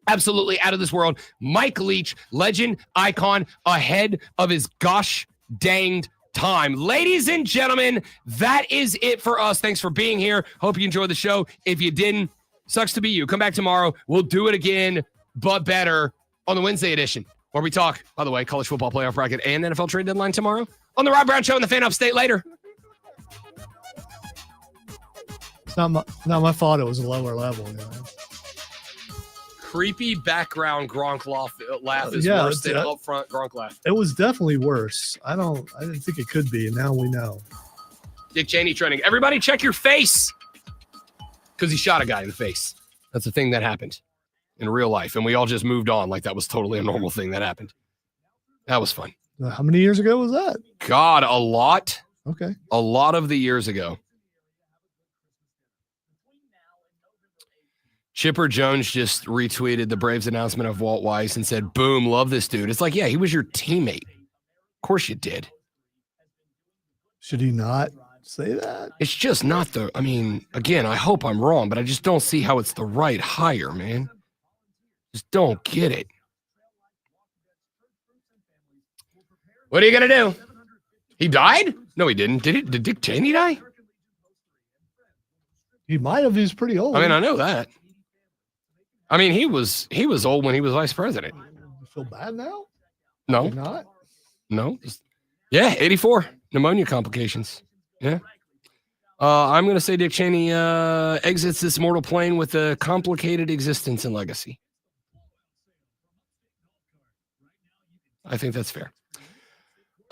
Speaker 1: Absolutely out of this world. Mike Leach, legend, icon, ahead of his gosh danged time. Ladies and gentlemen, that is it for us. Thanks for being here. Hope you enjoyed the show. If you didn't, sucks to be you. Come back tomorrow. We'll do it again, but better on the Wednesday edition, where we talk, by the way, college football playoff bracket and NFL trade deadline tomorrow on the Rob Brown Show and the Fan Upstate later.
Speaker 2: It's not my fault. It was a lower level. You know?
Speaker 1: Creepy background Gronk laugh is worse than up front Gronk laugh.
Speaker 2: It was definitely worse. I didn't think it could be, and now we know.
Speaker 1: Dick Cheney trending. Everybody check your face. Because he shot a guy in the face. That's a thing that happened in real life. And we all just moved on like that was totally a normal thing that happened. That was fun.
Speaker 2: How many years ago was that?
Speaker 1: God, a lot.
Speaker 2: Okay.
Speaker 1: A lot of the years ago. Chipper Jones just retweeted the Braves announcement of Walt Weiss and said, boom, love this dude. It's like, yeah, he was your teammate. Of course you did.
Speaker 2: Should he not say that?
Speaker 1: It's just not again, I hope I'm wrong, but I just don't see how it's the right hire, man. Just don't get it. What are you going to do? He died? No, he didn't. Did Dick Cheney die?
Speaker 2: He might have. He's pretty old.
Speaker 1: I mean, I know that. I mean, he was old when he was vice president.
Speaker 2: You feel bad now?
Speaker 1: No.
Speaker 2: You're not?
Speaker 1: No. Yeah, 84. Pneumonia complications. Yeah. I'm going to say Dick Cheney exits this mortal plane with a complicated existence and legacy. I think that's fair.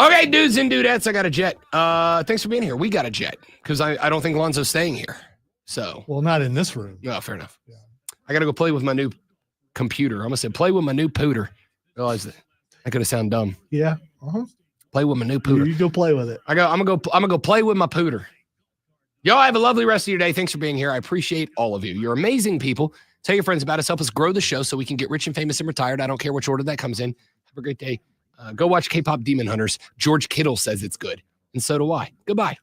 Speaker 1: Okay, dudes and dudettes, I got a jet. Thanks for being here. We got a jet because I don't think Lonzo's staying here. So.
Speaker 2: Well, not in this room.
Speaker 1: Yeah, fair enough. Yeah. I got to go play with my new computer. I'm going to say play with my new pooter. Realize that could have sounded dumb.
Speaker 2: Yeah. Uh-huh.
Speaker 1: Play with my new pooter.
Speaker 2: You go play with it.
Speaker 1: I'm gonna go play with my pooter. Y'all have a lovely rest of your day. Thanks for being here. I appreciate all of you. You're amazing people. Tell your friends about us. Help us grow the show so we can get rich and famous and retired. I don't care which order that comes in. Have a great day. Go watch K-pop Demon Hunters. George Kittle says it's good, and so do I. Goodbye.